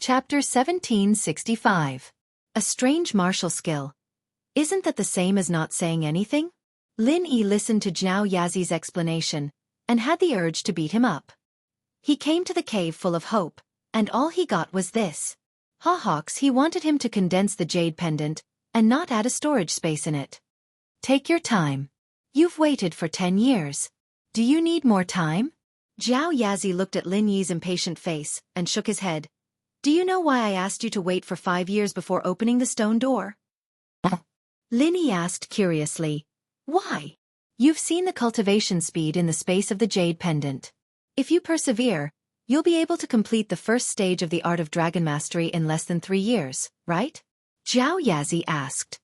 Chapter 1765. A strange martial skill. Isn't that the same as not saying anything? Lin Yi listened to Zhao Yazi's explanation, and had the urge to beat him up. He came to the cave full of hope, and all he got was this. Hawks, he wanted him to condense the jade pendant, and not add a storage space in it. Take your time. You've waited for 10 years. Do you need more time? Zhao Yazi looked at Lin Yi's impatient face, and shook his head. Do you know why I asked you to wait for 5 years before opening the stone door? Lin Yi asked curiously. Why? You've seen the cultivation speed in the space of the jade pendant. If you persevere, you'll be able to complete the first stage of the art of dragon mastery in less than 3 years, right? Zhao Yazi asked.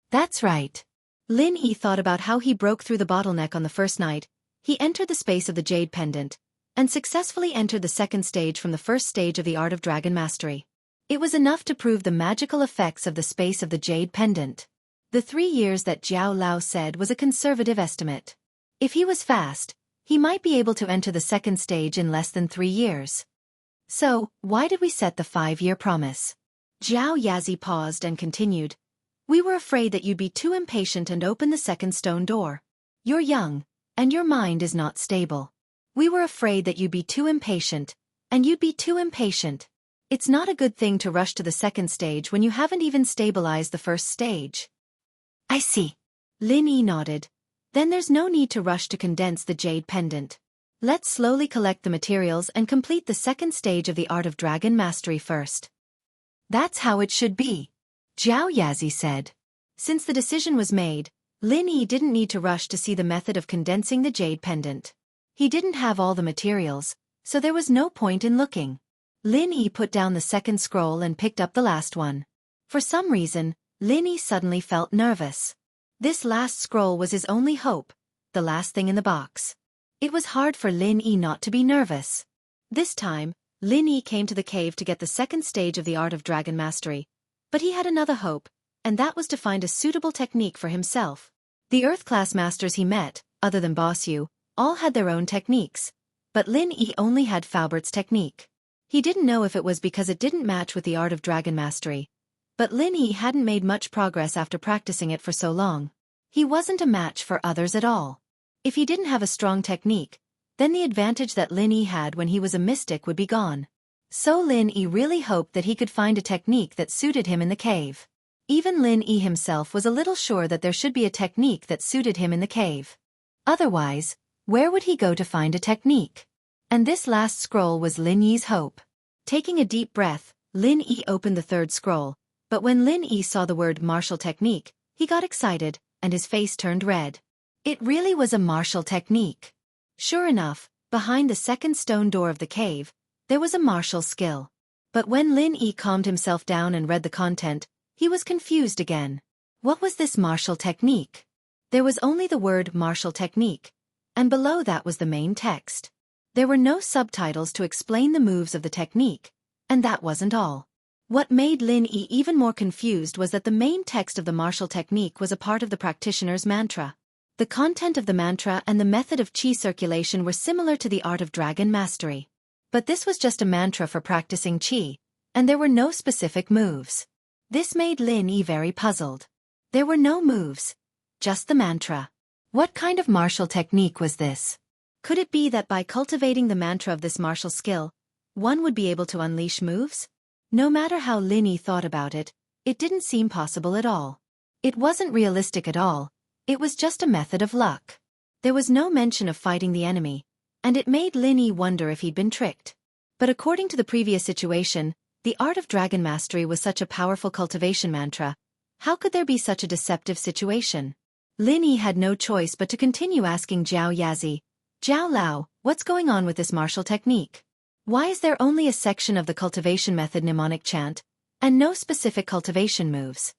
That's right. Lin Yi thought about how he broke through the bottleneck on the first night. He entered the space of the jade pendant, and successfully entered the second stage from the first stage of the art of dragon mastery. It was enough to prove the magical effects of the space of the jade pendant. The 3 years that Zhao Lao said was a conservative estimate. If he was fast, he might be able to enter the second stage in less than 3 years. So, why did we set the 5-year promise? Zhao Yazi paused and continued. We were afraid that you'd be too impatient and open the second stone door. You're young, and your mind is not stable. We were afraid that you'd be too impatient, and you'd be too impatient. It's not a good thing to rush to the second stage when you haven't even stabilized the first stage. I see. Lin Yi nodded. Then there's no need to rush to condense the jade pendant. Let's slowly collect the materials and complete the second stage of the art of dragon mastery first. That's how it should be, Zhao Yazi said. Since the decision was made, Lin Yi didn't need to rush to see the method of condensing the jade pendant. He didn't have all the materials, so there was no point in looking. Lin Yi put down the second scroll and picked up the last one. For some reason, Lin Yi suddenly felt nervous. This last scroll was his only hope, the last thing in the box. It was hard for Lin Yi not to be nervous. This time, Lin Yi came to the cave to get the second stage of the art of dragon mastery. But he had another hope, and that was to find a suitable technique for himself. The Earth-class masters he met, other than Boss Yu, all had their own techniques, but Lin Yi only had Faubert's technique. He didn't know if it was because it didn't match with the art of dragon mastery, but Lin Yi hadn't made much progress after practicing it for so long. He wasn't a match for others at all. If he didn't have a strong technique, then the advantage that Lin Yi had when he was a mystic would be gone. So Lin Yi really hoped that he could find a technique that suited him in the cave. Even Lin Yi himself was a little sure that there should be a technique that suited him in the cave. Otherwise, where would he go to find a technique? And this last scroll was Lin Yi's hope. Taking a deep breath, Lin Yi opened the third scroll, but when Lin Yi saw the word martial technique, he got excited, and his face turned red. It really was a martial technique. Sure enough, behind the second stone door of the cave, there was a martial skill. But when Lin Yi calmed himself down and read the content, he was confused again. What was this martial technique? There was only the word martial technique, and below that was the main text. There were no subtitles to explain the moves of the technique, and that wasn't all. What made Lin Yi even more confused was that the main text of the martial technique was a part of the practitioner's mantra. The content of the mantra and the method of qi circulation were similar to the art of dragon mastery. But this was just a mantra for practicing qi, and there were no specific moves. This made Lin Yi very puzzled. There were no moves, just the mantra. What kind of martial technique was this? Could it be that by cultivating the mantra of this martial skill, one would be able to unleash moves? No matter how Lin Yi thought about it, it didn't seem possible at all. It wasn't realistic at all, it was just a method of luck. There was no mention of fighting the enemy, and it made Lin Yi wonder if he'd been tricked. But according to the previous situation, the art of dragon mastery was such a powerful cultivation mantra. How could there be such a deceptive situation? Lin Yi had no choice but to continue asking Zhao Yazi, Zhao Lao, what's going on with this martial technique? Why is there only a section of the cultivation method mnemonic chant, and no specific cultivation moves?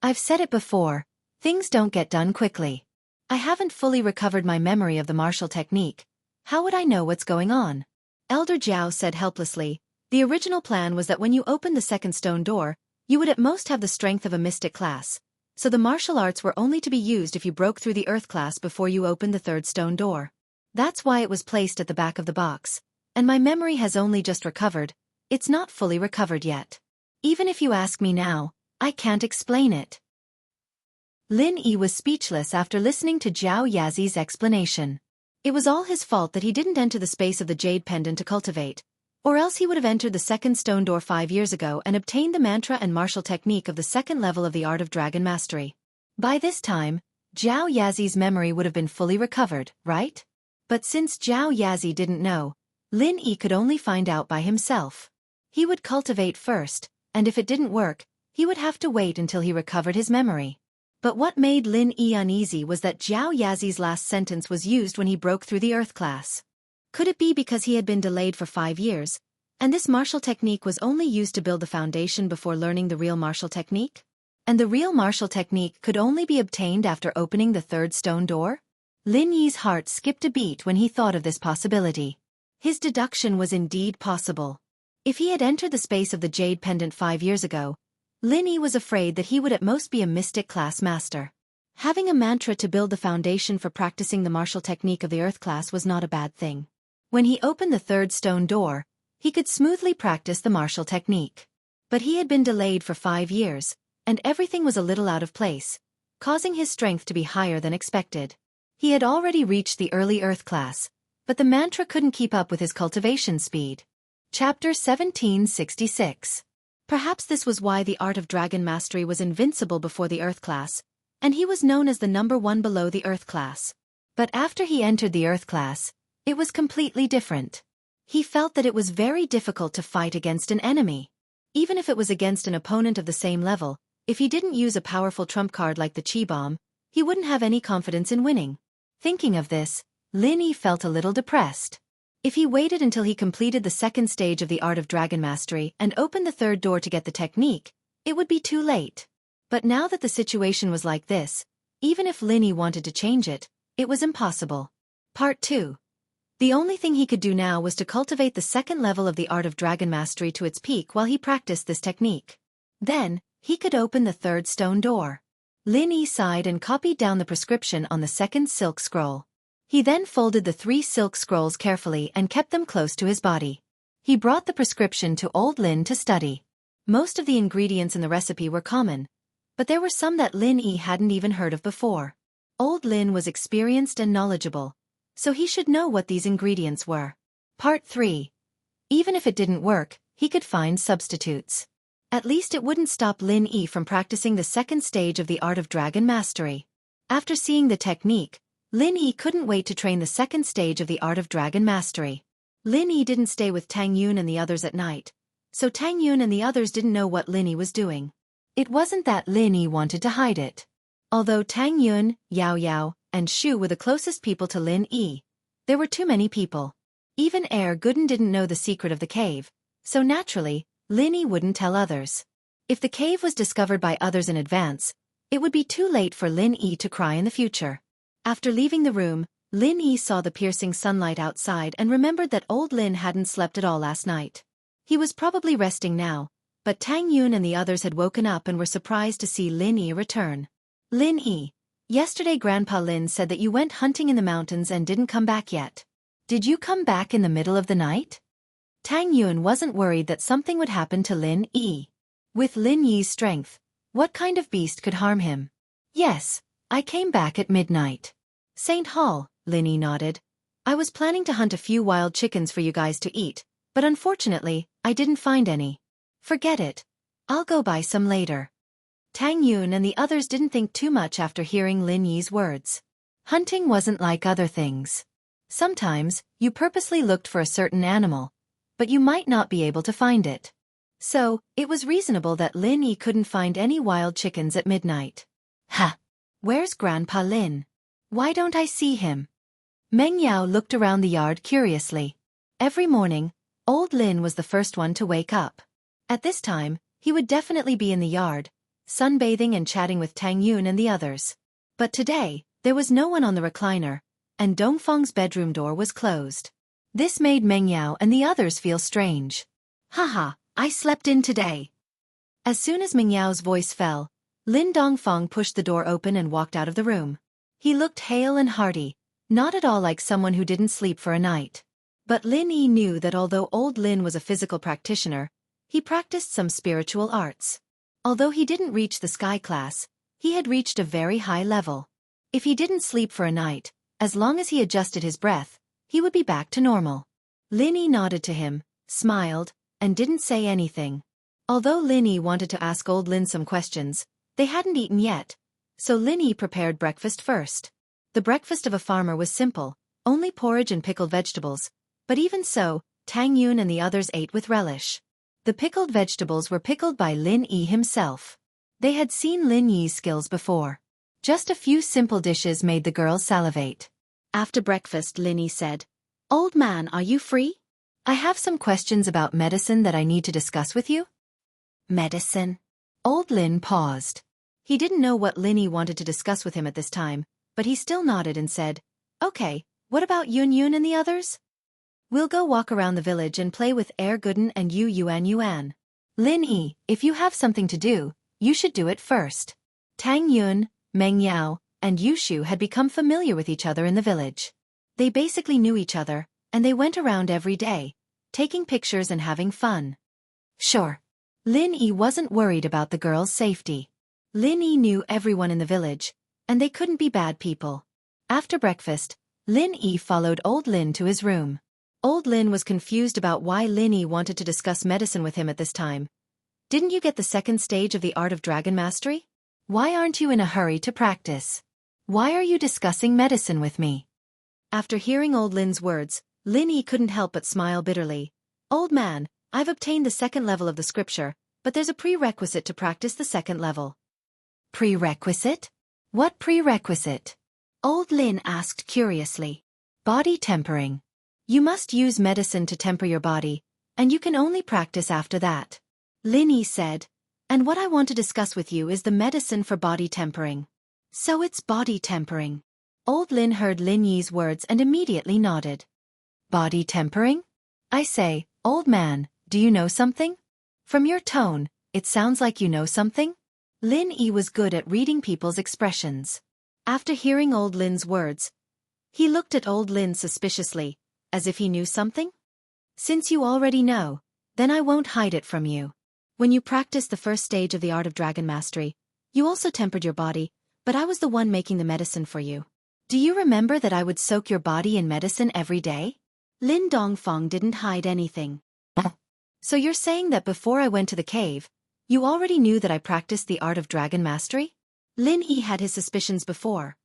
I've said it before, things don't get done quickly. I haven't fully recovered my memory of the martial technique. How would I know what's going on? Elder Zhao said helplessly. The original plan was that when you opened the second stone door, you would at most have the strength of a mystic class. So the martial arts were only to be used if you broke through the earth class before you opened the third stone door. That's why it was placed at the back of the box. And my memory has only just recovered. it's not fully recovered yet. Even if you ask me now, I can't explain it. Lin Yi was speechless after listening to Zhao Yazi's explanation. It was all his fault that he didn't enter the space of the jade pendant to cultivate, or else he would have entered the second stone door 5 years ago and obtained the mantra and martial technique of the second level of the art of dragon mastery. By this time, Zhao Yazi's memory would have been fully recovered, right? But since Zhao Yazi didn't know, Lin Yi could only find out by himself. He would cultivate first, and if it didn't work, he would have to wait until he recovered his memory. But what made Lin Yi uneasy was that Zhao Yazi's last sentence was used when he broke through the earth class. Could it be because he had been delayed for 5 years, and this martial technique was only used to build the foundation before learning the real martial technique? And the real martial technique could only be obtained after opening the third stone door? Lin Yi's heart skipped a beat when he thought of this possibility. His deduction was indeed possible. If he had entered the space of the jade pendant 5 years ago, Lin Yi was afraid that he would at most be a mystic class master. Having a mantra to build the foundation for practicing the martial technique of the earth class was not a bad thing. When he opened the third stone door, he could smoothly practice the martial technique. But he had been delayed for 5 years, and everything was a little out of place, causing his strength to be higher than expected. He had already reached the early earth class, but the mantra couldn't keep up with his cultivation speed. Chapter 1766. Perhaps this was why the art of dragon mastery was invincible before the earth class, and he was known as the number 1 below the earth class. But after he entered the earth class, it was completely different. He felt that it was very difficult to fight against an enemy. Even if it was against an opponent of the same level, if he didn't use a powerful trump card like the Chi Bomb, he wouldn't have any confidence in winning. Thinking of this, Lin Yi felt a little depressed. If he waited until he completed the second stage of the art of dragon mastery and opened the third door to get the technique, it would be too late. But now that the situation was like this, even if Lin Yi wanted to change it, it was impossible. Part 2. The only thing he could do now was to cultivate the second level of the art of dragon mastery to its peak while he practiced this technique. Then, he could open the third stone door. Lin Yi sighed and copied down the prescription on the second silk scroll. He then folded the 3 silk scrolls carefully and kept them close to his body. He brought the prescription to old Lin to study. Most of the ingredients in the recipe were common, but there were some that Lin Yi hadn't even heard of before. Old Lin was experienced and knowledgeable, so he should know what these ingredients were. Part 3. Even if it didn't work, he could find substitutes. At least it wouldn't stop Lin Yi from practicing the second stage of the art of dragon mastery. After seeing the technique, Lin Yi couldn't wait to train the second stage of the art of dragon mastery. Lin Yi didn't stay with Tang Yun and the others at night, so Tang Yun and the others didn't know what Lin Yi was doing. It wasn't that Lin Yi wanted to hide it. Although Tang Yun, Yao Yao, and Shu were the closest people to Lin Yi, there were too many people. Even Air Gooden didn't know the secret of the cave, so naturally, Lin Yi wouldn't tell others. If the cave was discovered by others in advance, it would be too late for Lin Yi to cry in the future. After leaving the room, Lin Yi saw the piercing sunlight outside and remembered that old Lin hadn't slept at all last night. He was probably resting now, but Tang Yun and the others had woken up and were surprised to see Lin Yi return. Lin Yi, yesterday Grandpa Lin said that you went hunting in the mountains and didn't come back yet. Did you come back in the middle of the night? Tang Yun wasn't worried that something would happen to Lin Yi. With Lin Yi's strength, what kind of beast could harm him? Yes, I came back at midnight. St. Hall, Lin Yi nodded. I was planning to hunt a few wild chickens for you guys to eat, but unfortunately, I didn't find any. Forget it. I'll go buy some later. Tang Yun and the others didn't think too much after hearing Lin Yi's words. Hunting wasn't like other things. Sometimes, you purposely looked for a certain animal, but you might not be able to find it. So, it was reasonable that Lin Yi couldn't find any wild chickens at midnight. Ha! Where's Grandpa Lin? Why don't I see him? Meng Yao looked around the yard curiously. Every morning, old Lin was the first one to wake up. At this time, he would definitely be in the yard, sunbathing and chatting with Tang Yun and the others. But today, there was no one on the recliner, and Dongfeng's bedroom door was closed. This made Meng Yao and the others feel strange. Haha, I slept in today. As soon as Meng Yao's voice fell, Lin Dongfeng pushed the door open and walked out of the room. He looked hale and hearty, not at all like someone who didn't sleep for a night. But Lin Yi knew that although old Lin was a physical practitioner, he practiced some spiritual arts. Although he didn't reach the sky class, he had reached a very high level. If he didn't sleep for a night, as long as he adjusted his breath, he would be back to normal. Lin Yi nodded to him, smiled, and didn't say anything. Although Lin Yi wanted to ask old Lin some questions, they hadn't eaten yet, so Lin Yi prepared breakfast first. The breakfast of a farmer was simple, only porridge and pickled vegetables, but even so, Tang Yun and the others ate with relish. The pickled vegetables were pickled by Lin Yi himself. They had seen Lin Yi's skills before. Just a few simple dishes made the girls salivate. After breakfast, Lin Yi said, "Old man, are you free? I have some questions about medicine that I need to discuss with you." Medicine? Old Lin paused. He didn't know what Lin Yi wanted to discuss with him at this time, but he still nodded and said, "Okay, what about Yun Yun and the others? We'll go walk around the village and play with Er Guden and Yu Yuan Yuan. Lin Yi, if you have something to do, you should do it first." Tang Yun, Meng Yao, and Yu Shu had become familiar with each other in the village. They basically knew each other, and they went around every day, taking pictures and having fun. Sure. Lin Yi wasn't worried about the girls' safety. Lin Yi knew everyone in the village, and they couldn't be bad people. After breakfast, Lin Yi followed old Lin to his room. Old Lin was confused about why Lin Yi wanted to discuss medicine with him at this time. "Didn't you get the second stage of the art of dragon mastery? Why aren't you in a hurry to practice? Why are you discussing medicine with me?" After hearing old Lin's words, Lin Yi couldn't help but smile bitterly. "Old man, I've obtained the second level of the scripture, but there's a prerequisite to practice the second level." Prerequisite? What prerequisite? Old Lin asked curiously. Body tempering. You must use medicine to temper your body, and you can only practice after that. Lin Yi said, "And what I want to discuss with you is the medicine for body tempering." So it's body tempering. Old Lin heard Lin Yi's words and immediately nodded. Body tempering? I say, old man, do you know something? From your tone, it sounds like you know something. Lin Yi was good at reading people's expressions. After hearing old Lin's words, he looked at old Lin suspiciously, as if he knew something. "Since you already know, then I won't hide it from you. When you practiced the first stage of the art of dragon mastery, you also tempered your body, but I was the one making the medicine for you. Do you remember that I would soak your body in medicine every day?" Lin Dongfang didn't hide anything. "So you're saying that before I went to the cave, you already knew that I practiced the art of dragon mastery?" Lin Yi had his suspicions before.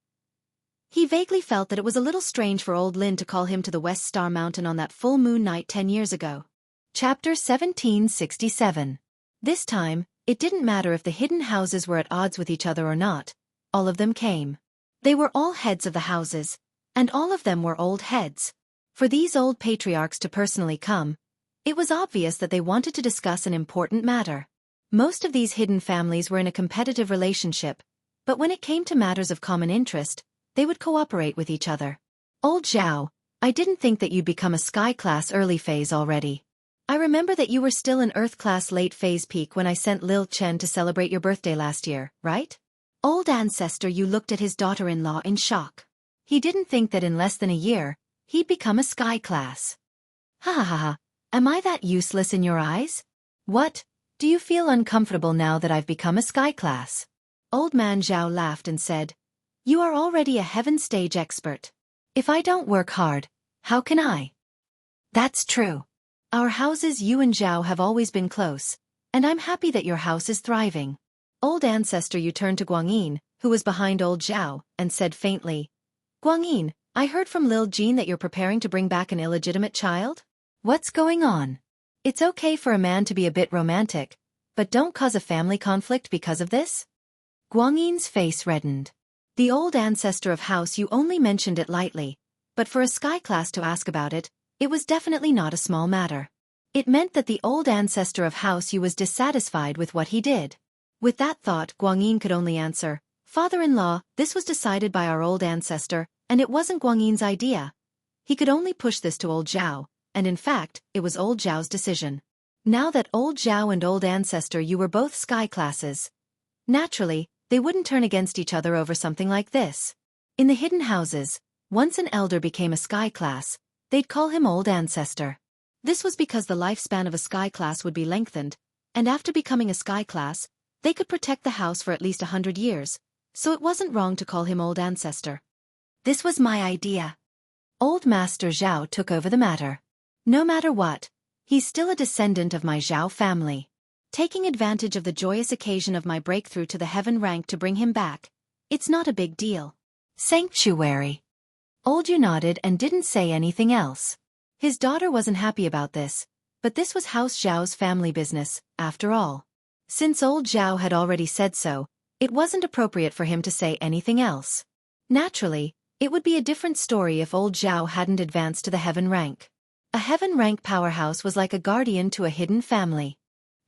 He vaguely felt that it was a little strange for old Lin to call him to the West Star Mountain on that full moon night 10 years ago. Chapter 1767. This time, it didn't matter if the hidden houses were at odds with each other or not, all of them came. They were all heads of the houses, and all of them were old heads. For these old patriarchs to personally come, it was obvious that they wanted to discuss an important matter. Most of these hidden families were in a competitive relationship, but when it came to matters of common interest, they would cooperate with each other. "Old Zhao, I didn't think that you'd become a sky class early phase already. I remember that you were still an earth class late phase peak when I sent Lil Chen to celebrate your birthday last year, right?" Old ancestor Yu looked at his daughter-in-law in shock. He didn't think that in less than a year, he'd become a sky class. "Ha ha ha ha, am I that useless in your eyes? What, do you feel uncomfortable now that I've become a sky class?" Old man Zhao laughed and said, "You are already a heaven stage expert. If I don't work hard, how can I?" "That's true. Our houses Yu and Zhao have always been close, and I'm happy that your house is thriving." Old ancestor Yu turned to Guangyin, who was behind old Zhao, and said faintly, "Guangyin, I heard from Lil Jean that you're preparing to bring back an illegitimate child? What's going on? It's okay for a man to be a bit romantic, but don't cause a family conflict because of this?" Guangyin's face reddened. The old ancestor of House Yu only mentioned it lightly, but for a sky class to ask about it, it was definitely not a small matter. It meant that the old ancestor of House Yu was dissatisfied with what he did. With that thought, Guangyin could only answer, "Father-in-law, this was decided by our old ancestor, and it wasn't Guangyin's idea." He could only push this to old Zhao, and in fact, it was old Zhao's decision. Now that old Zhao and old ancestor Yu were both sky classes, naturally, they wouldn't turn against each other over something like this. In the hidden houses, once an elder became a sky class, They'd call him Old Ancestor. This was because the lifespan of a sky class would be lengthened, and after becoming a sky class, they could protect the house for at least 100 years, so it wasn't wrong to call him Old Ancestor. This was my idea. Old Master Zhao took over the matter. No matter what, he's still a descendant of my Zhao family. Taking advantage of the joyous occasion of my breakthrough to the heaven rank to bring him back, it's not a big deal. Sanctuary. Old Yu nodded and didn't say anything else. His daughter wasn't happy about this, but this was House Zhao's family business, after all. Since old Zhao had already said so, it wasn't appropriate for him to say anything else. Naturally, it would be a different story if old Zhao hadn't advanced to the heaven rank. A heaven rank powerhouse was like a guardian to a hidden family.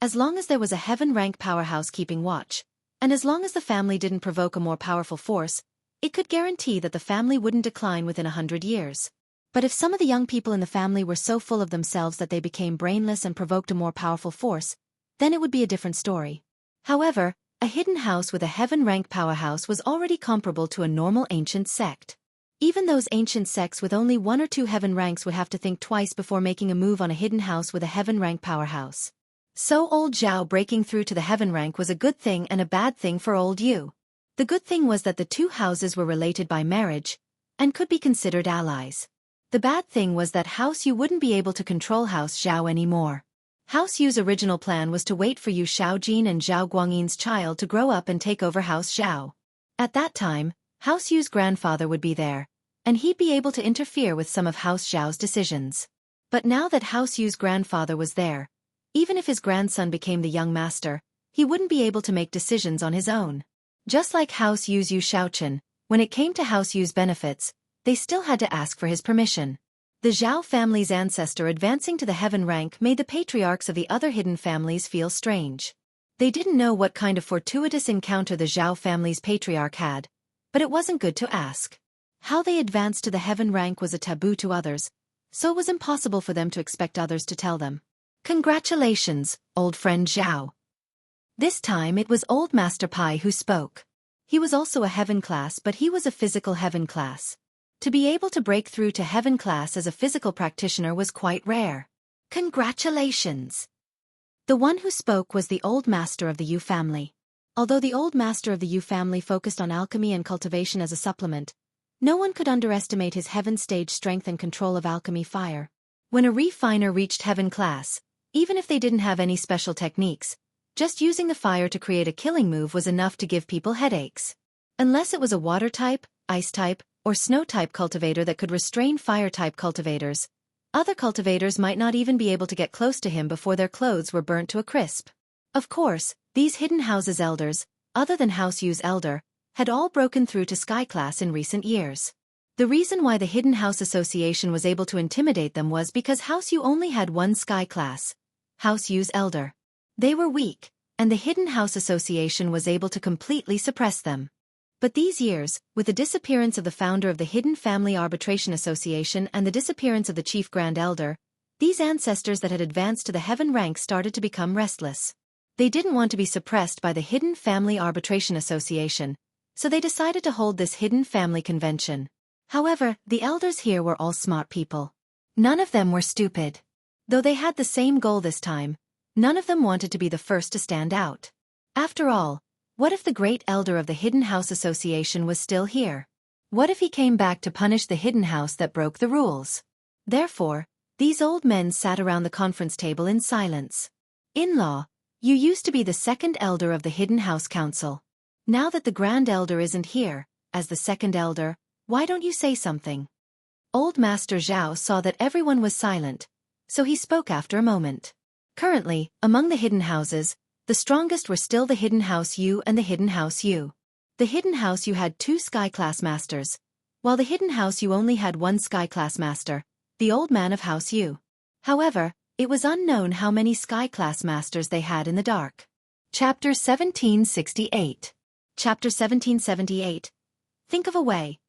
As long as there was a heaven rank powerhouse keeping watch, and as long as the family didn't provoke a more powerful force, it could guarantee that the family wouldn't decline within 100 years. But if some of the young people in the family were so full of themselves that they became brainless and provoked a more powerful force, then it would be a different story. However, a hidden house with a heaven rank powerhouse was already comparable to a normal ancient sect. Even those ancient sects with only 1 or 2 heaven ranks would have to think twice before making a move on a hidden house with a heaven rank powerhouse. So old Zhao breaking through to the heaven rank was a good thing and a bad thing for old Yu. The good thing was that the 2 houses were related by marriage, and could be considered allies. The bad thing was that House Yu wouldn't be able to control House Zhao anymore. House Yu's original plan was to wait for Yu Shaojin and Zhao Guangyin's child to grow up and take over House Zhao. At that time, House Yu's grandfather would be there, and he'd be able to interfere with some of House Zhao's decisions. But now that House Yu's grandfather was there, even if his grandson became the young master, he wouldn't be able to make decisions on his own. Just like House Yu's Yu Shaochen, when it came to House Yu's benefits, they still had to ask for his permission. The Zhao family's ancestor advancing to the heaven rank made the patriarchs of the other hidden families feel strange. They didn't know what kind of fortuitous encounter the Zhao family's patriarch had, but it wasn't good to ask. How they advanced to the heaven rank was a taboo to others, so it was impossible for them to expect others to tell them. Congratulations, old friend Zhao. This time it was old Master Pai who spoke. He was also a heaven class, but he was a physical heaven class. To be able to break through to heaven class as a physical practitioner was quite rare. Congratulations. The one who spoke was the old master of the Yu family. Although the old master of the Yu family focused on alchemy and cultivation as a supplement, no one could underestimate his heaven stage strength and control of alchemy fire. When a refiner reached heaven class, even if they didn't have any special techniques, just using the fire to create a killing move was enough to give people headaches. Unless it was a water type, ice type, or snow type cultivator that could restrain fire type cultivators, other cultivators might not even be able to get close to him before their clothes were burnt to a crisp. Of course, these hidden houses elders, other than House Yu's elder, had all broken through to sky class in recent years. The reason why the Hidden House Association was able to intimidate them was because House Yu only had one sky class, House Yu's elder. They were weak, and the Hidden House Association was able to completely suppress them. But these years, with the disappearance of the founder of the Hidden Family Arbitration Association and the disappearance of the Chief Grand Elder, these ancestors that had advanced to the heaven rank started to become restless. They didn't want to be suppressed by the Hidden Family Arbitration Association, so they decided to hold this Hidden Family Convention. However, the elders here were all smart people. None of them were stupid. Though they had the same goal this time, none of them wanted to be the first to stand out. After all, what if the great elder of the Hidden House Association was still here? What if he came back to punish the hidden house that broke the rules? Therefore, these old men sat around the conference table in silence. In-law, you used to be the second elder of the Hidden House Council. Now that the Grand Elder isn't here, as the second elder, why don't you say something? Old Master Zhao saw that everyone was silent, so he spoke after a moment. Currently, among the hidden houses, the strongest were still the Hidden House Yu and the Hidden House Yu. The Hidden House Yu had 2 Sky Class Masters, while the Hidden House Yu only had 1 Sky Class Master, the Old Man of House Yu. However, it was unknown how many Sky Class Masters they had in the dark. Chapter 1768. Chapter 1778. Think of a way.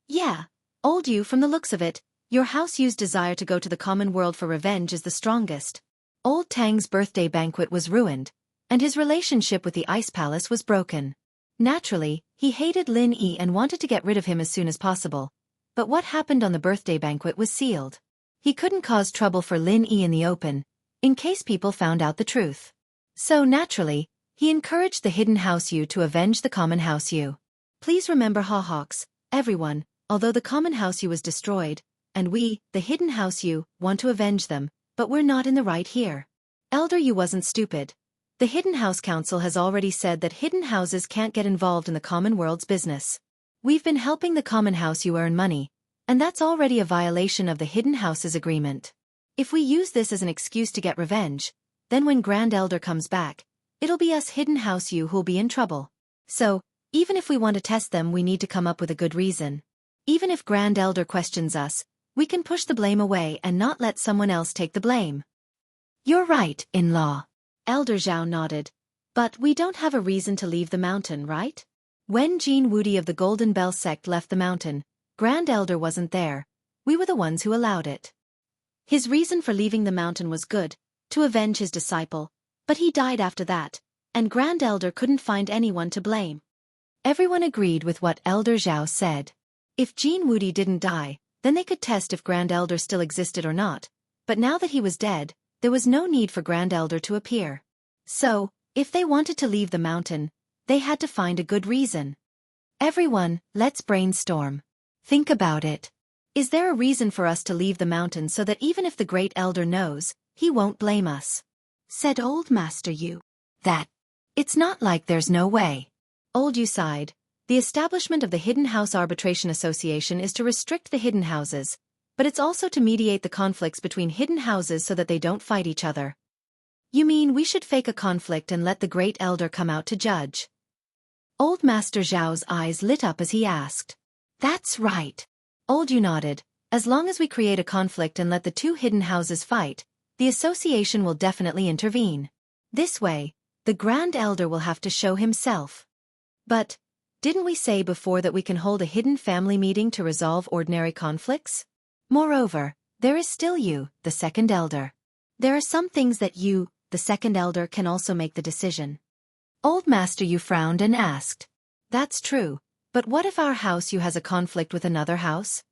Yeah, old Yu, from the looks of it, your House Yu's desire to go to the common world for revenge is the strongest. Old Tang's birthday banquet was ruined, and his relationship with the Ice Palace was broken. Naturally, he hated Lin Yi and wanted to get rid of him as soon as possible, but what happened on the birthday banquet was sealed. He couldn't cause trouble for Lin Yi in the open, in case people found out the truth. So naturally, he encouraged the Hidden House Yu to avenge the Common House Yu. Please remember Hawks, everyone, although the Common House Yu was destroyed, and we, the Hidden House Yu, want to avenge them, but we're not in the right here. Elder Yu wasn't stupid. The Hidden House Council has already said that hidden houses can't get involved in the common world's business. We've been helping the Common House Yu earn money, and that's already a violation of the Hidden House's agreement. If we use this as an excuse to get revenge, then when Grand Elder comes back, it'll be us Hidden House Yu who'll be in trouble. So, even if we want to test them, we need to come up with a good reason. Even if Grand Elder questions us, we can push the blame away and not let someone else take the blame. You're right, in-law. Elder Zhao nodded. But we don't have a reason to leave the mountain, right? When Jean Wudi of the Golden Bell sect left the mountain, Grand Elder wasn't there. We were the ones who allowed it. His reason for leaving the mountain was good, to avenge his disciple, but he died after that, and Grand Elder couldn't find anyone to blame. Everyone agreed with what Elder Zhao said. If Jean Wudi didn't die, then they could test if Grand Elder still existed or not, but now that he was dead, there was no need for Grand Elder to appear. So, if they wanted to leave the mountain, they had to find a good reason. Everyone, let's brainstorm. Think about it. Is there a reason for us to leave the mountain so that even if the Great Elder knows, he won't blame us? Said Old Master Yu. It's not like there's no way. Old Yu sighed. The establishment of the Hidden House Arbitration Association is to restrict the hidden houses, but it's also to mediate the conflicts between hidden houses so that they don't fight each other. You mean we should fake a conflict and let the Great Elder come out to judge? Old Master Zhao's eyes lit up as he asked. That's right. Old Yu nodded. As long as we create a conflict and let the two hidden houses fight, the association will definitely intervene. This way, the Grand Elder will have to show himself. But, didn't we say before that we can hold a hidden family meeting to resolve ordinary conflicts? Moreover, there is still you, the Second Elder. There are some things that you, the Second Elder, can also make the decision. Old Master Yu frowned and asked. That's true, but what if our house Yu has a conflict with another house?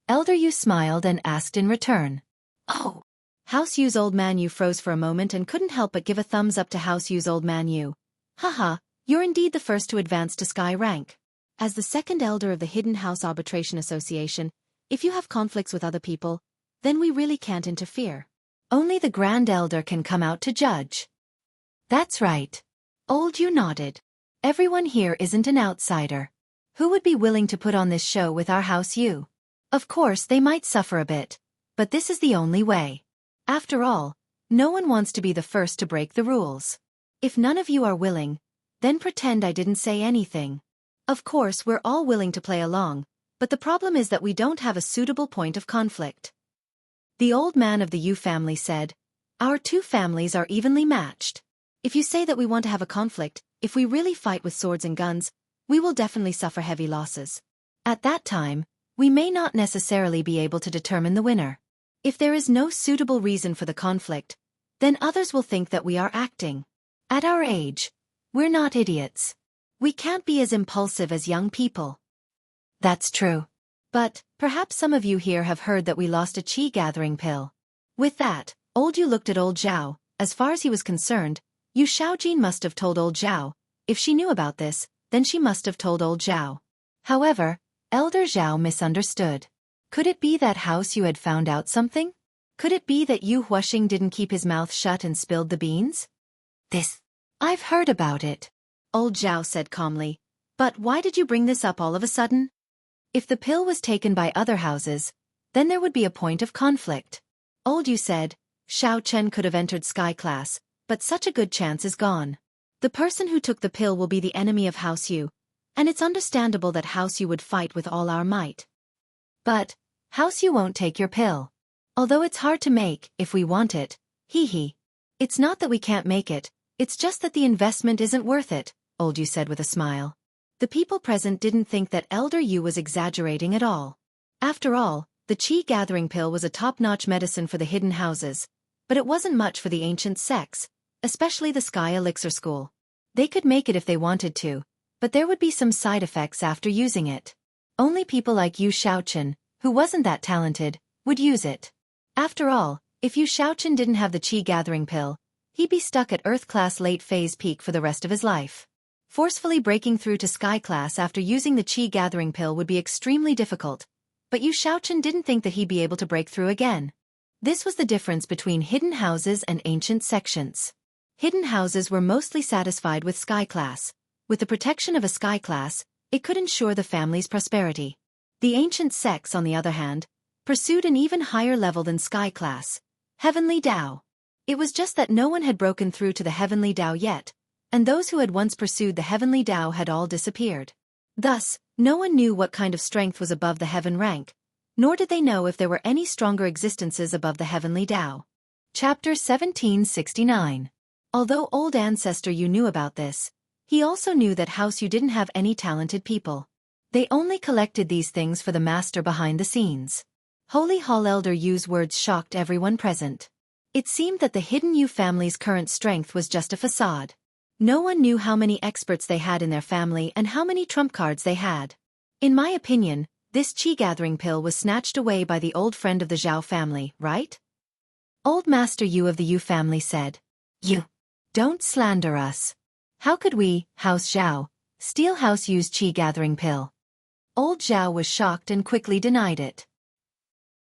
Elder Yu smiled and asked in return. Oh. House Yu's Old Man Yu froze for a moment and couldn't help but give a thumbs up to House Yu's Old Man Yu. Haha, you're indeed the first to advance to Sky rank. As the Second Elder of the Hidden House Arbitration Association, if you have conflicts with other people, then we really can't interfere. Only the Grand Elder can come out to judge. That's right. Old Yu nodded. Everyone here isn't an outsider. Who would be willing to put on this show with our House Yu? Of course they might suffer a bit, but this is the only way. After all, no one wants to be the first to break the rules. If none of you are willing, then pretend I didn't say anything. Of course we're all willing to play along, but the problem is that we don't have a suitable point of conflict. The old man of the Yu family said, our two families are evenly matched. If you say that we want to have a conflict, if we really fight with swords and guns, we will definitely suffer heavy losses. At that time, we may not necessarily be able to determine the winner. If there is no suitable reason for the conflict, then others will think that we are acting. At our age, we're not idiots. We can't be as impulsive as young people. That's true. But, perhaps some of you here have heard that we lost a Qi gathering pill. With that, Old Yu looked at Old Zhao. As far as he was concerned, Yu Shaojin must have told Old Zhao. If she knew about this, then she must have told Old Zhao. However, Elder Zhao misunderstood. Could it be that House Yu had found out something? Could it be that Yu Huashing didn't keep his mouth shut and spilled the beans? I've heard about it. Old Zhao said calmly. But why did you bring this up all of a sudden? If the pill was taken by other houses, then there would be a point of conflict. Old Yu said, Xiao Chen could have entered Sky class, but such a good chance is gone. The person who took the pill will be the enemy of House Yu, and it's understandable that House Yu would fight with all our might. But, House Yu won't take your pill. Although it's hard to make, if we want it, hee. It's not that we can't make it, it's just that the investment isn't worth it, Old Yu said with a smile. The people present didn't think that Elder Yu was exaggerating at all. After all, the Qi gathering pill was a top-notch medicine for the hidden houses, but it wasn't much for the ancient sects, especially the Sky Elixir School. They could make it if they wanted to, but there would be some side effects after using it. Only people like Yu Shaochen, who wasn't that talented, would use it. After all, if Yu Shaochen didn't have the Qi gathering pill, he'd be stuck at Earth class late phase peak for the rest of his life. Forcefully breaking through to Sky class after using the Qi gathering pill would be extremely difficult, but Yu Shaochen didn't think that he'd be able to break through again. This was the difference between hidden houses and ancient sections. Hidden houses were mostly satisfied with Sky class. With the protection of a Sky class, it could ensure the family's prosperity. The ancient sects, on the other hand, pursued an even higher level than Sky class, Heavenly Dao. It was just that no one had broken through to the Heavenly Dao yet, and those who had once pursued the Heavenly Dao had all disappeared. Thus, no one knew what kind of strength was above the Heaven rank, nor did they know if there were any stronger existences above the Heavenly Dao. Chapter 1769. Although Old Ancestor Yu knew about this, he also knew that House Yu didn't have any talented people. They only collected these things for the master behind the scenes. Holy Hall Elder Yu's words shocked everyone present. It seemed that the hidden Yu family's current strength was just a facade. No one knew how many experts they had in their family and how many trump cards they had. In my opinion, this Qi gathering pill was snatched away by the old friend of the Zhao family, right? Old Master Yu of the Yu family said. You don't slander us. How could we, House Zhao, steal House Yu's Qi gathering pill? Old Zhao was shocked and quickly denied it.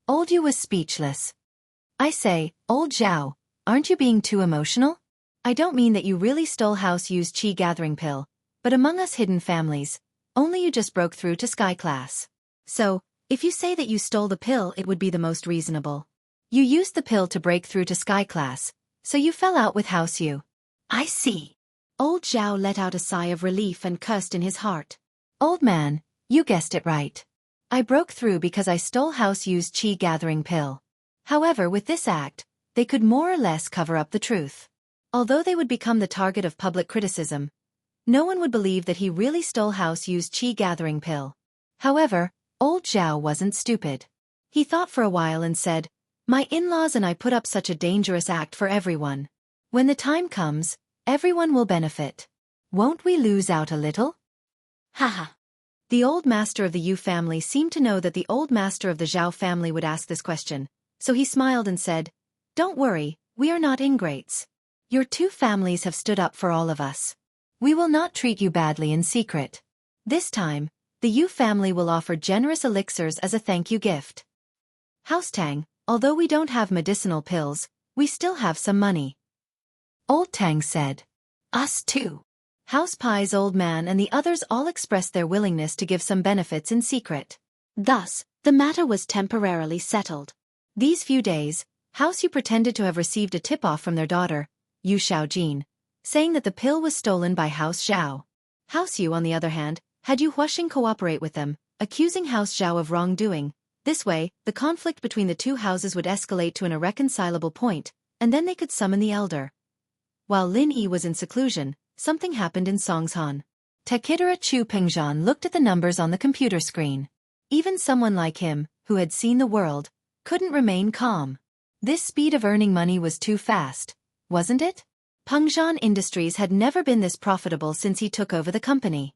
Old Yu was speechless. I say, Old Zhao, aren't you being too emotional? I don't mean that you really stole House Yu's Qi gathering pill, but among us hidden families, only you just broke through to Sky class. So, if you say that you stole the pill, it would be the most reasonable. You used the pill to break through to Sky class, so you fell out with House Yu. I see. Old Zhao let out a sigh of relief and cursed in his heart. Old man, you guessed it right. I broke through because I stole House Yu's Qi gathering pill. However, with this act, they could more or less cover up the truth. Although they would become the target of public criticism, no one would believe that he really stole House Yu's Qi gathering pill. However, Old Zhao wasn't stupid. He thought for a while and said, my in-laws and I put up such a dangerous act for everyone. When the time comes, everyone will benefit. Won't we lose out a little? Haha. The old master of the Yu family seemed to know that the old master of the Zhao family would ask this question, so he smiled and said, don't worry, we are not ingrates. Your two families have stood up for all of us. We will not treat you badly in secret. This time, the Yu family will offer generous elixirs as a thank you gift. House Tang, although we don't have medicinal pills, we still have some money. Old Tang said. Us too. House Pai's old man and the others all expressed their willingness to give some benefits in secret. Thus, the matter was temporarily settled. These few days, House Yu pretended to have received a tip-off from their daughter, Yu Shaojin, saying that the pill was stolen by House Zhao. House Yu, on the other hand, had Yu Huasheng cooperate with them, accusing House Zhao of wrongdoing. This way, the conflict between the two houses would escalate to an irreconcilable point, and then they could summon the elder. While Lin Yi was in seclusion, something happened in Songshan. Takidara Chu Pengzhan looked at the numbers on the computer screen. Even someone like him, who had seen the world, couldn't remain calm. This speed of earning money was too fast, wasn't it? Pengzhan Industries had never been this profitable since he took over the company.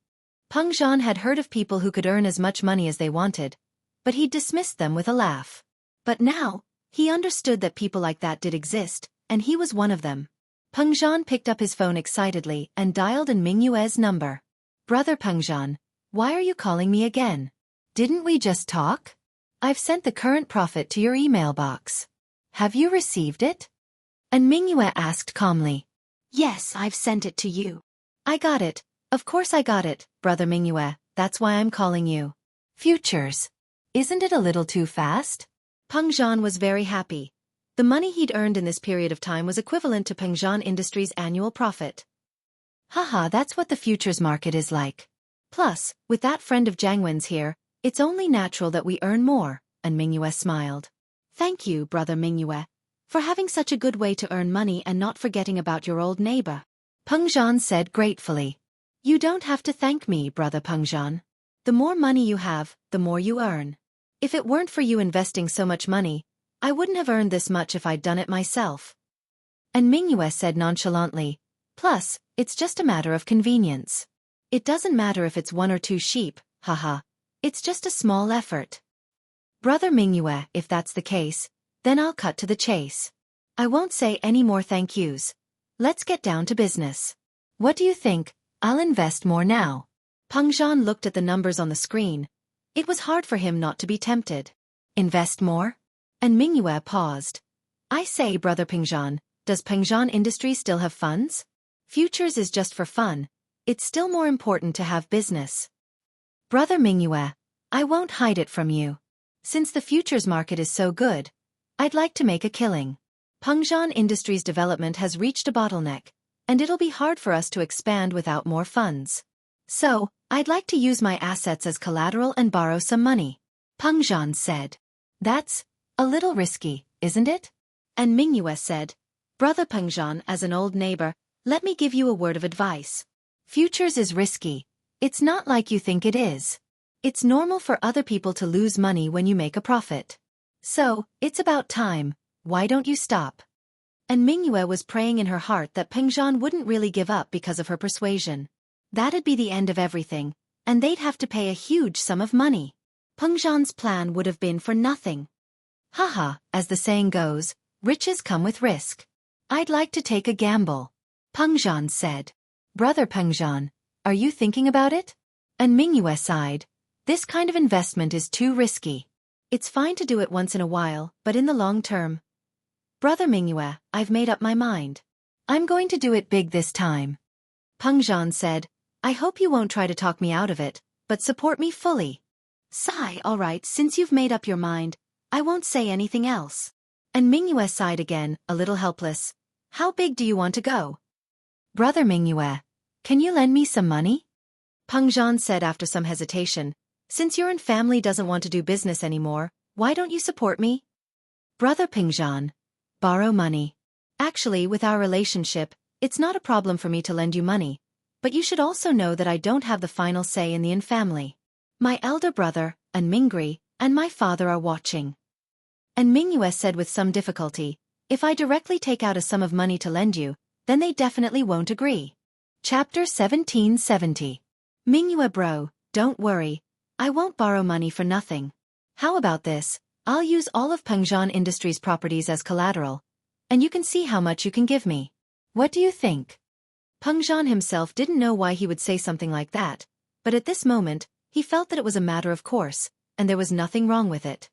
Pengzhan had heard of people who could earn as much money as they wanted, but he dismissed them with a laugh. But now, he understood that people like that did exist, and he was one of them. Pengzhan picked up his phone excitedly and dialed in Mingyue's number. Brother Pengzhan, why are you calling me again? Didn't we just talk? I've sent the current profit to your email box. Have you received it? And Mingyue asked calmly. Yes, I've sent it to you. I got it. Of course I got it, Brother Mingyue, that's why I'm calling you. Futures. Isn't it a little too fast? Pengzhan was very happy. The money he'd earned in this period of time was equivalent to Pengzhan Industries' annual profit. Haha, that's what the futures market is like. Plus, with that friend of Jiang Wen's here, it's only natural that we earn more, and Mingyue smiled. Thank you, Brother Mingyue, for having such a good way to earn money and not forgetting about your old neighbor. Pengzhan said gratefully. You don't have to thank me, Brother Pengzhan. The more money you have, the more you earn. If it weren't for you investing so much money, I wouldn't have earned this much if I'd done it myself. And Mingyue said nonchalantly, plus, it's just a matter of convenience. It doesn't matter if it's 1 or 2 sheep, haha. It's just a small effort. Brother Mingyue, if that's the case, then I'll cut to the chase. I won't say any more thank yous. Let's get down to business. What do you think? I'll invest more now. Peng Zhan looked at the numbers on the screen. It was hard for him not to be tempted. Invest more? And Mingyue paused. I say, Brother Peng Zhan, does Peng Zhan Industries still have funds? Futures is just for fun. It's still more important to have business. Brother Mingyue, I won't hide it from you. Since the futures market is so good, I'd like to make a killing. Peng Zhan Industries development has reached a bottleneck, and it'll be hard for us to expand without more funds. So, I'd like to use my assets as collateral and borrow some money. Peng Zhan said. That's a little risky, isn't it? And Mingyue said, Brother Peng Zhan, as an old neighbor, let me give you a word of advice. Futures is risky. It's not like you think it is. It's normal for other people to lose money when you make a profit. So, it's about time. Why don't you stop? And Mingyue was praying in her heart that Peng Zhan wouldn't really give up because of her persuasion. That'd be the end of everything, and they'd have to pay a huge sum of money. Peng Zhan's plan would have been for nothing. Haha, as the saying goes, riches come with risk. I'd like to take a gamble. Peng Zhan said. Brother Peng Zhan, are you thinking about it? And Mingyue sighed. This kind of investment is too risky. It's fine to do it once in a while, but in the long term. Brother Mingyue, I've made up my mind. I'm going to do it big this time. Peng Zhan said, I hope you won't try to talk me out of it, but support me fully. Sigh, all right, since you've made up your mind, I won't say anything else. And Mingyue sighed again, a little helpless. How big do you want to go? Brother Mingyue, can you lend me some money? Peng Zhan said after some hesitation, since your family doesn't want to do business anymore, why don't you support me? Brother Peng Zhan, borrow money. Actually, with our relationship, it's not a problem for me to lend you money, but you should also know that I don't have the final say in the family. My elder brother, An Mingri, and my father are watching. And Mingyue said with some difficulty, if I directly take out a sum of money to lend you, then they definitely won't agree. Chapter 1770. Mingyue bro, don't worry. I won't borrow money for nothing. How about this? I'll use all of Peng Zhan Industries properties as collateral, and you can see how much you can give me. What do you think? Peng Zhan himself didn't know why he would say something like that, but at this moment, he felt that it was a matter of course, and there was nothing wrong with it.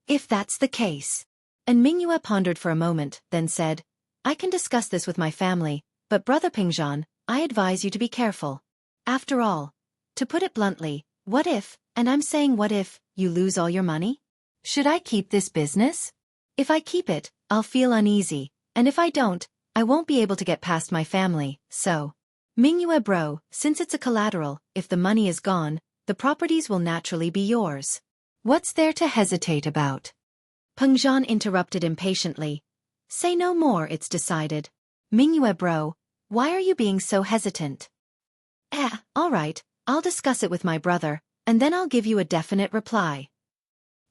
If that's the case. And Mingyue pondered for a moment, then said, I can discuss this with my family, but Brother Peng Zhan, I advise you to be careful. After all, to put it bluntly, what if, and I'm saying what if, you lose all your money? Should I keep this business? If I keep it, I'll feel uneasy, and if I don't, I won't be able to get past my family, so. Mingyue bro, since it's a collateral, if the money is gone, the properties will naturally be yours. What's there to hesitate about? Peng Zhan interrupted impatiently. Say no more, it's decided. Mingyue bro, why are you being so hesitant? All right, I'll discuss it with my brother, and then I'll give you a definite reply.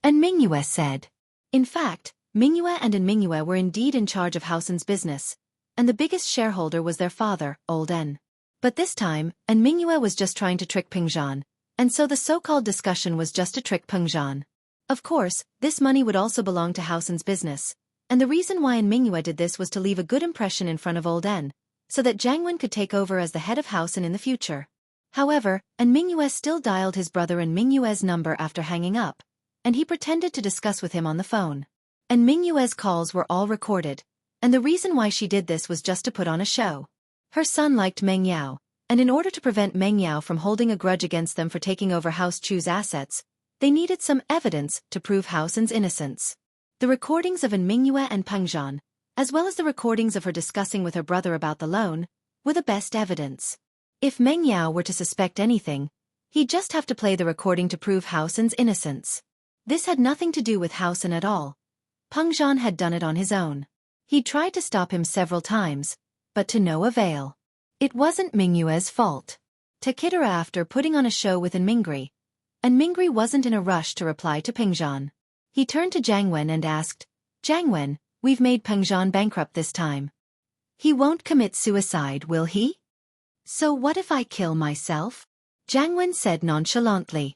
And Mingyue said. In fact, Mingyue and An Mingyue were indeed in charge of Howson's business, and the biggest shareholder was their father, Old N. But this time, An Mingyue was just trying to trick Peng Zhan, and so the so-called discussion was just to trick Peng Zhan. Of course, this money would also belong to Howson's business, and the reason why An Mingyue did this was to leave a good impression in front of Old N, so that Jiang Wen could take over as the head of Howson in the future. However, An Mingyue still dialed his brother An Mingyue's number after hanging up, and he pretended to discuss with him on the phone. An Mingyue's calls were all recorded, and the reason why she did this was just to put on a show. Her son liked Meng Yao, and in order to prevent Meng Yao from holding a grudge against them for taking over House Chu's assets, they needed some evidence to prove Howson's innocence. The recordings of An Mingyue and Peng Zhan, as well as the recordings of her discussing with her brother about the loan, were the best evidence. If Meng Yao were to suspect anything, he'd just have to play the recording to prove Howson's innocence. This had nothing to do with Howson at all. Peng Zhan had done it on his own. He'd tried to stop him several times, but to no avail. It wasn't Mingyue's fault. To kid her after putting on a show with An Mingri, and Mingri wasn't in a rush to reply to Peng Zhan. He turned to Jiang Wen and asked, Jiang Wen, we've made Peng Zhan bankrupt this time. He won't commit suicide, will he? So what if I kill myself? Jiang Wen said nonchalantly.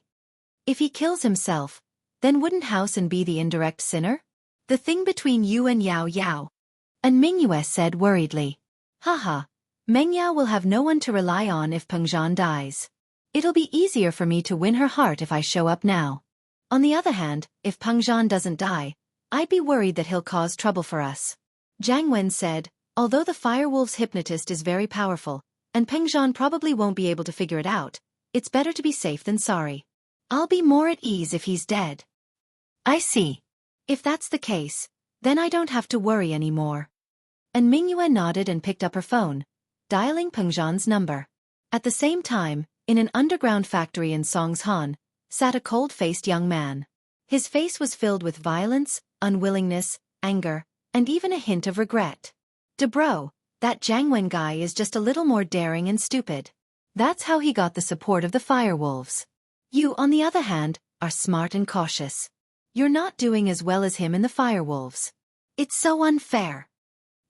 If he kills himself, then wouldn't Hao San be the indirect sinner? The thing between you and Yao Yao. And Mingyue said worriedly. Haha, Meng Yao will have no one to rely on if Peng Zhan dies. It'll be easier for me to win her heart if I show up now. On the other hand, if Peng Zhan doesn't die, I'd be worried that he'll cause trouble for us. Jiang Wen said, although the Firewolf's hypnotist is very powerful, and Peng Zhan probably won't be able to figure it out, it's better to be safe than sorry. I'll be more at ease if he's dead. I see. If that's the case, then I don't have to worry anymore. And Mingyue nodded and picked up her phone, dialing Peng Zhan's number. At the same time, in an underground factory in Songshan, sat a cold-faced young man. His face was filled with violence, unwillingness, anger, and even a hint of regret. Debro, that Jiang Wen guy is just a little more daring and stupid. That's how he got the support of the Firewolves. You, on the other hand, are smart and cautious. You're not doing as well as him in the Firewolves. It's so unfair.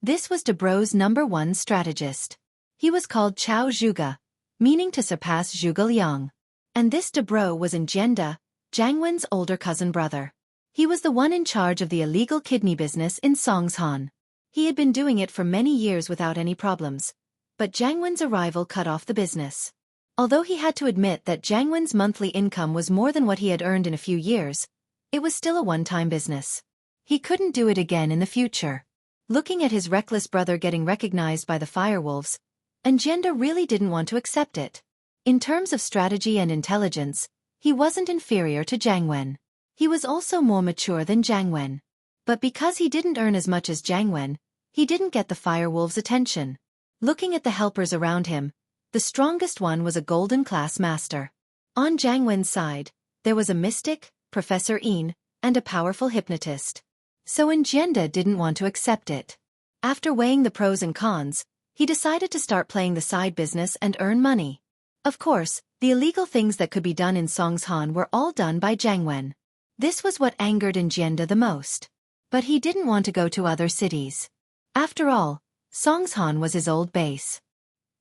This was Debro's #1 strategist. He was called Chao Zhuge, meaning to surpass Zhuge Liang. And this Debro was Njenda, Jiang Wen's older cousin brother. He was the one in charge of the illegal kidney business in Songshan. He had been doing it for many years without any problems, but Jiang Wen's arrival cut off the business. Although he had to admit that Jiang Wen's monthly income was more than what he had earned in a few years, it was still a one-time business. He couldn't do it again in the future. Looking at his reckless brother getting recognized by the Firewolves, Njenda really didn't want to accept it. In terms of strategy and intelligence, he wasn't inferior to Jiang Wen. He was also more mature than Jiang Wen. But because he didn't earn as much as Jiang Wen, he didn't get the Firewolves' attention. Looking at the helpers around him, the strongest one was a golden class master. On Jiang Wen's side, there was a mystic, Professor Yin, and a powerful hypnotist. So Njenda didn't want to accept it. After weighing the pros and cons, he decided to start playing the side business and earn money. Of course, the illegal things that could be done in Songshan were all done by Jiang Wen. This was what angered Njenda the most. But he didn't want to go to other cities. After all, Songshan was his old base.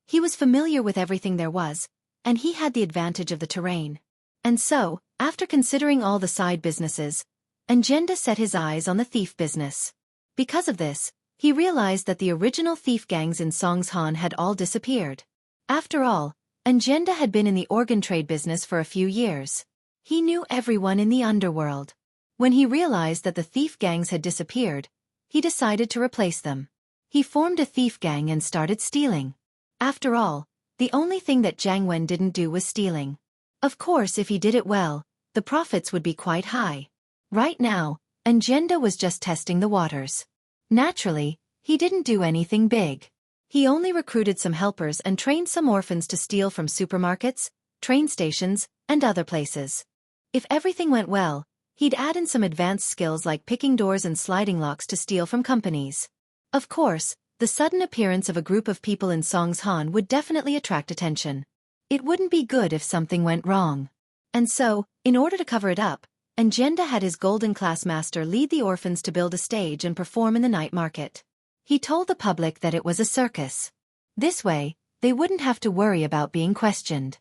He was familiar with everything there was, and he had the advantage of the terrain. And so, after considering all the side businesses, Njenda set his eyes on the thief business. Because of this, he realized that the original thief gangs in Songshan had all disappeared. After all, Njenda had been in the organ trade business for a few years. He knew everyone in the underworld. When he realized that the thief gangs had disappeared, he decided to replace them. He formed a thief gang and started stealing. After all, the only thing that Jiang Wen didn't do was stealing. Of course, if he did it well, the profits would be quite high. Right now, Njenda was just testing the waters. Naturally, he didn't do anything big. He only recruited some helpers and trained some orphans to steal from supermarkets, train stations, and other places. If everything went well, he'd add in some advanced skills like picking doors and sliding locks to steal from companies. Of course, the sudden appearance of a group of people in Songshan would definitely attract attention. It wouldn't be good if something went wrong. And so, in order to cover it up, Njenda had his golden class master lead the orphans to build a stage and perform in the night market. He told the public that it was a circus. This way, they wouldn't have to worry about being questioned.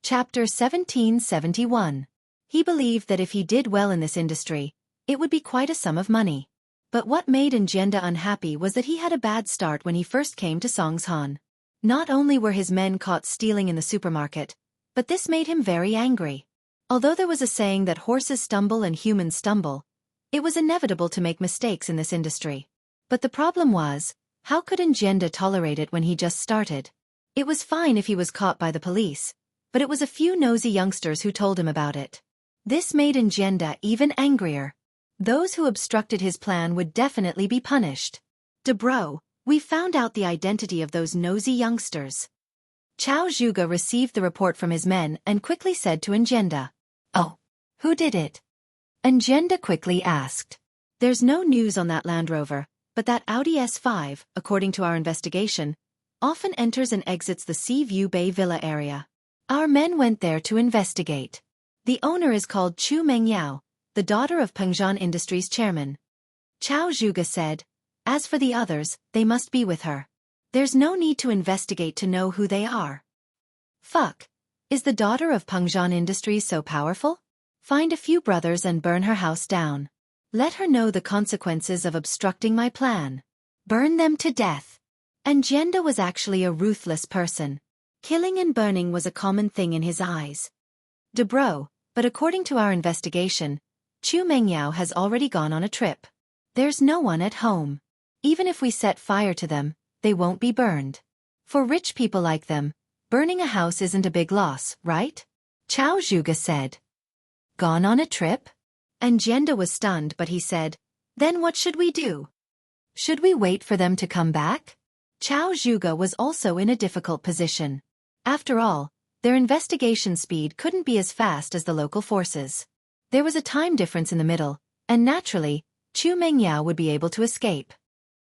Chapter 1771. He believed that if he did well in this industry, it would be quite a sum of money. But what made Njenda unhappy was that he had a bad start when he first came to Songshan. Not only were his men caught stealing in the supermarket, but this made him very angry. Although there was a saying that horses stumble and humans stumble, it was inevitable to make mistakes in this industry. But the problem was, how could Njenda tolerate it when he just started? It was fine if he was caught by the police, but it was a few nosy youngsters who told him about it. This made Njenda even angrier. Those who obstructed his plan would definitely be punished. Debro, we found out the identity of those nosy youngsters. Chao Zhuge received the report from his men and quickly said to Njenda, "Oh, who did it?" Njenda quickly asked. "There's no news on that Land Rover, but that Audi S5, according to our investigation, often enters and exits the Sea View Bay Villa area. Our men went there to investigate. The owner is called Chu Mengyao, the daughter of Peng Zhan Industries chairman." Chao Zhuge said, "As for the others, they must be with her. There's no need to investigate to know who they are." Fuck. Is the daughter of Peng Zhan Industries so powerful? Find a few brothers and burn her house down. Let her know the consequences of obstructing my plan. Burn them to death. And Jianda was actually a ruthless person. Killing and burning was a common thing in his eyes. Bro, but according to our investigation, Chu Mengyao has already gone on a trip. There's no one at home. Even if we set fire to them, they won't be burned. For rich people like them, burning a house isn't a big loss, right? Chao Zhuge said. Gone on a trip? And Jianda was stunned, but he said, then what should we do? Should we wait for them to come back? Chao Zhuge was also in a difficult position. After all, their investigation speed couldn't be as fast as the local forces. There was a time difference in the middle, and naturally, Chu Mengyao would be able to escape.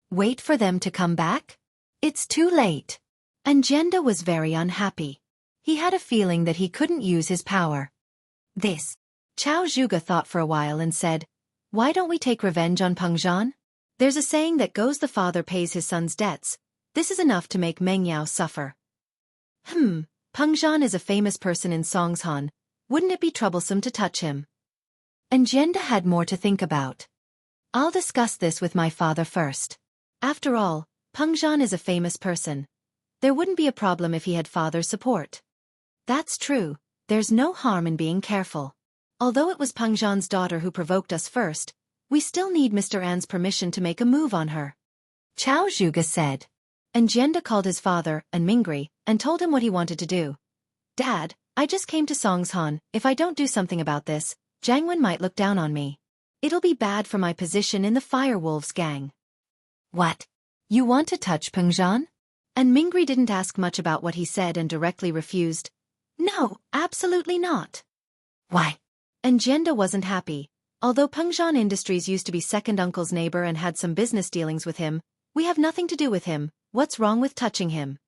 Wait for them to come back? It's too late. And Jianda was very unhappy. He had a feeling that he couldn't use his power. Chao Zhuge thought for a while and said, why don't we take revenge on Peng Zhan? There's a saying that goes the father pays his son's debts. This is enough to make Mengyao suffer. Peng Zhan is a famous person in Songshan. Wouldn't it be troublesome to touch him? And Jianda had more to think about. I'll discuss this with my father first. After all, Peng Zhan is a famous person. There wouldn't be a problem if he had father's support. That's true, there's no harm in being careful. Although it was Peng Zhan's daughter who provoked us first, we still need Mr. An's permission to make a move on her. Chao Zhuge said. And Jianda called his father, and Mingri, and told him what he wanted to do. Dad, I just came to Songshan. If I don't do something about this, Jiang Wen might look down on me. It'll be bad for my position in the Firewolves gang. What? You want to touch Peng Zhan? And Mingri didn't ask much about what he said and directly refused. No, absolutely not. Why? And Jianda wasn't happy. Although Peng Zhan Industries used to be second uncle's neighbor and had some business dealings with him, we have nothing to do with him. What's wrong with touching him?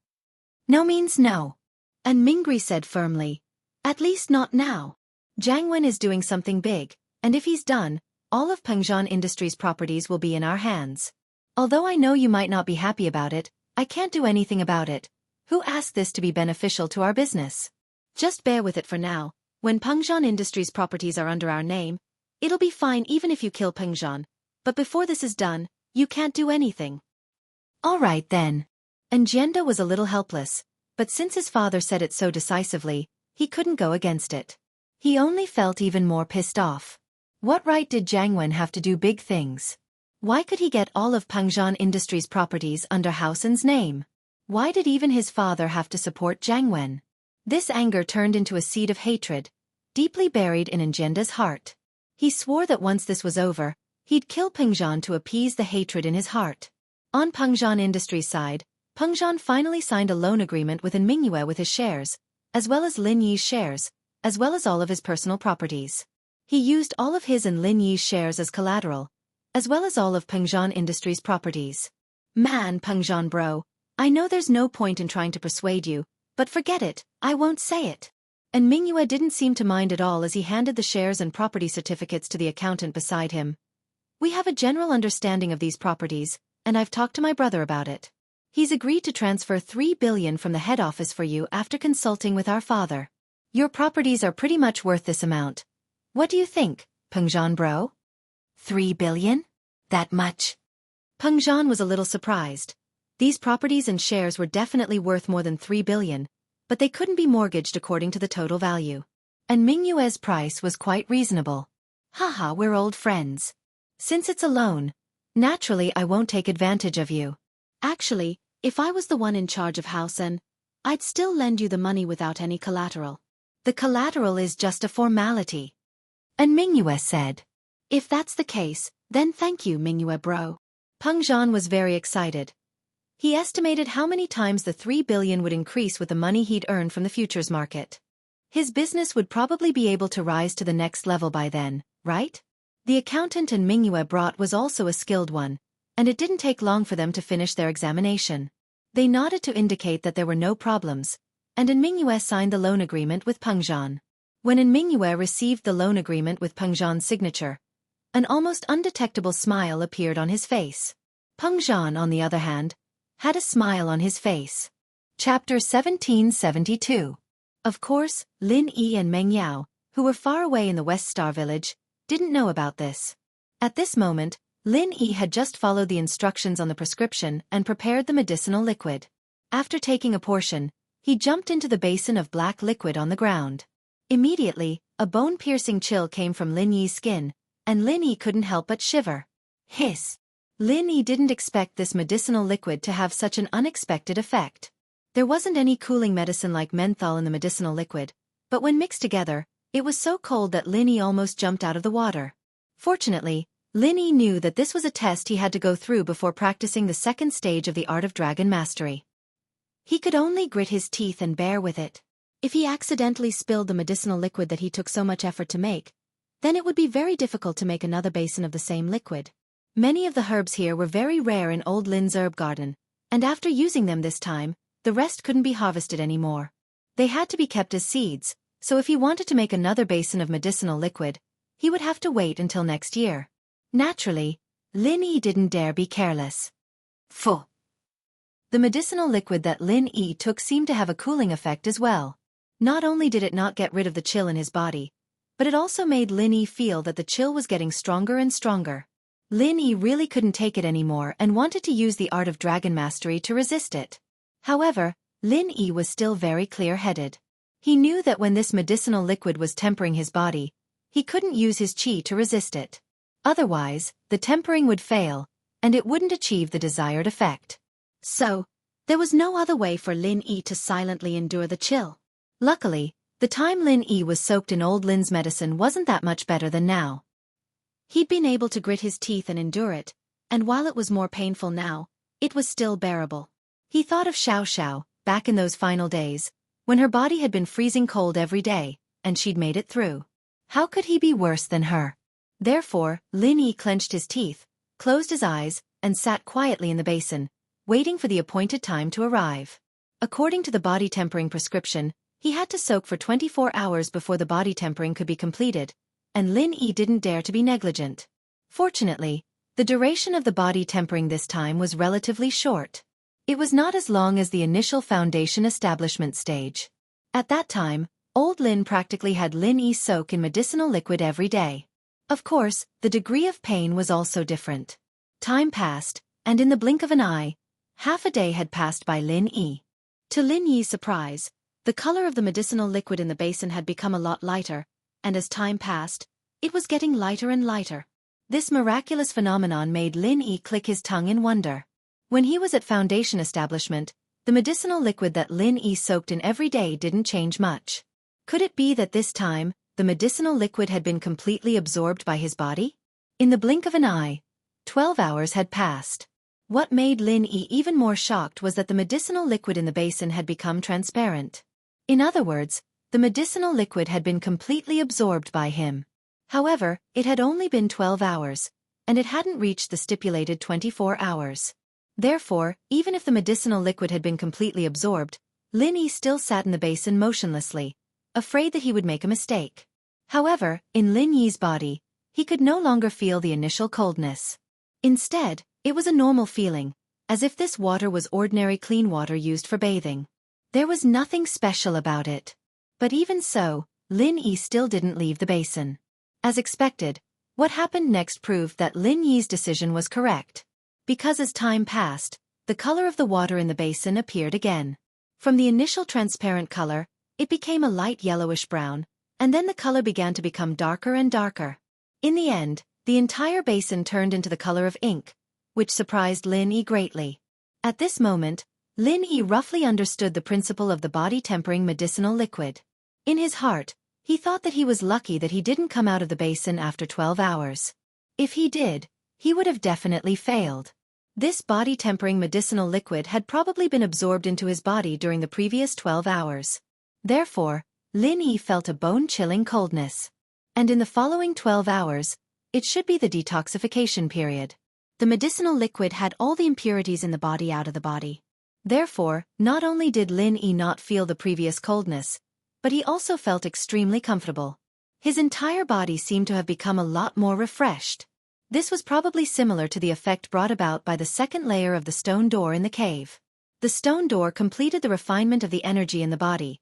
No means no. And Mingri said firmly. At least not now. Jiang Wen is doing something big, and if he's done, all of Peng Zhan Industries' properties will be in our hands. Although I know you might not be happy about it, I can't do anything about it. Who asked this to be beneficial to our business? Just bear with it for now. When Peng Zhan Industries' properties are under our name, it'll be fine even if you kill Peng Zhan. But before this is done, you can't do anything. All right then. And Jianda was a little helpless, but since his father said it so decisively, he couldn't go against it. He only felt even more pissed off. What right did Jiang Wen have to do big things? Why could he get all of Peng Zhan Industries' properties under Hao San's name? Why did even his father have to support Jiang Wen? This anger turned into a seed of hatred, deeply buried in Jianda's heart. He swore that once this was over, he'd kill Peng Zhan to appease the hatred in his heart. On Peng Zhan Industries' side, Peng Zhan finally signed a loan agreement with Mingyue with his shares, as well as Lin Yi's shares, as well as all of his personal properties. He used all of his and Lin Yi's shares as collateral, as well as all of Peng Zhan Industries' properties. Man, Peng Zhan bro, I know there's no point in trying to persuade you, but forget it, I won't say it. And Mingyue didn't seem to mind at all as he handed the shares and property certificates to the accountant beside him. We have a general understanding of these properties, and I've talked to my brother about it. He's agreed to transfer 3 billion from the head office for you after consulting with our father. Your properties are pretty much worth this amount. What do you think, Peng Zhan bro? 3 billion? That much? Peng Zhan was a little surprised. These properties and shares were definitely worth more than 3 billion, but they couldn't be mortgaged according to the total value. And Mingyue's price was quite reasonable. Haha, we're old friends. Since it's a loan, naturally I won't take advantage of you. Actually, if I was the one in charge of Hao San, I'd still lend you the money without any collateral. The collateral is just a formality. And Mingyue said. If that's the case, then thank you, Mingyue bro. Peng Zhan was very excited. He estimated how many times the 3 billion would increase with the money he'd earned from the futures market. His business would probably be able to rise to the next level by then, right? The accountant and Mingyue brought was also a skilled one, and it didn't take long for them to finish their examination. They nodded to indicate that there were no problems, and Mingyue signed the loan agreement with Peng Zhan. When Mingyue received the loan agreement with Peng Zhan's signature, an almost undetectable smile appeared on his face. Peng Zhan, on the other hand, had a smile on his face. Chapter 1772. Of course, Lin Yi and Meng Yao, who were far away in the West Star Village, didn't know about this. At this moment, Lin Yi had just followed the instructions on the prescription and prepared the medicinal liquid. After taking a portion, he jumped into the basin of black liquid on the ground. Immediately, a bone-piercing chill came from Lin Yi's skin, and Lin Yi couldn't help but shiver. Hiss! Lin Yi didn't expect this medicinal liquid to have such an unexpected effect. There wasn't any cooling medicine like menthol in the medicinal liquid, but when mixed together, it was so cold that Lin Yi almost jumped out of the water. Fortunately, Lin Yi knew that this was a test he had to go through before practicing the second stage of the art of dragon mastery. He could only grit his teeth and bear with it. If he accidentally spilled the medicinal liquid that he took so much effort to make, then it would be very difficult to make another basin of the same liquid. Many of the herbs here were very rare in Old Lin's herb garden, and after using them this time, the rest couldn't be harvested anymore. They had to be kept as seeds, so if he wanted to make another basin of medicinal liquid, he would have to wait until next year. Naturally, Lin Yi didn't dare be careless. Phew! The medicinal liquid that Lin Yi took seemed to have a cooling effect as well. Not only did it not get rid of the chill in his body, but it also made Lin Yi feel that the chill was getting stronger and stronger. Lin Yi really couldn't take it anymore and wanted to use the art of dragon mastery to resist it. However, Lin Yi was still very clear-headed. He knew that when this medicinal liquid was tempering his body, he couldn't use his qi to resist it. Otherwise, the tempering would fail, and it wouldn't achieve the desired effect. So, there was no other way for Lin Yi to silently endure the chill. Luckily, the time Lin Yi was soaked in Old Lin's medicine wasn't that much better than now. He'd been able to grit his teeth and endure it, and while it was more painful now, it was still bearable. He thought of Xiao Xiao, back in those final days, when her body had been freezing cold every day, and she'd made it through. How could he be worse than her? Therefore, Lin Yi clenched his teeth, closed his eyes, and sat quietly in the basin, waiting for the appointed time to arrive. According to the body tempering prescription, he had to soak for 24 hours before the body tempering could be completed, and Lin Yi didn't dare to be negligent. Fortunately, the duration of the body tempering this time was relatively short. It was not as long as the initial foundation establishment stage. At that time, Old Lin practically had Lin Yi soak in medicinal liquid every day. Of course, the degree of pain was also different. Time passed, and in the blink of an eye, half a day had passed by Lin Yi. To Lin Yi's surprise, the color of the medicinal liquid in the basin had become a lot lighter, and as time passed, it was getting lighter and lighter. This miraculous phenomenon made Lin Yi click his tongue in wonder. When he was at foundation establishment, the medicinal liquid that Lin Yi soaked in every day didn't change much. Could it be that this time, the medicinal liquid had been completely absorbed by his body? In the blink of an eye, 12 hours had passed. What made Lin Yi even more shocked was that the medicinal liquid in the basin had become transparent. In other words, the medicinal liquid had been completely absorbed by him. However, it had only been 12 hours, and it hadn't reached the stipulated 24 hours. Therefore, even if the medicinal liquid had been completely absorbed, Lin Yi still sat in the basin motionlessly, afraid that he would make a mistake. However, in Lin Yi's body, he could no longer feel the initial coldness. Instead, it was a normal feeling, as if this water was ordinary clean water used for bathing. There was nothing special about it. But even so, Lin Yi still didn't leave the basin. As expected, what happened next proved that Lin Yi's decision was correct. Because as time passed, the color of the water in the basin appeared again. From the initial transparent color, it became a light yellowish-brown, and then the color began to become darker and darker. In the end, the entire basin turned into the color of ink, which surprised Lin Yi greatly. At this moment, Lin Yi roughly understood the principle of the body-tempering medicinal liquid. In his heart, he thought that he was lucky that he didn't come out of the basin after 12 hours. If he did, he would have definitely failed. This body-tempering medicinal liquid had probably been absorbed into his body during the previous 12 hours. Therefore, Lin Yi felt a bone-chilling coldness. And in the following 12 hours, it should be the detoxification period. The medicinal liquid had all the impurities in the body out of the body. Therefore, not only did Lin Yi not feel the previous coldness, but he also felt extremely comfortable. His entire body seemed to have become a lot more refreshed. This was probably similar to the effect brought about by the second layer of the stone door in the cave. The stone door completed the refinement of the energy in the body,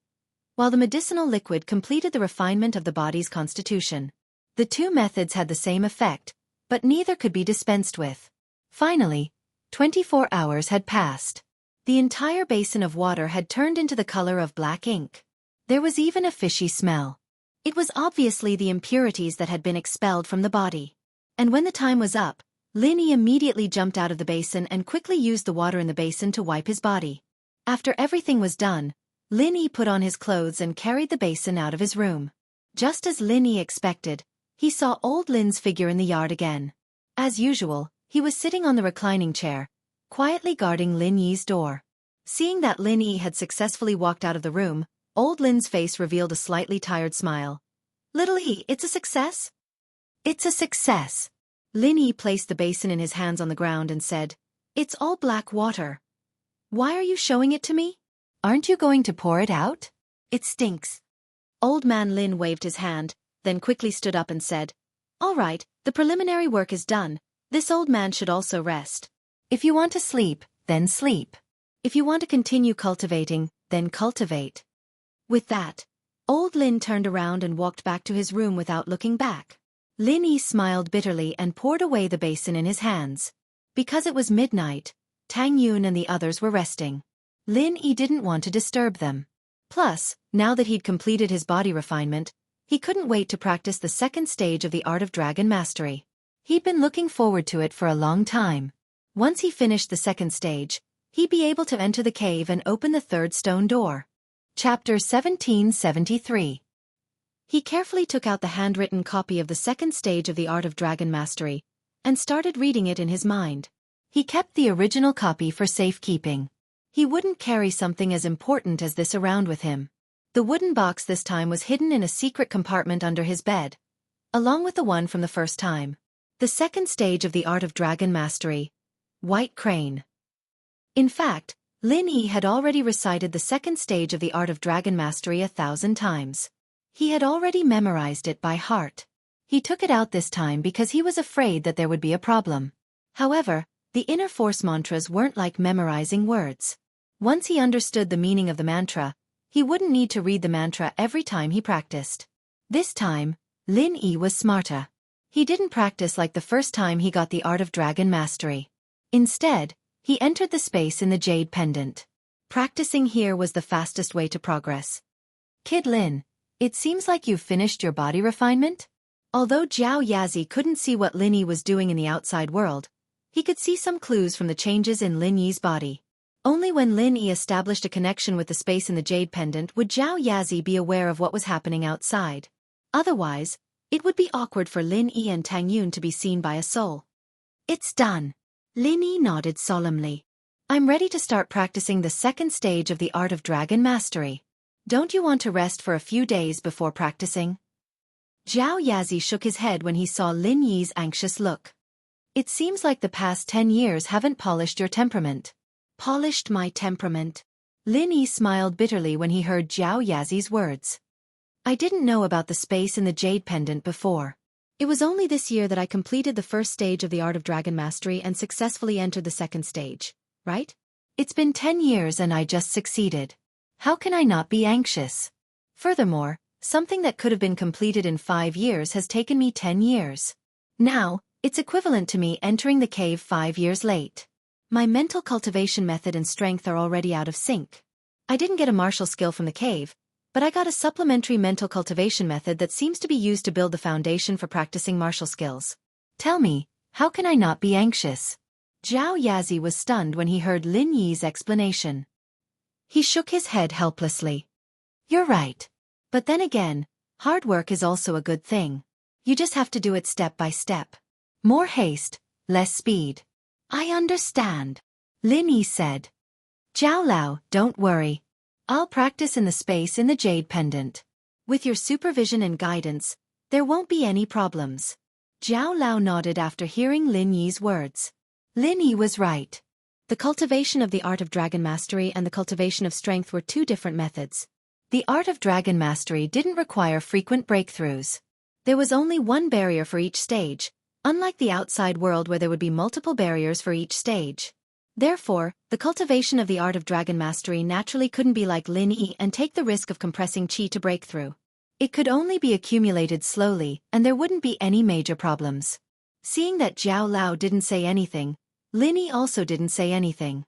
while the medicinal liquid completed the refinement of the body's constitution. The two methods had the same effect, but neither could be dispensed with. Finally, 24 hours had passed. The entire basin of water had turned into the color of black ink. There was even a fishy smell. It was obviously the impurities that had been expelled from the body. And when the time was up, Lin Yi immediately jumped out of the basin and quickly used the water in the basin to wipe his body. After everything was done, Lin Yi put on his clothes and carried the basin out of his room. Just as Lin Yi expected, he saw old Lin's figure in the yard again. As usual, he was sitting on the reclining chair, quietly guarding Lin Yi's door. Seeing that Lin Yi had successfully walked out of the room, old Lin's face revealed a slightly tired smile. "Little Yi, it's a success?" "It's a success." Lin Yi placed the basin in his hands on the ground and said, "It's all black water. Why are you showing it to me? Aren't you going to pour it out? It stinks." Old man Lin waved his hand, then quickly stood up and said, "All right, the preliminary work is done. This old man should also rest. If you want to sleep, then sleep. If you want to continue cultivating, then cultivate." With that, old Lin turned around and walked back to his room without looking back. Lin Yi smiled bitterly and poured away the basin in his hands. Because it was midnight, Tang Yun and the others were resting. Lin Yi didn't want to disturb them. Plus, now that he'd completed his body refinement, he couldn't wait to practice the second stage of the Art of Dragon Mastery. He'd been looking forward to it for a long time. Once he finished the second stage, he'd be able to enter the cave and open the third stone door. Chapter 1773. He carefully took out the handwritten copy of the second stage of the Art of Dragon Mastery, and started reading it in his mind. He kept the original copy for safekeeping. He wouldn't carry something as important as this around with him. The wooden box this time was hidden in a secret compartment under his bed, along with the one from the first time. The second stage of the Art of Dragon Mastery, White Crane. In fact, Lin Yi had already recited the second stage of the Art of Dragon Mastery 1,000 times. He had already memorized it by heart. He took it out this time because he was afraid that there would be a problem. However, the inner force mantras weren't like memorizing words. Once he understood the meaning of the mantra, he wouldn't need to read the mantra every time he practiced. This time, Lin Yi was smarter. He didn't practice like the first time he got the Art of Dragon Mastery. Instead, he entered the space in the Jade Pendant. Practicing here was the fastest way to progress. "Kid Lin, it seems like you've finished your body refinement?" Although Zhao Yazi couldn't see what Lin Yi was doing in the outside world, he could see some clues from the changes in Lin Yi's body. Only when Lin Yi established a connection with the space in the Jade Pendant would Zhao Yazi be aware of what was happening outside. Otherwise, it would be awkward for Lin Yi and Tang Yun to be seen by a soul. "It's done." Lin Yi nodded solemnly. "I'm ready to start practicing the second stage of the Art of Dragon Mastery. Don't you want to rest for a few days before practicing?" Zhao Yazi shook his head when he saw Lin Yi's anxious look. "It seems like the past 10 years haven't polished your temperament." "Polished my temperament?" Lin Yi smiled bitterly when he heard Zhao Yazi's words. "I didn't know about the space in the Jade Pendant before. It was only this year that I completed the first stage of the Art of Dragon Mastery and successfully entered the second stage, right? It's been 10 years and I just succeeded. How can I not be anxious? Furthermore, something that could have been completed in 5 years has taken me 10 years. Now, it's equivalent to me entering the cave 5 years late. My mental cultivation method and strength are already out of sync. I didn't get a martial skill from the cave, but I got a supplementary mental cultivation method that seems to be used to build the foundation for practicing martial skills. Tell me, how can I not be anxious?" Zhao Yazi was stunned when he heard Lin Yi's explanation. He shook his head helplessly. "You're right. But then again, hard work is also a good thing. You just have to do it step by step. More haste, less speed." "I understand," Lin Yi said. "Zhao Lao, don't worry. I'll practice in the space in the Jade Pendant. With your supervision and guidance, there won't be any problems." Zhao Lao nodded after hearing Lin Yi's words. Lin Yi was right. The cultivation of the Art of Dragon Mastery and the cultivation of strength were two different methods. The Art of Dragon Mastery didn't require frequent breakthroughs. There was only one barrier for each stage, unlike the outside world where there would be multiple barriers for each stage. Therefore, the cultivation of the art of dragon mastery naturally couldn't be like Lin Yi and take the risk of compressing qi to break through. It could only be accumulated slowly, and there wouldn't be any major problems. Seeing that Zhao Lao didn't say anything, Lin Yi also didn't say anything.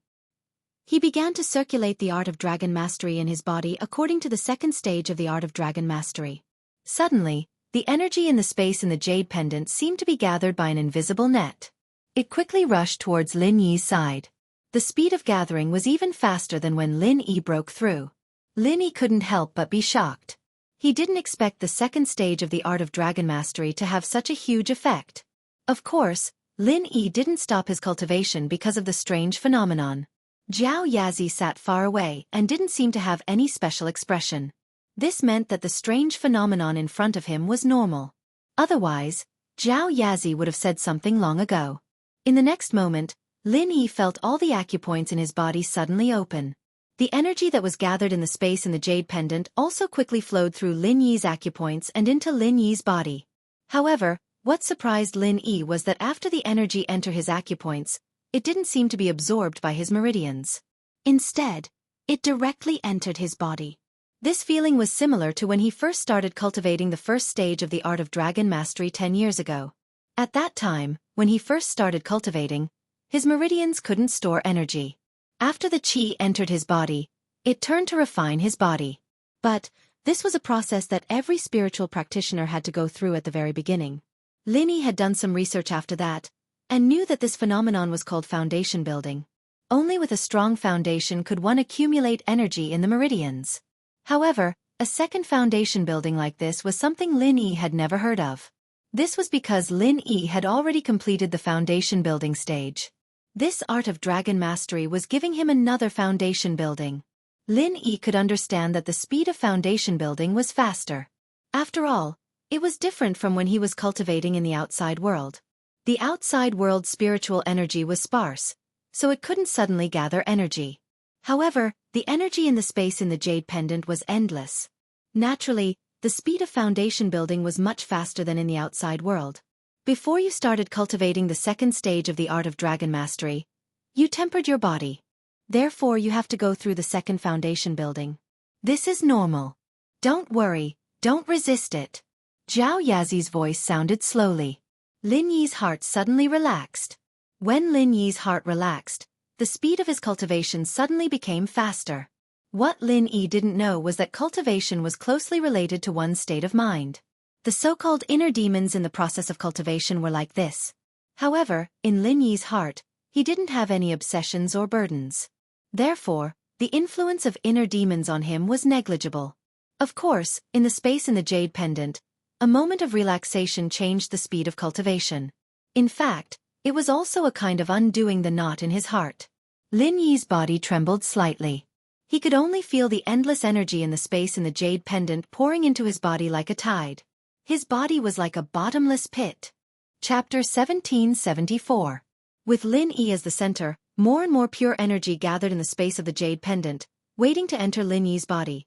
He began to circulate the art of dragon mastery in his body according to the second stage of the art of dragon mastery. Suddenly, the energy in the space in the jade pendant seemed to be gathered by an invisible net. It quickly rushed towards Lin Yi's side. The speed of gathering was even faster than when Lin Yi broke through. Lin Yi couldn't help but be shocked. He didn't expect the second stage of the art of dragon mastery to have such a huge effect. Of course, Lin Yi didn't stop his cultivation because of the strange phenomenon. Zhao Yazi sat far away and didn't seem to have any special expression. This meant that the strange phenomenon in front of him was normal. Otherwise, Zhao Yazi would have said something long ago. In the next moment, Lin Yi felt all the acupoints in his body suddenly open. The energy that was gathered in the space in the jade pendant also quickly flowed through Lin Yi's acupoints and into Lin Yi's body. However, what surprised Lin Yi was that after the energy entered his acupoints, it didn't seem to be absorbed by his meridians. Instead, it directly entered his body. This feeling was similar to when he first started cultivating the first stage of the art of dragon mastery 10 years ago. At that time, when he first started cultivating, his meridians couldn't store energy. After the qi entered his body, it turned to refine his body. But, this was a process that every spiritual practitioner had to go through at the very beginning. Lin Yi had done some research after that, and knew that this phenomenon was called foundation building. Only with a strong foundation could one accumulate energy in the meridians. However, a second foundation building like this was something Lin Yi had never heard of. This was because Lin Yi had already completed the foundation building stage. This art of dragon mastery was giving him another foundation building. Lin Yi could understand that the speed of foundation building was faster. After all, it was different from when he was cultivating in the outside world. The outside world's spiritual energy was sparse, so it couldn't suddenly gather energy. However, the energy in the space in the jade pendant was endless. Naturally, the speed of foundation building was much faster than in the outside world. Before you started cultivating the second stage of the art of dragon mastery, you tempered your body. Therefore you have to go through the second foundation building. This is normal. Don't worry, don't resist it. Zhao Yazi's voice sounded slowly. Lin Yi's heart suddenly relaxed. When Lin Yi's heart relaxed, the speed of his cultivation suddenly became faster. What Lin Yi didn't know was that cultivation was closely related to one's state of mind. The so-called inner demons in the process of cultivation were like this. However, in Lin Yi's heart, he didn't have any obsessions or burdens. Therefore, the influence of inner demons on him was negligible. Of course, in the space in the jade pendant, a moment of relaxation changed the speed of cultivation. In fact, it was also a kind of undoing the knot in his heart. Lin Yi's body trembled slightly. He could only feel the endless energy in the space in the jade pendant pouring into his body like a tide. His body was like a bottomless pit. Chapter 1774. With Lin Yi as the center, more and more pure energy gathered in the space of the jade pendant, waiting to enter Lin Yi's body.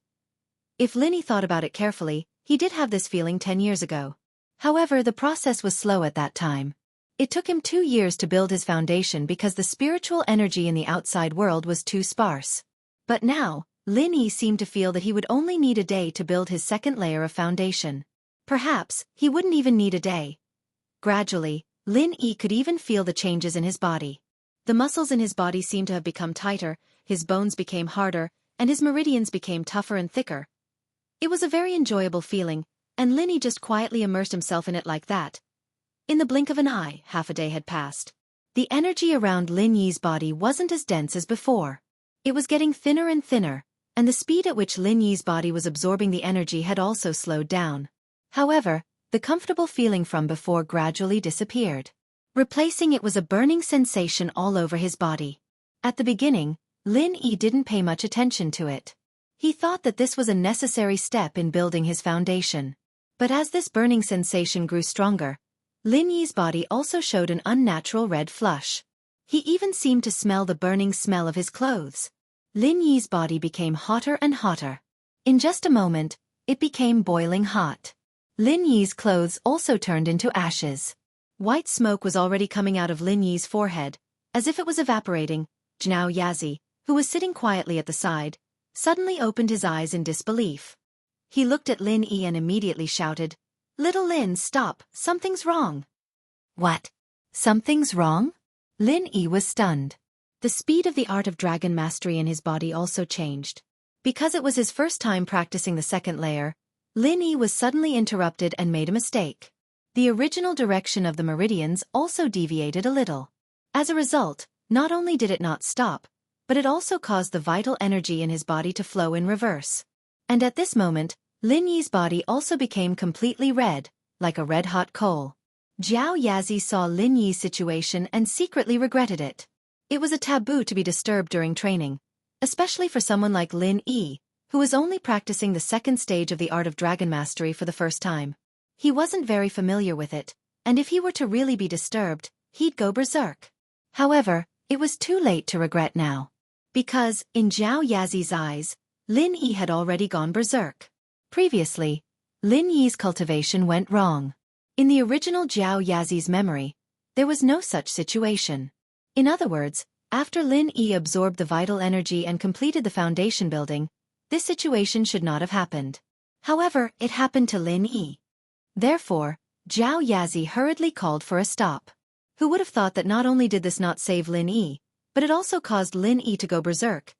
If Lin Yi thought about it carefully, he did have this feeling 10 years ago. However, the process was slow at that time. It took him 2 years to build his foundation because the spiritual energy in the outside world was too sparse. But now, Lin Yi seemed to feel that he would only need a day to build his second layer of foundation. Perhaps, he wouldn't even need a day. Gradually, Lin Yi could even feel the changes in his body. The muscles in his body seemed to have become tighter, his bones became harder, and his meridians became tougher and thicker. It was a very enjoyable feeling, and Lin Yi just quietly immersed himself in it like that. In the blink of an eye, half a day had passed. The energy around Lin Yi's body wasn't as dense as before. It was getting thinner and thinner, and the speed at which Lin Yi's body was absorbing the energy had also slowed down. However, the comfortable feeling from before gradually disappeared. Replacing it was a burning sensation all over his body. At the beginning, Lin Yi didn't pay much attention to it. He thought that this was a necessary step in building his foundation. But as this burning sensation grew stronger, Lin Yi's body also showed an unnatural red flush. He even seemed to smell the burning smell of his clothes. Lin Yi's body became hotter and hotter. In just a moment, it became boiling hot. Lin Yi's clothes also turned into ashes. White smoke was already coming out of Lin Yi's forehead, as if it was evaporating, Zhao Yazi, who was sitting quietly at the side, suddenly opened his eyes in disbelief. He looked at Lin Yi and immediately shouted, "Little Lin, stop, something's wrong." "What? Something's wrong?" Lin Yi was stunned. The speed of the art of dragon mastery in his body also changed. Because it was his first time practicing the second layer, Lin Yi was suddenly interrupted and made a mistake. The original direction of the meridians also deviated a little. As a result, not only did it not stop, but it also caused the vital energy in his body to flow in reverse. And at this moment, Lin Yi's body also became completely red, like a red-hot coal. Zhao Yazi saw Lin Yi's situation and secretly regretted it. It was a taboo to be disturbed during training, especially for someone like Lin Yi, who was only practicing the second stage of the art of dragon mastery for the first time. He wasn't very familiar with it, and if he were to really be disturbed, he'd go berserk. However, it was too late to regret now. Because, in Zhao Yazi's eyes, Lin Yi had already gone berserk. Previously, Lin Yi's cultivation went wrong. In the original Zhao Yazi's memory, there was no such situation. In other words, after Lin Yi absorbed the vital energy and completed the foundation building, this situation should not have happened. However, it happened to Lin Yi. Therefore, Zhao Yazi hurriedly called for a stop. Who would have thought that not only did this not save Lin Yi, but it also caused Lin Yi to go berserk?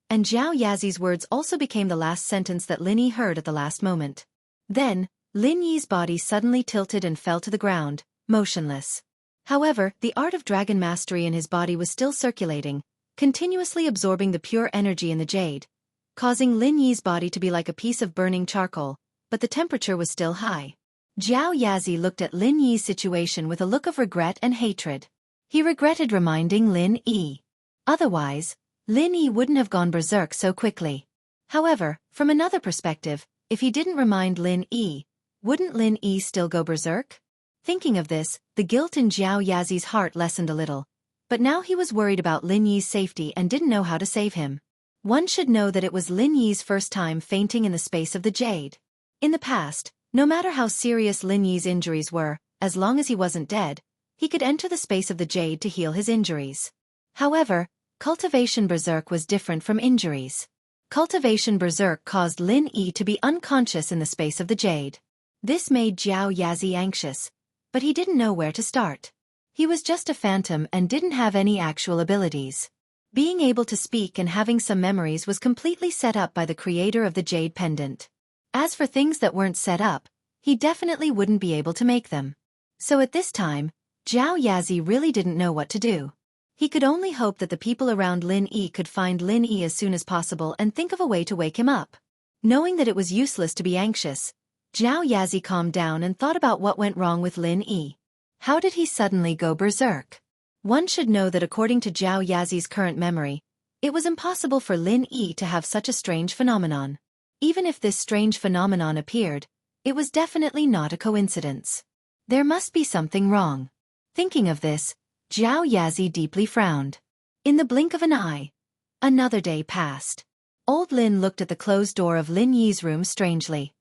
And Zhao Yazi's words also became the last sentence that Lin Yi heard at the last moment. Then, Lin Yi's body suddenly tilted and fell to the ground, motionless. However, the art of dragon mastery in his body was still circulating, continuously absorbing the pure energy in the jade, causing Lin Yi's body to be like a piece of burning charcoal, but the temperature was still high. Zhao Yazi looked at Lin Yi's situation with a look of regret and hatred. He regretted reminding Lin Yi. Otherwise, Lin Yi wouldn't have gone berserk so quickly. However, from another perspective, if he didn't remind Lin Yi, wouldn't Lin Yi still go berserk? Thinking of this, the guilt in Zhao Yazi's heart lessened a little. But now he was worried about Lin Yi's safety and didn't know how to save him. One should know that it was Lin Yi's first time fainting in the space of the jade. In the past, no matter how serious Lin Yi's injuries were, as long as he wasn't dead, he could enter the space of the jade to heal his injuries. However, cultivation berserk was different from injuries. Cultivation berserk caused Lin Yi to be unconscious in the space of the jade. This made Zhao Yazi anxious, but he didn't know where to start. He was just a phantom and didn't have any actual abilities. Being able to speak and having some memories was completely set up by the creator of the jade pendant. As for things that weren't set up, he definitely wouldn't be able to make them. So at this time, Zhao Yazi really didn't know what to do. He could only hope that the people around Lin Yi could find Lin Yi as soon as possible and think of a way to wake him up. Knowing that it was useless to be anxious, Zhao Yazi calmed down and thought about what went wrong with Lin Yi. How did he suddenly go berserk? One should know that according to Zhao Yazi's current memory, it was impossible for Lin Yi to have such a strange phenomenon. Even if this strange phenomenon appeared, it was definitely not a coincidence. There must be something wrong. Thinking of this, Zhao Yazi deeply frowned. In the blink of an eye, another day passed. Old Lin looked at the closed door of Lin Yi's room strangely.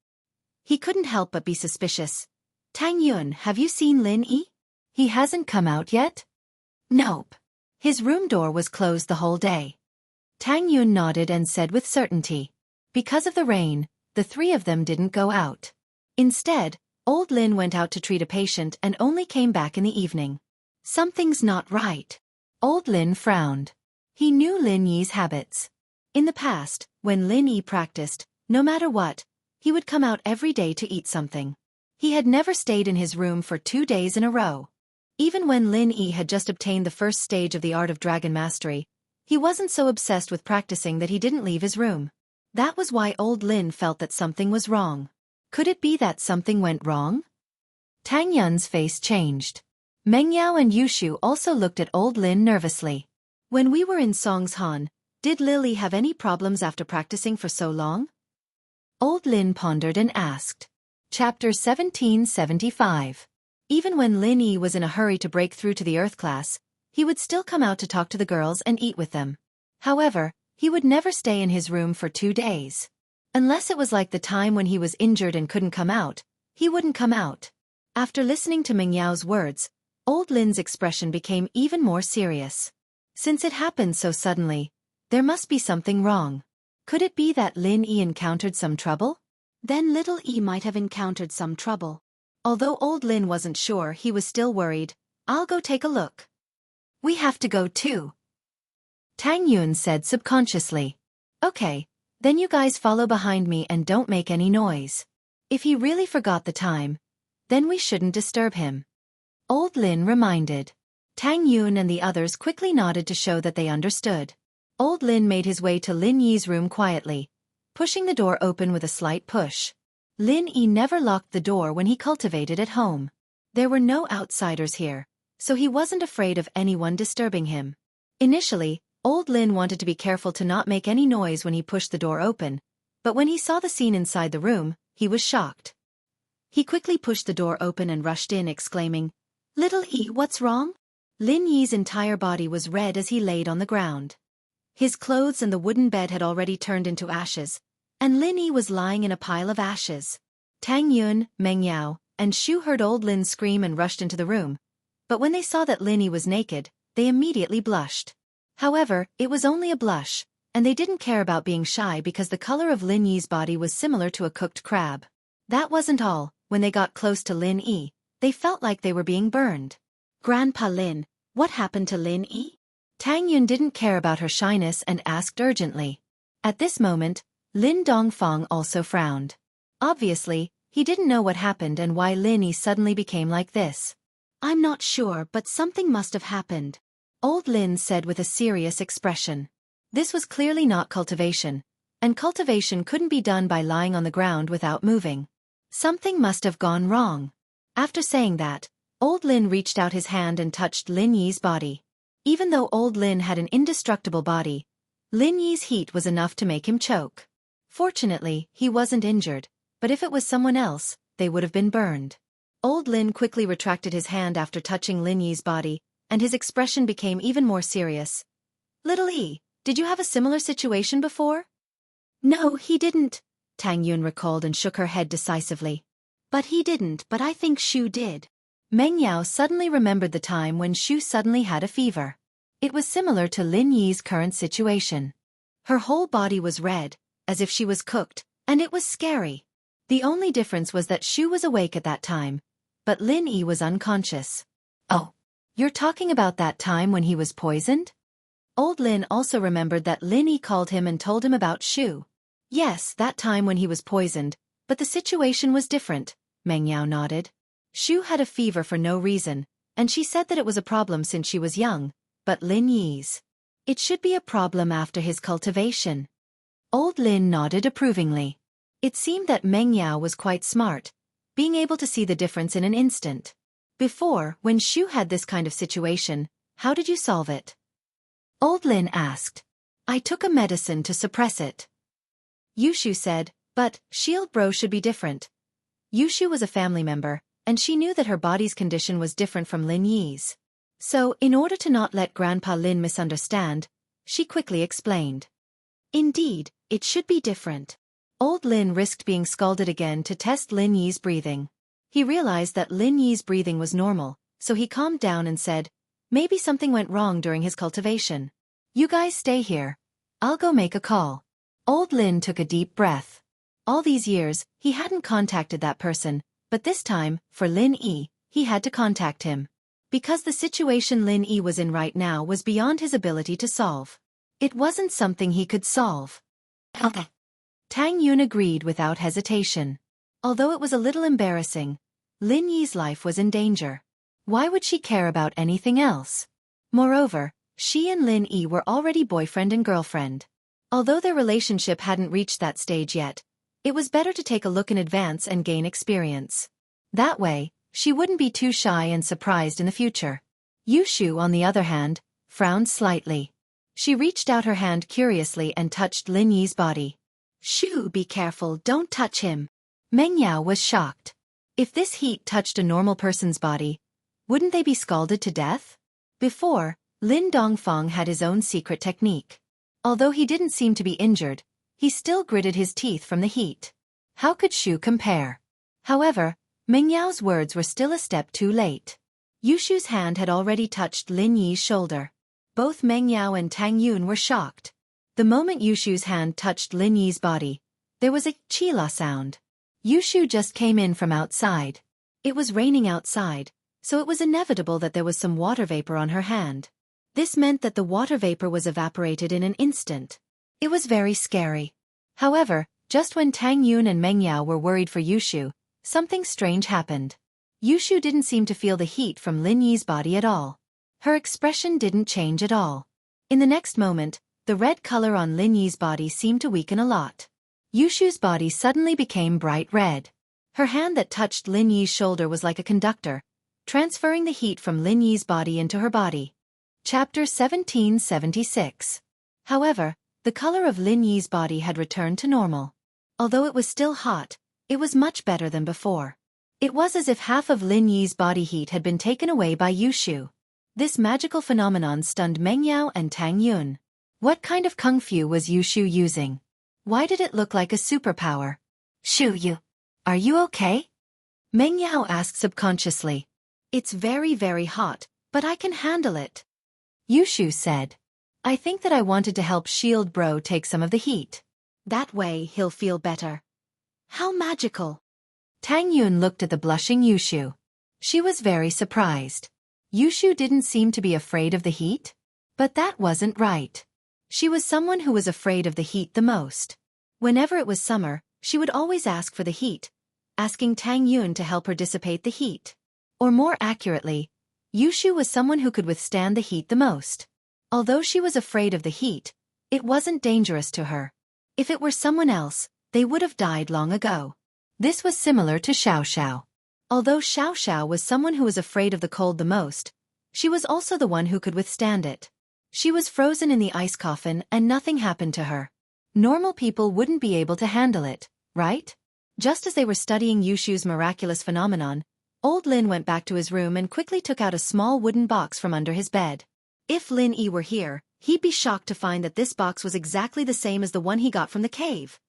He couldn't help but be suspicious. "Tang Yun, have you seen Lin Yi? He hasn't come out yet?" "Nope. His room door was closed the whole day." Tang Yun nodded and said with certainty. Because of the rain, the three of them didn't go out. Instead, old Lin went out to treat a patient and only came back in the evening. Something's not right. Old Lin frowned. He knew Lin Yi's habits. In the past, when Lin Yi practiced, no matter what, he would come out every day to eat something. He had never stayed in his room for 2 days in a row. Even when Lin Yi had just obtained the first stage of the art of dragon mastery, he wasn't so obsessed with practicing that he didn't leave his room. That was why old Lin felt that something was wrong. Could it be that something went wrong? Tang Yun's face changed. Meng Yao and Yushu also looked at old Lin nervously. "When we were in Songshan, did Lily have any problems after practicing for so long?" Old Lin pondered and asked. Chapter 1775. Even when Lin Yi was in a hurry to break through to the Earth class, he would still come out to talk to the girls and eat with them. However, he would never stay in his room for 2 days. Unless it was like the time when he was injured and couldn't come out, he wouldn't come out. After listening to Meng Yao's words, old Lin's expression became even more serious. Since it happened so suddenly, there must be something wrong. Could it be that Lin Yi encountered some trouble? Then little E might have encountered some trouble. Although old Lin wasn't sure, he was still worried. I'll go take a look. We have to go too, Tang Yun said subconsciously. Okay, then you guys follow behind me and don't make any noise. If he really forgot the time, then we shouldn't disturb him. Old Lin reminded. Tang Yun and the others quickly nodded to show that they understood. Old Lin made his way to Lin Yi's room quietly, pushing the door open with a slight push. Lin Yi never locked the door when he cultivated at home. There were no outsiders here, so he wasn't afraid of anyone disturbing him. Initially, Old Lin wanted to be careful to not make any noise when he pushed the door open, but when he saw the scene inside the room, he was shocked. He quickly pushed the door open and rushed in, exclaiming, "Little E, what's wrong?" Lin Yi's entire body was red as he laid on the ground. His clothes and the wooden bed had already turned into ashes, and Lin Yi was lying in a pile of ashes. Tang Yun, Meng Yao, and Shu heard old Lin scream and rushed into the room, but when they saw that Lin Yi was naked, they immediately blushed. However, it was only a blush, and they didn't care about being shy because the color of Lin Yi's body was similar to a cooked crab. That wasn't all. When they got close to Lin Yi, they felt like they were being burned. Grandpa Lin, what happened to Lin Yi? Tang Yun didn't care about her shyness and asked urgently. At this moment, Lin Dongfang also frowned. Obviously, he didn't know what happened and why Lin Yi suddenly became like this. I'm not sure, but something must have happened, Old Lin said with a serious expression. This was clearly not cultivation, and cultivation couldn't be done by lying on the ground without moving. Something must have gone wrong. After saying that, Old Lin reached out his hand and touched Lin Yi's body. Even though Old Lin had an indestructible body, Lin Yi's heat was enough to make him choke. Fortunately, he wasn't injured, but if it was someone else, they would have been burned. Old Lin quickly retracted his hand after touching Lin Yi's body, and his expression became even more serious. Little E, did you have a similar situation before? No, he didn't, Tang Yun recalled and shook her head decisively. But he didn't, but I think Shu did. Meng Yao suddenly remembered the time when Shu suddenly had a fever. It was similar to Lin Yi's current situation. Her whole body was red, as if she was cooked, and it was scary. The only difference was that Shu was awake at that time, but Lin Yi was unconscious. Oh, you're talking about that time when he was poisoned? Old Lin also remembered that Lin Yi called him and told him about Shu. Yes, that time when he was poisoned, but the situation was different, Meng Yao nodded. Shu had a fever for no reason, and she said that it was a problem since she was young, but Lin Yi's. It should be a problem after his cultivation. Old Lin nodded approvingly. It seemed that Meng Yao was quite smart, being able to see the difference in an instant. Before, when Shu had this kind of situation, how did you solve it? Old Lin asked. I took a medicine to suppress it. Yushu said, but Shield Bro should be different. Yushu was a family member, and she knew that her body's condition was different from Lin Yi's. So, in order to not let Grandpa Lin misunderstand, she quickly explained. Indeed, it should be different. Old Lin risked being scalded again to test Lin Yi's breathing. He realized that Lin Yi's breathing was normal, so he calmed down and said, maybe something went wrong during his cultivation. You guys stay here. I'll go make a call. Old Lin took a deep breath. All these years, he hadn't contacted that person, but this time, for Lin Yi, he had to contact him. Because the situation Lin Yi was in right now was beyond his ability to solve. It wasn't something he could solve. Okay. Tang Yun agreed without hesitation. Although it was a little embarrassing, Lin Yi's life was in danger. Why would she care about anything else? Moreover, she and Lin Yi were already boyfriend and girlfriend. Although their relationship hadn't reached that stage yet, it was better to take a look in advance and gain experience. That way, she wouldn't be too shy and surprised in the future. Yushu, on the other hand, frowned slightly. She reached out her hand curiously and touched Lin Yi's body. Shu, be careful, don't touch him. Meng Yao was shocked. If this heat touched a normal person's body, wouldn't they be scalded to death? Before, Lin Dongfang had his own secret technique. Although he didn't seem to be injured, he still gritted his teeth from the heat. How could Shu compare? However, Meng Yao's words were still a step too late. Yushu's hand had already touched Lin Yi's shoulder. Both Meng Yao and Tang Yun were shocked. The moment Yushu's hand touched Lin Yi's body, there was a chila sound. Yushu just came in from outside. It was raining outside, so it was inevitable that there was some water vapor on her hand. This meant that the water vapor was evaporated in an instant. It was very scary. However, just when Tang Yun and Meng Yao were worried for Yushu, something strange happened. Yushu didn't seem to feel the heat from Lin Yi's body at all. Her expression didn't change at all. In the next moment, the red color on Lin Yi's body seemed to weaken a lot. Yushu's body suddenly became bright red. Her hand that touched Lin Yi's shoulder was like a conductor, transferring the heat from Lin Yi's body into her body. Chapter 1776. However, the color of Lin Yi's body had returned to normal. Although it was still hot, it was much better than before. It was as if half of Lin Yi's body heat had been taken away by Yushu. This magical phenomenon stunned Meng Yao and Tang Yun. What kind of kung fu was Yushu using? Why did it look like a superpower? Shu Yu, are you okay? Meng Yao asked subconsciously. It's very, very hot, but I can handle it. Yushu said. I think that I wanted to help Shield Bro take some of the heat. That way he'll feel better. How magical. Tang Yun looked at the blushing Yushu. She was very surprised. Yushu didn't seem to be afraid of the heat? But that wasn't right. She was someone who was afraid of the heat the most. Whenever it was summer, she would always ask for the heat, asking Tang Yun to help her dissipate the heat. Or more accurately, Yushu was someone who could withstand the heat the most. Although she was afraid of the heat, it wasn't dangerous to her. If it were someone else, they would have died long ago. This was similar to Xiao Xiao. Although Xiao Xiao was someone who was afraid of the cold the most, she was also the one who could withstand it. She was frozen in the ice coffin and nothing happened to her. Normal people wouldn't be able to handle it, right? Just as they were studying Yushu's miraculous phenomenon, old Lin went back to his room and quickly took out a small wooden box from under his bed. If Lin Yi were here, he'd be shocked to find that this box was exactly the same as the one he got from the cave.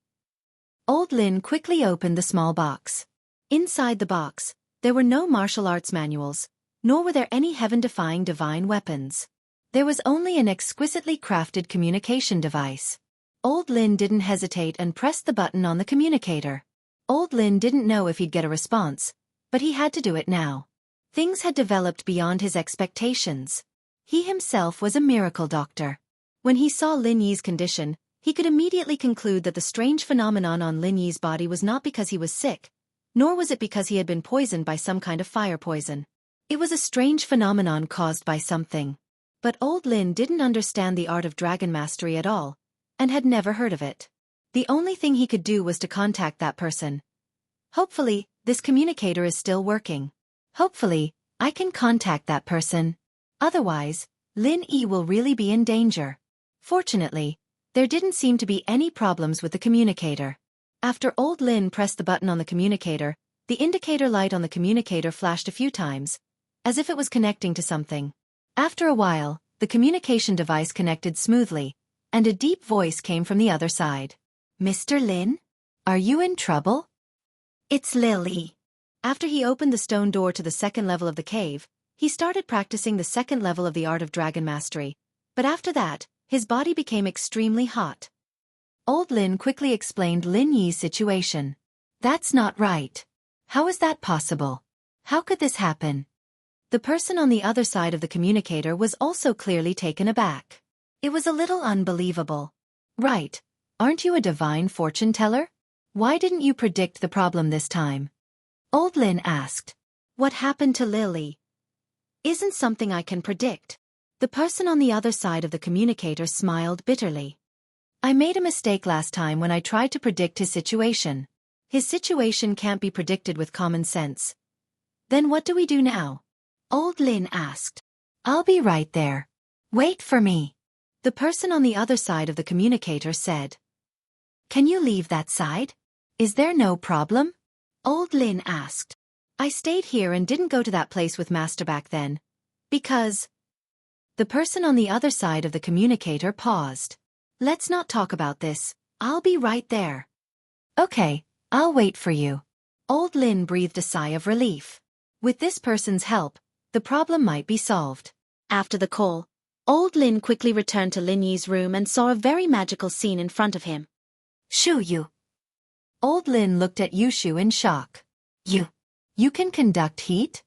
Old Lin quickly opened the small box. Inside the box, there were no martial arts manuals, nor were there any heaven-defying divine weapons. There was only an exquisitely crafted communication device. Old Lin didn't hesitate and pressed the button on the communicator. Old Lin didn't know if he'd get a response, but he had to do it now. Things had developed beyond his expectations. He himself was a miracle doctor. When he saw Lin Yi's condition, he could immediately conclude that the strange phenomenon on Lin Yi's body was not because he was sick, nor was it because he had been poisoned by some kind of fire poison. It was a strange phenomenon caused by something. But old Lin didn't understand the art of dragon mastery at all, and had never heard of it. The only thing he could do was to contact that person. Hopefully, this communicator is still working. Hopefully, I can contact that person. Otherwise, Lin Yi will really be in danger. Fortunately, there didn't seem to be any problems with the communicator. After old Lin pressed the button on the communicator, the indicator light on the communicator flashed a few times, as if it was connecting to something. After a while, the communication device connected smoothly, and a deep voice came from the other side. Mr. Lin? Are you in trouble? It's Lily. After he opened the stone door to the second level of the cave, he started practicing the second level of the art of dragon mastery, but after that, his body became extremely hot. Old Lin quickly explained Lin Yi's situation. That's not right. How is that possible? How could this happen? The person on the other side of the communicator was also clearly taken aback. It was a little unbelievable. Right, aren't you a divine fortune teller? Why didn't you predict the problem this time? Old Lin asked. What happened to Lily? Isn't something I can predict. The person on the other side of the communicator smiled bitterly. I made a mistake last time when I tried to predict his situation. His situation can't be predicted with common sense. Then what do we do now? Old Lin asked. I'll be right there. Wait for me. The person on the other side of the communicator said. Can you leave that side? Is there no problem? Old Lin asked. I stayed here and didn't go to that place with Master back then. Because... The person on the other side of the communicator paused. Let's not talk about this. I'll be right there. Okay, I'll wait for you. Old Lin breathed a sigh of relief. With this person's help, the problem might be solved. After the call, Old Lin quickly returned to Lin Yi's room and saw a very magical scene in front of him. Shu you. Old Lin looked at Yushu in shock. You can conduct heat?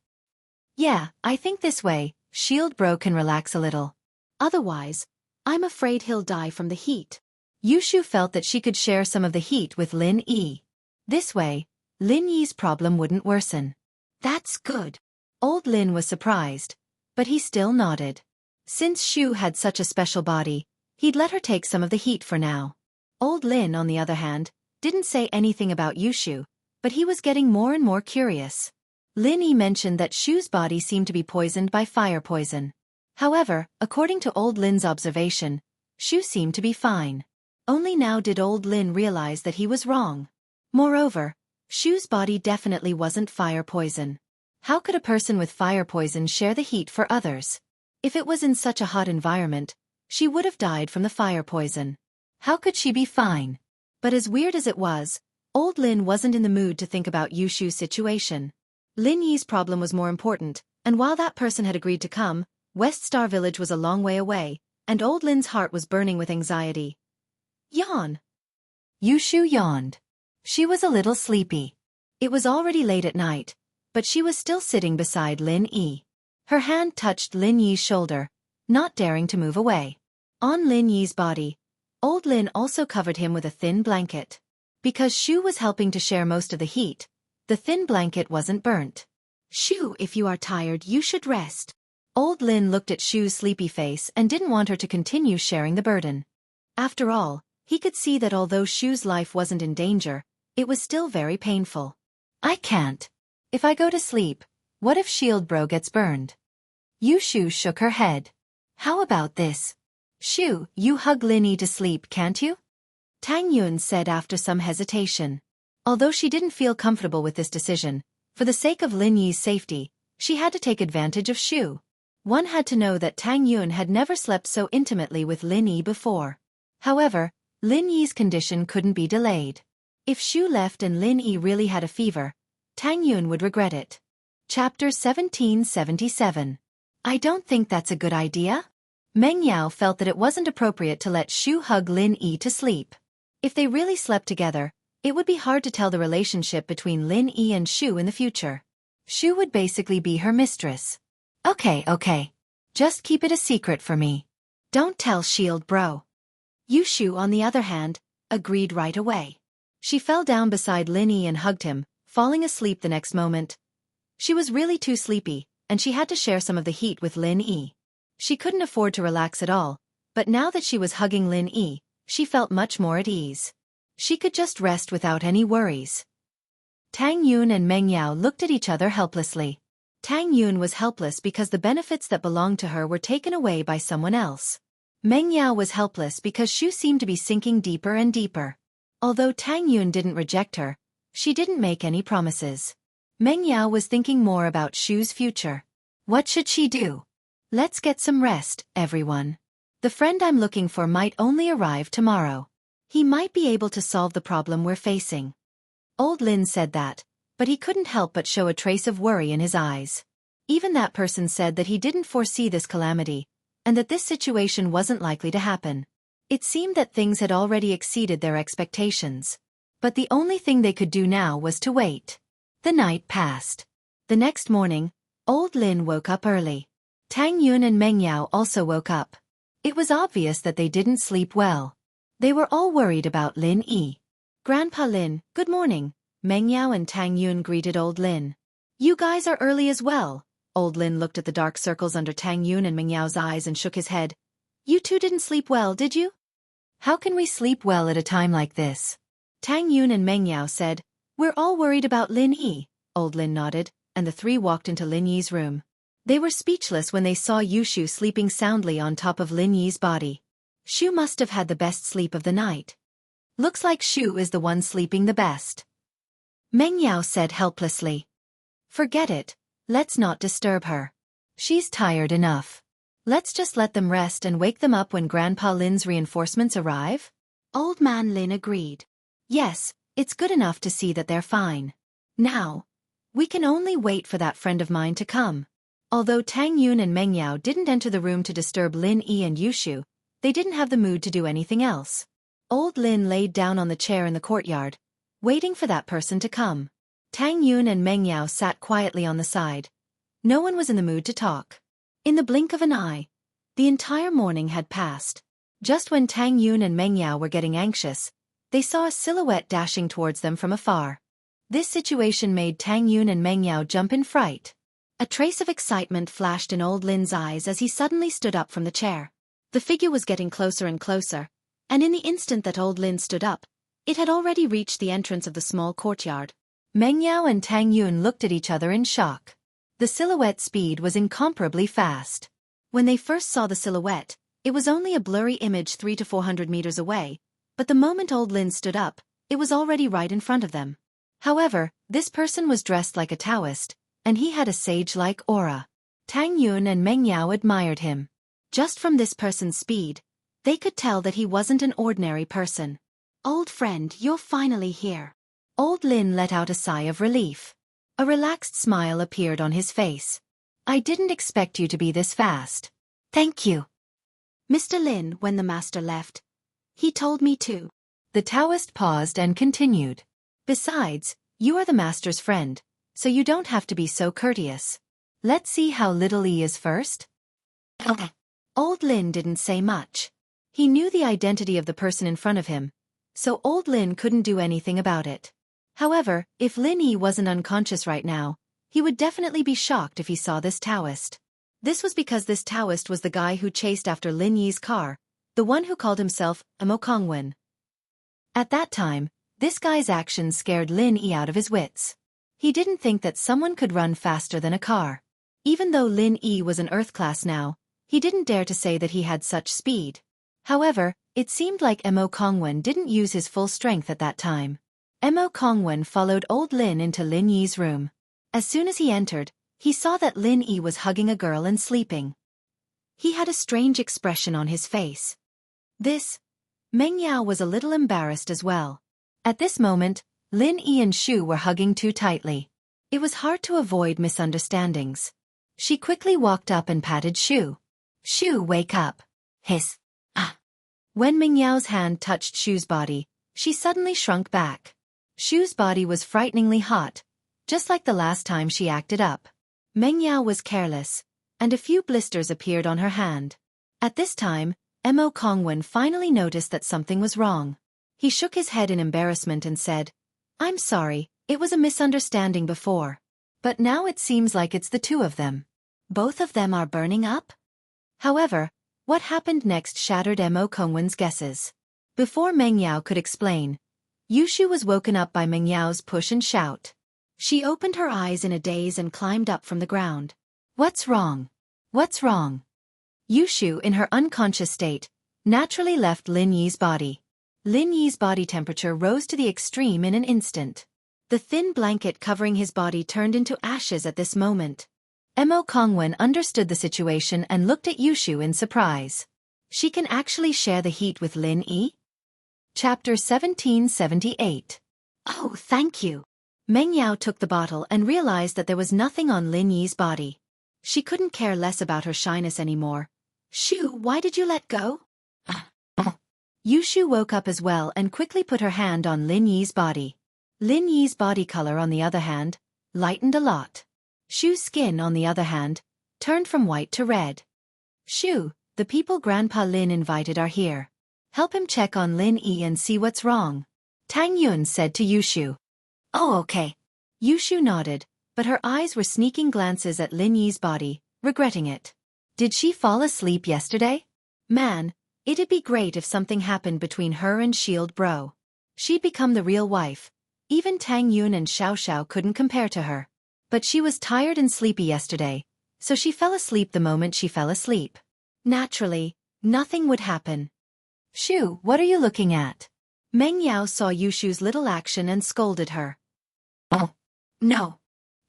Yeah, I think this way, Shield Bro can relax a little. Otherwise, I'm afraid he'll die from the heat. Yushu felt that she could share some of the heat with Lin Yi. This way, Lin Yi's problem wouldn't worsen. That's good. Old Lin was surprised, but he still nodded. Since Shu had such a special body, he'd let her take some of the heat for now. Old Lin, on the other hand, didn't say anything about Yushu, but he was getting more and more curious. Lin Yi mentioned that Shu's body seemed to be poisoned by fire poison. However, according to Old Lin's observation, Shu seemed to be fine. Only now did Old Lin realize that he was wrong. Moreover, Shu's body definitely wasn't fire poison. How could a person with fire poison share the heat for others? If it was in such a hot environment, she would have died from the fire poison. How could she be fine? But as weird as it was, Old Lin wasn't in the mood to think about Yushu's situation. Lin Yi's problem was more important, and while that person had agreed to come, West Star Village was a long way away, and Old Lin's heart was burning with anxiety. Yawn. Yushu yawned. She was a little sleepy. It was already late at night, but she was still sitting beside Lin Yi. Her hand touched Lin Yi's shoulder, not daring to move away. On Lin Yi's body, Old Lin also covered him with a thin blanket. Because Shu was helping to share most of the heat, the thin blanket wasn't burnt. Shu, if you are tired, you should rest. Old Lin looked at Shu's sleepy face and didn't want her to continue sharing the burden. After all, he could see that although Shu's life wasn't in danger, it was still very painful. I can't. If I go to sleep, what if Shield Bro gets burned? Yushu shook her head. How about this? Shu, you hug Lin Yi to sleep, can't you? Tang Yun said after some hesitation. Although she didn't feel comfortable with this decision, for the sake of Lin Yi's safety, she had to take advantage of Shu. One had to know that Tang Yun had never slept so intimately with Lin Yi before. However, Lin Yi's condition couldn't be delayed. If Shu left and Lin Yi really had a fever, Tang Yun would regret it. Chapter 1777. I don't think that's a good idea. Meng Yao felt that it wasn't appropriate to let Shu hug Lin Yi to sleep. If they really slept together, it would be hard to tell the relationship between Lin Yi and Shu in the future. Shu would basically be her mistress. Okay. Just keep it a secret for me. Don't tell Shield Bro. Yushu, on the other hand, agreed right away. She fell down beside Lin Yi and hugged him, falling asleep the next moment. She was really too sleepy, and she had to share some of the heat with Lin Yi. She couldn't afford to relax at all, but now that she was hugging Lin Yi, she felt much more at ease. She could just rest without any worries. Tang Yun and Meng Yao looked at each other helplessly. Tang Yun was helpless because the benefits that belonged to her were taken away by someone else. Meng Yao was helpless because Shu seemed to be sinking deeper and deeper. Although Tang Yun didn't reject her, she didn't make any promises. Meng Yao was thinking more about Shu's future. What should she do? Let's get some rest, everyone. The friend I'm looking for might only arrive tomorrow. He might be able to solve the problem we're facing. Old Lin said that, but he couldn't help but show a trace of worry in his eyes. Even that person said that he didn't foresee this calamity, and that this situation wasn't likely to happen. It seemed that things had already exceeded their expectations. But the only thing they could do now was to wait. The night passed. The next morning, Old Lin woke up early. Tang Yun and Meng Yao also woke up. It was obvious that they didn't sleep well. They were all worried about Lin Yi. Grandpa Lin, good morning. Meng Yao and Tang Yun greeted Old Lin. You guys are early as well. Old Lin looked at the dark circles under Tang Yun and Meng Yao's eyes and shook his head. You two didn't sleep well, did you? How can we sleep well at a time like this? Tang Yun and Meng Yao said, We're all worried about Lin Yi. Old Lin nodded, and the three walked into Lin Yi's room. They were speechless when they saw Yushu sleeping soundly on top of Lin Yi's body. Shu must have had the best sleep of the night. Looks like Shu is the one sleeping the best. Meng Yao said helplessly. Forget it, let's not disturb her. She's tired enough. Let's just let them rest and wake them up when Grandpa Lin's reinforcements arrive? Old Man Lin agreed. Yes, it's good enough to see that they're fine. Now, we can only wait for that friend of mine to come. Although Tang Yun and Meng Yao didn't enter the room to disturb Lin Yi and Yushu, they didn't have the mood to do anything else. Old Lin laid down on the chair in the courtyard, waiting for that person to come. Tang Yun and Meng Yao sat quietly on the side. No one was in the mood to talk. In the blink of an eye, the entire morning had passed. Just when Tang Yun and Meng Yao were getting anxious, they saw a silhouette dashing towards them from afar. This situation made Tang Yun and Meng Yao jump in fright. A trace of excitement flashed in old Lin's eyes as he suddenly stood up from the chair. The figure was getting closer and closer, and in the instant that old Lin stood up, it had already reached the entrance of the small courtyard. Meng Yao and Tang Yun looked at each other in shock. The silhouette's speed was incomparably fast. When they first saw the silhouette, it was only a blurry image 300 to 400 meters away, but the moment old Lin stood up, it was already right in front of them. However, this person was dressed like a Taoist, and he had a sage-like aura. Tang Yun and Meng Yao admired him. Just from this person's speed, they could tell that he wasn't an ordinary person. "Old friend, you're finally here." Old Lin let out a sigh of relief. A relaxed smile appeared on his face. "I didn't expect you to be this fast." "Thank you, Mr. Lin." When the master left, he told me to. The Taoist paused and continued. "Besides, you are the master's friend, so you don't have to be so courteous. Let's see how little E is first." Okay. Old Lin didn't say much. He knew the identity of the person in front of him, so old Lin couldn't do anything about it. However, if Lin Yi wasn't unconscious right now, he would definitely be shocked if he saw this Taoist. This was because this Taoist was the guy who chased after Lin Yi's car, the one who called himself Mo Kongwen. At that time, this guy's actions scared Lin Yi out of his wits. He didn't think that someone could run faster than a car. Even though Lin Yi was an Earth class now, he didn't dare to say that he had such speed. However, it seemed like Mo Kongwen didn't use his full strength at that time. Mo Kongwen followed old Lin into Lin Yi's room. As soon as he entered, he saw that Lin Yi was hugging a girl and sleeping. He had a strange expression on his face. Meng Yao was a little embarrassed as well. At this moment, Lin Yi and Shu were hugging too tightly. It was hard to avoid misunderstandings. She quickly walked up and patted Shu. "Shu, wake up." Hiss. Ah. When Meng Yao's hand touched Shu's body, she suddenly shrunk back. Shu's body was frighteningly hot, just like the last time she acted up. Meng Yao was careless, and a few blisters appeared on her hand. At this time, Mo Kongwen finally noticed that something was wrong. He shook his head in embarrassment and said, "I'm sorry, it was a misunderstanding before. But now it seems like it's the two of them. Both of them are burning up?" However, what happened next shattered Mo Kongwen's guesses. Before Meng Yao could explain, Yushu was woken up by Meng Yao's push and shout. She opened her eyes in a daze and climbed up from the ground. "What's wrong? What's wrong?" Yushu, in her unconscious state, naturally left Lin Yi's body. Lin Yi's body temperature rose to the extreme in an instant. The thin blanket covering his body turned into ashes at this moment. Mo Kongwen understood the situation and looked at Yushu in surprise. She can actually share the heat with Lin Yi? Chapter 1778. "Oh, thank you." Meng Yao took the bottle and realized that there was nothing on Lin Yi's body. She couldn't care less about her shyness anymore. "Shu, why did you let go?" Yushu woke up as well and quickly put her hand on Lin Yi's body. Lin Yi's body color, on the other hand, lightened a lot. Shu's skin, on the other hand, turned from white to red. "Shu, the people Grandpa Lin invited are here. Help him check on Lin Yi and see what's wrong," Tang Yun said to Yushu. "Oh, okay." Yushu nodded, but her eyes were sneaking glances at Lin Yi's body, regretting it. Did she fall asleep yesterday? Man, it'd be great if something happened between her and Shield Bro. She'd become the real wife. Even Tang Yun and Xiao Xiao couldn't compare to her. But she was tired and sleepy yesterday, so she fell asleep the moment she fell asleep. Naturally, nothing would happen. "Shu, what are you looking at?" Meng Yao saw Yushu's little action and scolded her. "Oh, no."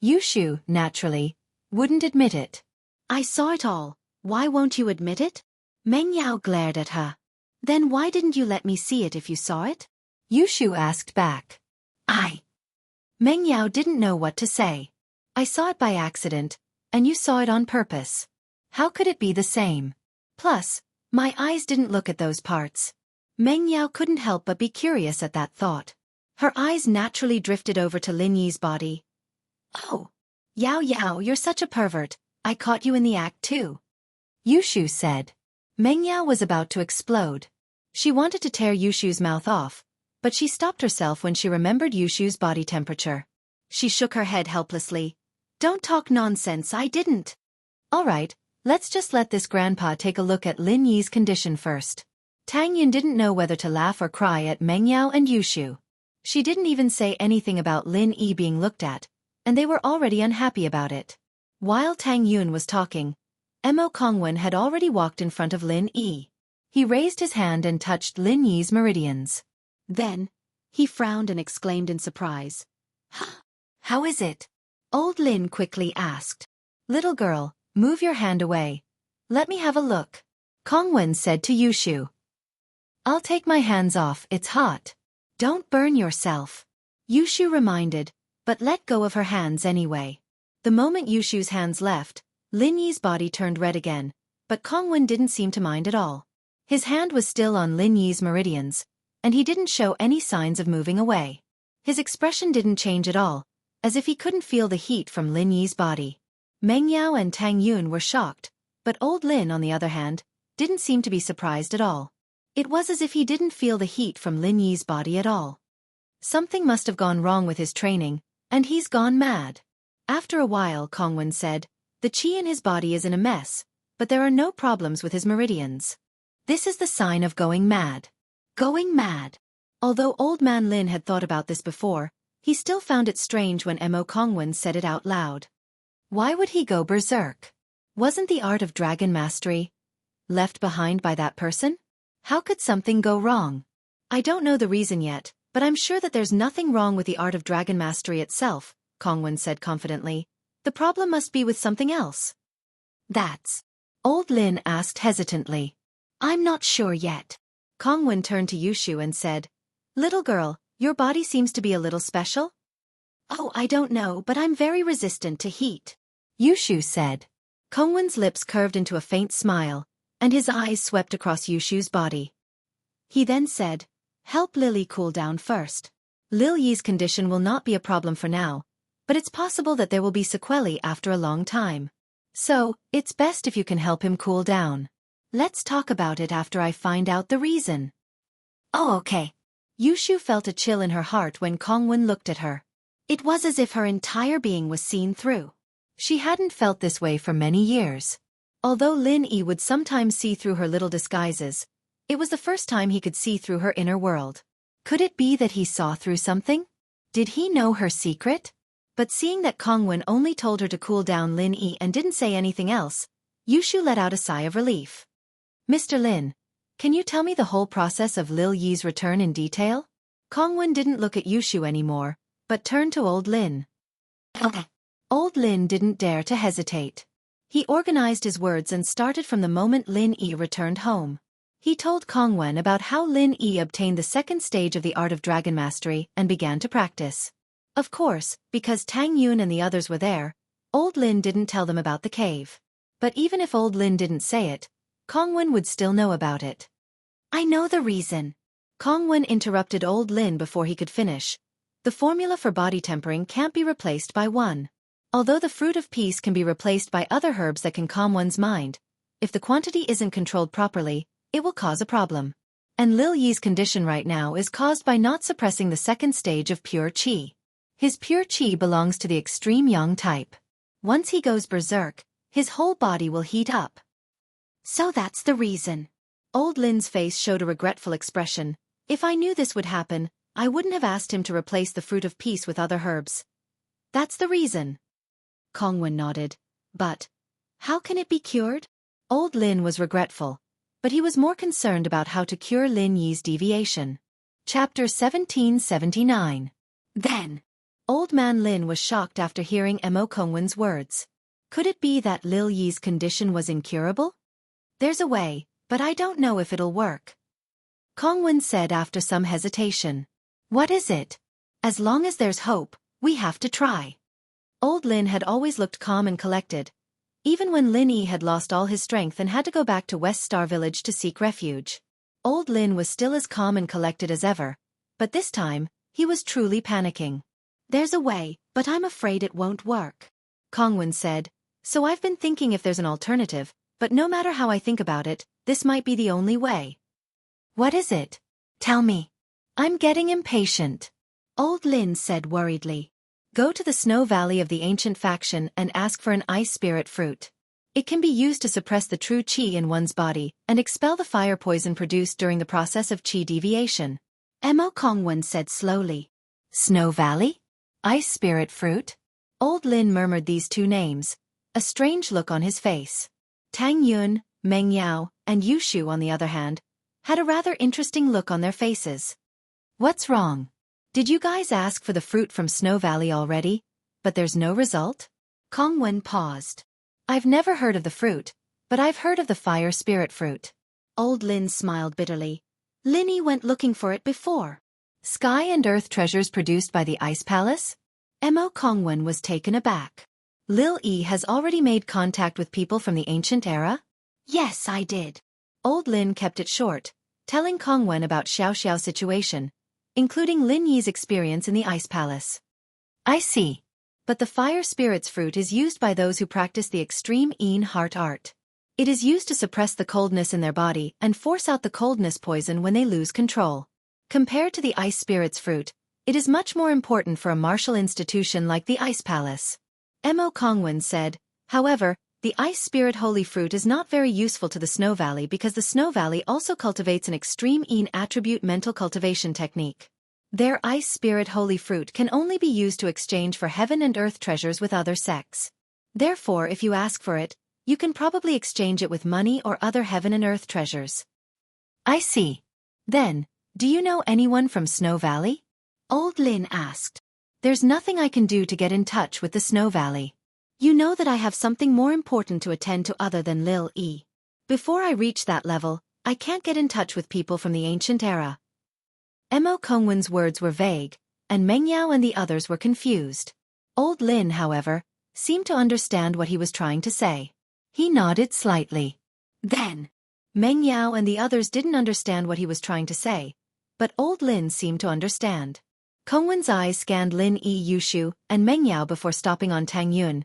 Yushu, naturally, wouldn't admit it. "I saw it all. Why won't you admit it?" Meng Yao glared at her. "Then why didn't you let me see it if you saw it?" Yushu asked back. Meng Yao didn't know what to say. "I saw it by accident," and you saw it on purpose. How could it be the same? Plus, my eyes didn't look at those parts. Meng Yao couldn't help but be curious at that thought. Her eyes naturally drifted over to Lin Yi's body. Oh. Yao Yao, you're such a pervert, I caught you in the act too. Yushu said. Meng Yao was about to explode. She wanted to tear Yushu's mouth off, but she stopped herself when she remembered Yushu's body temperature. She shook her head helplessly. Don't talk nonsense, I didn't. Alright, let's just let this grandpa take a look at Lin Yi's condition first. Tang Yun didn't know whether to laugh or cry at Meng Yao and Yushu. She didn't even say anything about Lin Yi being looked at, and they were already unhappy about it. While Tang Yun was talking, Mo Kongwen had already walked in front of Lin Yi. He raised his hand and touched Lin Yi's meridians. Then, he frowned and exclaimed in surprise. How is it? Old Lin quickly asked. Little girl, move your hand away. Let me have a look. Kongwen said to Yushu. I'll take my hands off, it's hot. Don't burn yourself. Yushu reminded, but let go of her hands anyway. The moment Yushu's hands left, Lin Yi's body turned red again, but Kongwen didn't seem to mind at all. His hand was still on Lin Yi's meridians, and he didn't show any signs of moving away. His expression didn't change at all, as if he couldn't feel the heat from Lin Yi's body. Meng Yao and Tang Yun were shocked, but old Lin, on the other hand, didn't seem to be surprised at all. It was as if he didn't feel the heat from Lin Yi's body at all. Something must have gone wrong with his training, and he's gone mad. After a while, Kongwen said, the qi in his body is in a mess, but there are no problems with his meridians. This is the sign of going mad. Going mad. Although Old Man Lin had thought about this before, he still found it strange when Mo Kongwen said it out loud. Why would he go berserk? Wasn't the art of dragon mastery left behind by that person? How could something go wrong? I don't know the reason yet, but I'm sure that there's nothing wrong with the art of dragon mastery itself, Kongwen said confidently. The problem must be with something else. That's. Old Lin asked hesitantly. I'm not sure yet. Kongwen turned to Yushu and said, Little girl, your body seems to be a little special? Oh, I don't know, but I'm very resistant to heat. Yushu said. Kongwen's lips curved into a faint smile, and his eyes swept across Yushu's body. He then said, Help Lily cool down first. Lil Yi's condition will not be a problem for now, but it's possible that there will be sequelae after a long time. So, it's best if you can help him cool down. Let's talk about it after I find out the reason. Oh, okay. Yushu felt a chill in her heart when Kongwen looked at her. It was as if her entire being was seen through. She hadn't felt this way for many years. Although Lin Yi would sometimes see through her little disguises, it was the first time he could see through her inner world. Could it be that he saw through something? Did he know her secret? But seeing that Kongwen only told her to cool down Lin Yi and didn't say anything else, Yushu let out a sigh of relief. Mr. Lin, can you tell me the whole process of Lil Yi's return in detail? Kongwen didn't look at Yushu anymore, but turned to Old Lin. Old Lin didn't dare to hesitate. He organized his words and started from the moment Lin Yi returned home. He told Kongwen about how Lin Yi obtained the second stage of the art of dragon mastery and began to practice. Of course, because Tang Yun and the others were there, Old Lin didn't tell them about the cave. But even if Old Lin didn't say it, Kongwen would still know about it. I know the reason. Kongwen interrupted Old Lin before he could finish. The formula for body tempering can't be replaced by one. Although the fruit of peace can be replaced by other herbs that can calm one's mind, if the quantity isn't controlled properly, it will cause a problem. And Lil Yi's condition right now is caused by not suppressing the second stage of pure qi. His pure qi belongs to the extreme yang type. Once he goes berserk, his whole body will heat up. So that's the reason. Old Lin's face showed a regretful expression. If I knew this would happen, I wouldn't have asked him to replace the fruit of peace with other herbs. That's the reason. Kongwen nodded. But how can it be cured? Old Lin was regretful, but he was more concerned about how to cure Lin Yi's deviation. Chapter 1779. Then, Old Man Lin was shocked after hearing Mo Kongwen's words. Could it be that Lil Yi's condition was incurable? There's a way, but I don't know if it'll work. Kongwen said after some hesitation. What is it? As long as there's hope, we have to try. Old Lin had always looked calm and collected, even when Lin Yi had lost all his strength and had to go back to West Star Village to seek refuge. Old Lin was still as calm and collected as ever, but this time, he was truly panicking. There's a way, but I'm afraid it won't work, Kongwen said, so I've been thinking if there's an alternative, but no matter how I think about it, this might be the only way. What is it? Tell me. I'm getting impatient. Old Lin said worriedly. Go to the Snow Valley of the Ancient Faction and ask for an Ice Spirit Fruit. It can be used to suppress the true Qi in one's body and expel the fire poison produced during the process of Qi deviation. Mo Kongwen said slowly. Snow Valley? Ice Spirit Fruit? Old Lin murmured these two names, a strange look on his face. Tang Yun, Meng Yao, and Yu Shu, on the other hand, had a rather interesting look on their faces. What's wrong? Did you guys ask for the fruit from Snow Valley already, but there's no result? Kongwen paused. I've never heard of the fruit, but I've heard of the Fire Spirit Fruit. Old Lin smiled bitterly. Lin Yi went looking for it before. Sky and Earth treasures produced by the Ice Palace? Mo Kongwen was taken aback. Lil Yi has already made contact with people from the ancient era? Yes, I did. Old Lin kept it short, telling Kongwen about Xiao Xiao's situation, including Lin Yi's experience in the Ice Palace. I see. But the Fire Spirit's Fruit is used by those who practice the extreme Yin Heart art. It is used to suppress the coldness in their body and force out the coldness poison when they lose control. Compared to the Ice Spirit's Fruit, it is much more important for a martial institution like the Ice Palace. Mo Kongwen said, however, the Ice Spirit Holy Fruit is not very useful to the Snow Valley because the Snow Valley also cultivates an extreme Yin attribute mental cultivation technique. Their Ice Spirit Holy Fruit can only be used to exchange for heaven and earth treasures with other sects. Therefore, if you ask for it, you can probably exchange it with money or other heaven and earth treasures. I see. Then, do you know anyone from Snow Valley? Old Lin asked. There's nothing I can do to get in touch with the Snow Valley. You know that I have something more important to attend to other than Lil Yi. Before I reach that level, I can't get in touch with people from the ancient era. Mo Kongwen's words were vague, and Meng Yao and the others were confused. Old Lin, however, seemed to understand what he was trying to say. He nodded slightly. Then, Meng Yao and the others didn't understand what he was trying to say, but Old Lin seemed to understand. Kongwen's eyes scanned Lin Yi, Yushu, and Meng Yao before stopping on Tang Yun.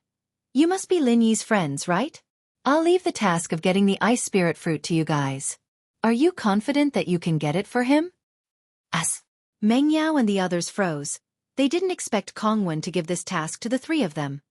You must be Lin Yi's friends, right? I'll leave the task of getting the Ice Spirit Fruit to you guys. Are you confident that you can get it for him? Us. Meng Yao and the others froze. They didn't expect Kongwen to give this task to the three of them.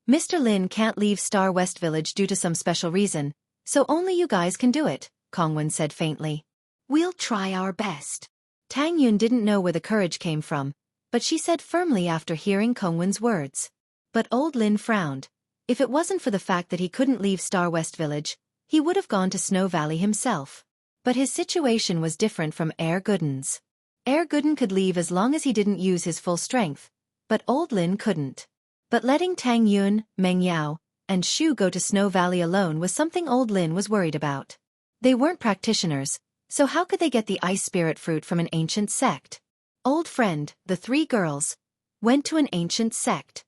Mr. Lin can't leave Star West Village due to some special reason, so only you guys can do it, Kongwen said faintly. We'll try our best. Tang Yun didn't know where the courage came from, but she said firmly after hearing Kongwen's words. But Old Lin frowned. If it wasn't for the fact that he couldn't leave Star West Village, he would have gone to Snow Valley himself. But his situation was different from Air Gooden's. Air Gooden could leave as long as he didn't use his full strength, but Old Lin couldn't. But letting Tang Yun, Meng Yao, and Shu go to Snow Valley alone was something Old Lin was worried about. They weren't practitioners, so how could they get the Ice Spirit Fruit from an ancient sect? Old friend, the three girls, went to an ancient sect.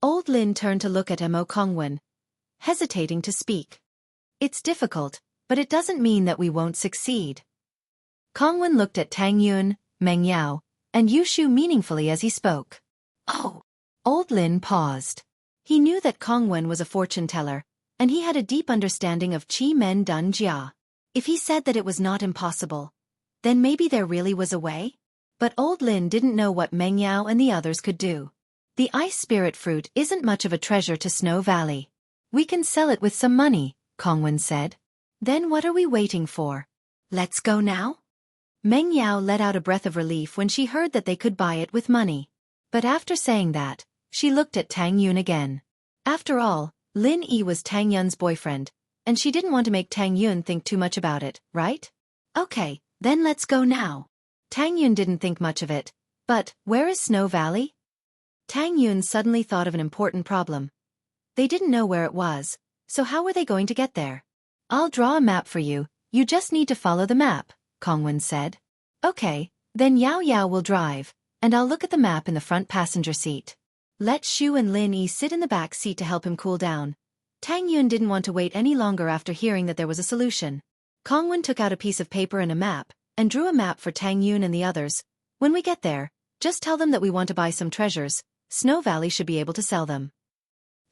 Old Lin turned to look at Mo Kongwen, hesitating to speak. It's difficult, but it doesn't mean that we won't succeed. Kongwen looked at Tang Yun, Meng Yao, and Yushu meaningfully as he spoke. Oh! Old Lin paused. He knew that Kongwen was a fortune teller, and he had a deep understanding of Qi Men Dun Jia. If he said that it was not impossible, then maybe there really was a way? But Old Lin didn't know what Meng Yao and the others could do. The Ice Spirit Fruit isn't much of a treasure to Snow Valley. We can sell it with some money, Kongwen said. Then what are we waiting for? Let's go now? Meng Yao let out a breath of relief when she heard that they could buy it with money. But after saying that, she looked at Tang Yun again. After all, Lin Yi was Tang Yun's boyfriend, and she didn't want to make Tang Yun think too much about it, right? Okay, then let's go now. Tang Yun didn't think much of it. But, where is Snow Valley? Tang Yun suddenly thought of an important problem. They didn't know where it was, so how were they going to get there? I'll draw a map for you, you just need to follow the map, Kongwen said. Okay, then Yao Yao will drive, and I'll look at the map in the front passenger seat. Let Shu and Lin Yi sit in the back seat to help him cool down. Tang Yun didn't want to wait any longer after hearing that there was a solution. Kongwen took out a piece of paper and a map, and drew a map for Tang Yun and the others. When we get there, just tell them that we want to buy some treasures. Snow Valley should be able to sell them.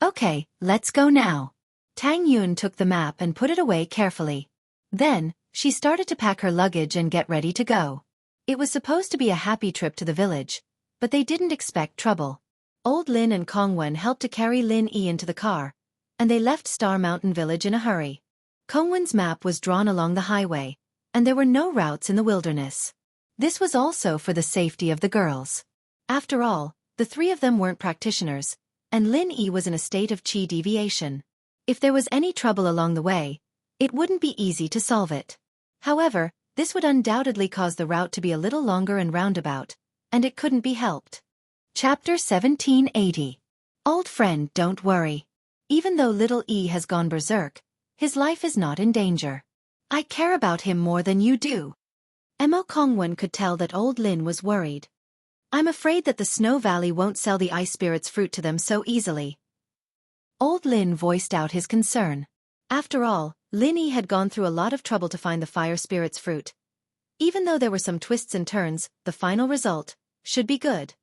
Okay, let's go now. Tang Yun took the map and put it away carefully. Then, she started to pack her luggage and get ready to go. It was supposed to be a happy trip to the village, but they didn't expect trouble. Old Lin and Kongwen helped to carry Lin Yi into the car, and they left Star Mountain Village in a hurry. Kongwen's map was drawn along the highway, and there were no routes in the wilderness. This was also for the safety of the girls. After all, the three of them weren't practitioners, and Lin Yi was in a state of chi deviation. If there was any trouble along the way, it wouldn't be easy to solve it. However, this would undoubtedly cause the route to be a little longer and roundabout, and it couldn't be helped. Chapter 1780. Old friend, don't worry. Even though little E has gone berserk, his life is not in danger. I care about him more than you do. Mo Kongwen could tell that old Lin was worried. I'm afraid that the Snow Valley won't sell the Ice Spirit's fruit to them so easily. Old Lin voiced out his concern. After all, Lin Yi had gone through a lot of trouble to find the Fire Spirit's fruit. Even though there were some twists and turns, the final result should be good.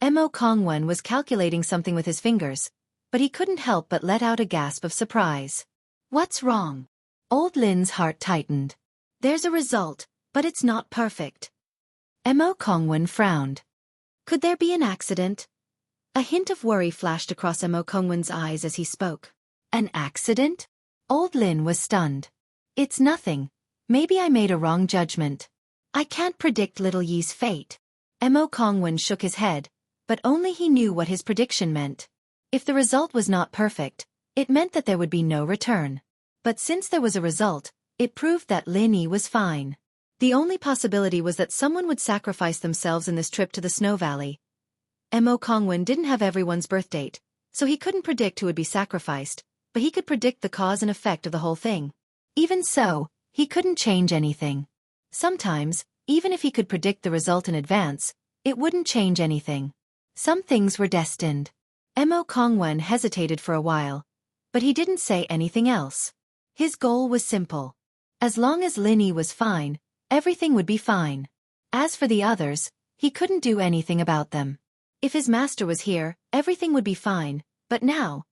Mo Kongwen was calculating something with his fingers, but he couldn't help but let out a gasp of surprise. What's wrong? Old Lin's heart tightened. There's a result, but it's not perfect. Mo Kongwen frowned. Could there be an accident? A hint of worry flashed across Mo Kongwen's eyes as he spoke. An accident? Old Lin was stunned. It's nothing. Maybe I made a wrong judgment. I can't predict little Yi's fate. Mo Kongwen shook his head, but only he knew what his prediction meant. If the result was not perfect, it meant that there would be no return. But since there was a result, it proved that Lin Yi was fine. The only possibility was that someone would sacrifice themselves in this trip to the Snow Valley. Mo Kongwen didn't have everyone's birth date, so he couldn't predict who would be sacrificed, but he could predict the cause and effect of the whole thing. Even so, he couldn't change anything. Sometimes, even if he could predict the result in advance, it wouldn't change anything. Some things were destined. Mo Kongwen hesitated for a while, but he didn't say anything else. His goal was simple. As long as Lin Yi was fine, everything would be fine. As for the others, he couldn't do anything about them. If his master was here, everything would be fine, but now,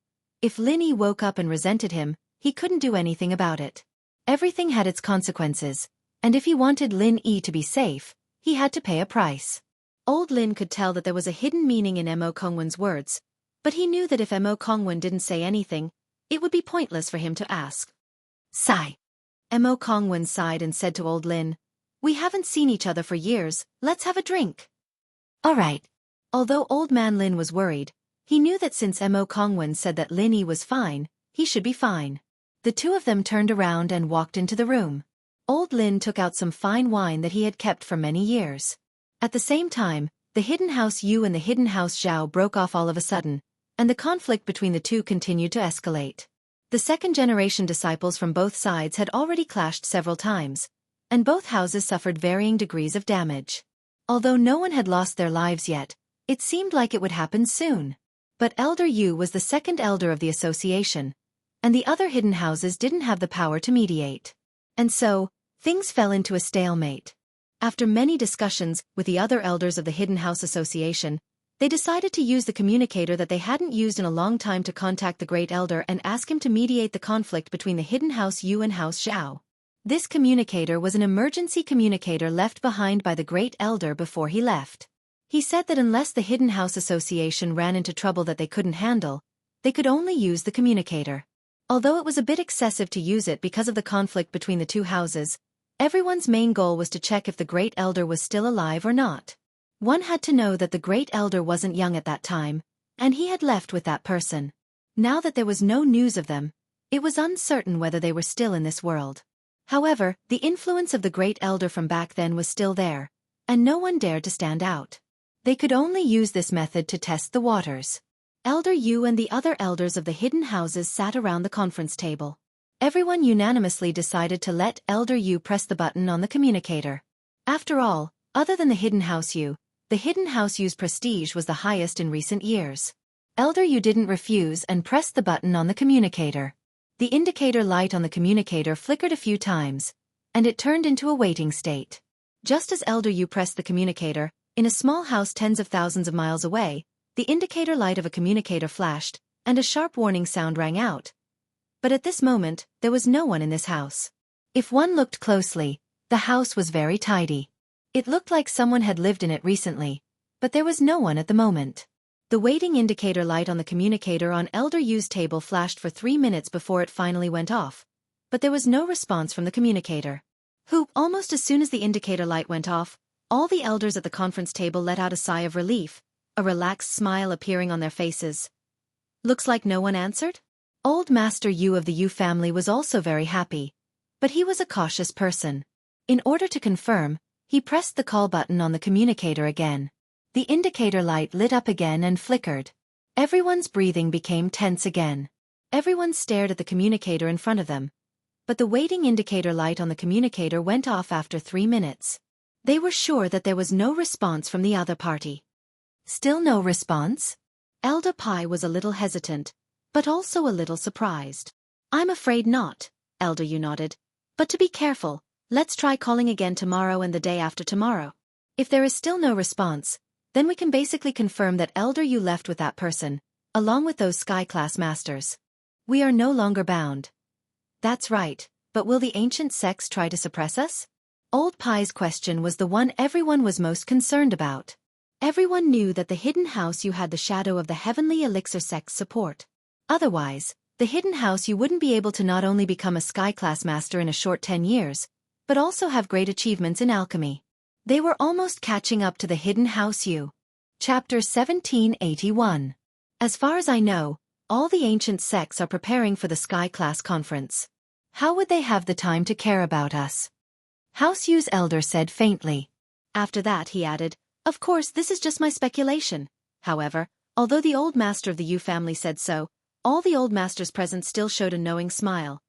if Lin Yi woke up and resented him, he couldn't do anything about it. Everything had its consequences, and if he wanted Lin Yi to be safe, he had to pay a price. Old Lin could tell that there was a hidden meaning in Mo Kongwen's words, but he knew that if Mo Kongwen didn't say anything, it would be pointless for him to ask. Sigh. Mo Kongwen sighed and said to Old Lin, "We haven't seen each other for years, let's have a drink." All right. Although Old Man Lin was worried, he knew that since Mo Kongwen said that Lin Yi was fine, he should be fine. The two of them turned around and walked into the room. Old Lin took out some fine wine that he had kept for many years. At the same time, the Hidden House Yu and the Hidden House Zhao broke off all of a sudden, and the conflict between the two continued to escalate. The second-generation disciples from both sides had already clashed several times, and both houses suffered varying degrees of damage. Although no one had lost their lives yet, it seemed like it would happen soon. But Elder Yu was the second elder of the association, and the other hidden houses didn't have the power to mediate. And so, things fell into a stalemate. After many discussions with the other elders of the Hidden House Association, they decided to use the communicator that they hadn't used in a long time to contact the Great Elder and ask him to mediate the conflict between the Hidden House Yu and House Zhao. This communicator was an emergency communicator left behind by the Great Elder before he left. He said that unless the Hidden House Association ran into trouble that they couldn't handle, they could only use the communicator. Although it was a bit excessive to use it because of the conflict between the two houses, everyone's main goal was to check if the Great Elder was still alive or not. One had to know that the Great Elder wasn't young at that time, and he had left with that person. Now that there was no news of them, it was uncertain whether they were still in this world. However, the influence of the Great Elder from back then was still there, and no one dared to stand out. They could only use this method to test the waters. Elder Yu and the other elders of the hidden houses sat around the conference table. Everyone unanimously decided to let Elder Yu press the button on the communicator. After all, other than the Hidden House Yu, the Hidden House Yu's prestige was the highest in recent years. Elder Yu didn't refuse and pressed the button on the communicator. The indicator light on the communicator flickered a few times, and it turned into a waiting state. Just as Elder Yu pressed the communicator, in a small house tens of thousands of miles away, the indicator light of a communicator flashed, and a sharp warning sound rang out. But at this moment, there was no one in this house. If one looked closely, the house was very tidy. It looked like someone had lived in it recently, but there was no one at the moment. The waiting indicator light on the communicator on Elder Yu's table flashed for 3 minutes before it finally went off, but there was no response from the communicator. Almost as soon as the indicator light went off, all the elders at the conference table let out a sigh of relief, a relaxed smile appearing on their faces. Looks like no one answered? Old Master Yu of the Yu family was also very happy, but he was a cautious person. In order to confirm, he pressed the call button on the communicator again. The indicator light lit up again and flickered. Everyone's breathing became tense again. Everyone stared at the communicator in front of them, but the waiting indicator light on the communicator went off after 3 minutes. They were sure that there was no response from the other party. Still no response? Elder Pai was a little hesitant, but also a little surprised. I'm afraid not, Elder Yu nodded. But to be careful, let's try calling again tomorrow and the day after tomorrow. If there is still no response, then we can basically confirm that Elder Yu left with that person, along with those sky-class masters. We are no longer bound. That's right, but will the ancient sects try to suppress us? Old Pai's question was the one everyone was most concerned about. Everyone knew that the Hidden House Yu had the shadow of the Heavenly Elixir sect's support. Otherwise, the Hidden House Yu wouldn't be able to not only become a sky-class master in a short 10 years, but also have great achievements in alchemy. They were almost catching up to the Hidden House Yu. Chapter 1781. As far as I know, all the ancient sects are preparing for the sky-class conference. How would they have the time to care about us? House Yu's elder said faintly. After that he added, of course this is just my speculation. However, although the old master of the Yu family said so, all the old masters present still showed a knowing smile.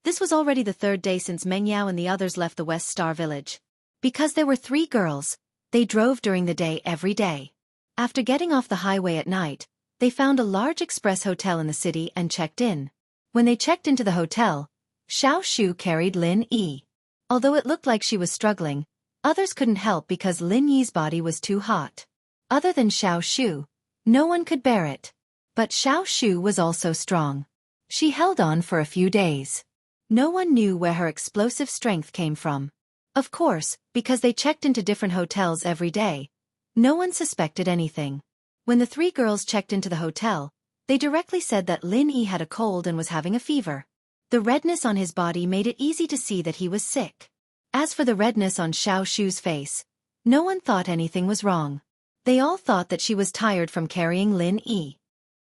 This was already the 3rd day since Meng Yao and the others left the West Star Village. Because there were 3 girls, they drove during the day every day. After getting off the highway at night, they found a large express hotel in the city and checked in. When they checked into the hotel, Xiao Shu carried Lin Yi. Although it looked like she was struggling, others couldn't help because Lin Yi's body was too hot. Other than Xiao Shu, no one could bear it. But Xiao Shu was also strong. She held on for a few days. No one knew where her explosive strength came from. Of course, because they checked into different hotels every day, no one suspected anything. When the 3 girls checked into the hotel, they directly said that Lin Yi had a cold and was having a fever. The redness on his body made it easy to see that he was sick. As for the redness on Xiao Shu's face, no one thought anything was wrong. They all thought that she was tired from carrying Lin Yi.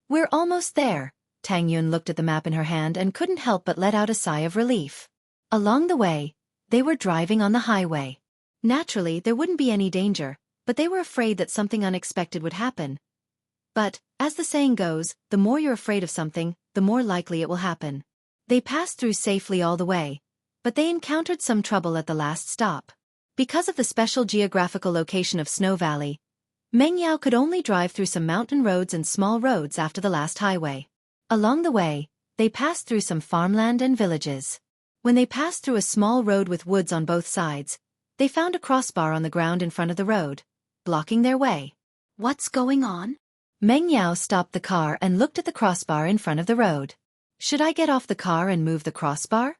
We're almost there. Tang Yun looked at the map in her hand and couldn't help but let out a sigh of relief. Along the way, they were driving on the highway. Naturally, there wouldn't be any danger, but they were afraid that something unexpected would happen. But, as the saying goes, the more you're afraid of something, the more likely it will happen. They passed through safely all the way, but they encountered some trouble at the last stop. Because of the special geographical location of Snow Valley, Meng Yao could only drive through some mountain roads and small roads after the last highway. Along the way, they passed through some farmland and villages. When they passed through a small road with woods on both sides, they found a crossbar on the ground in front of the road, blocking their way. What's going on? Meng Yao stopped the car and looked at the crossbar in front of the road. Should I get off the car and move the crossbar?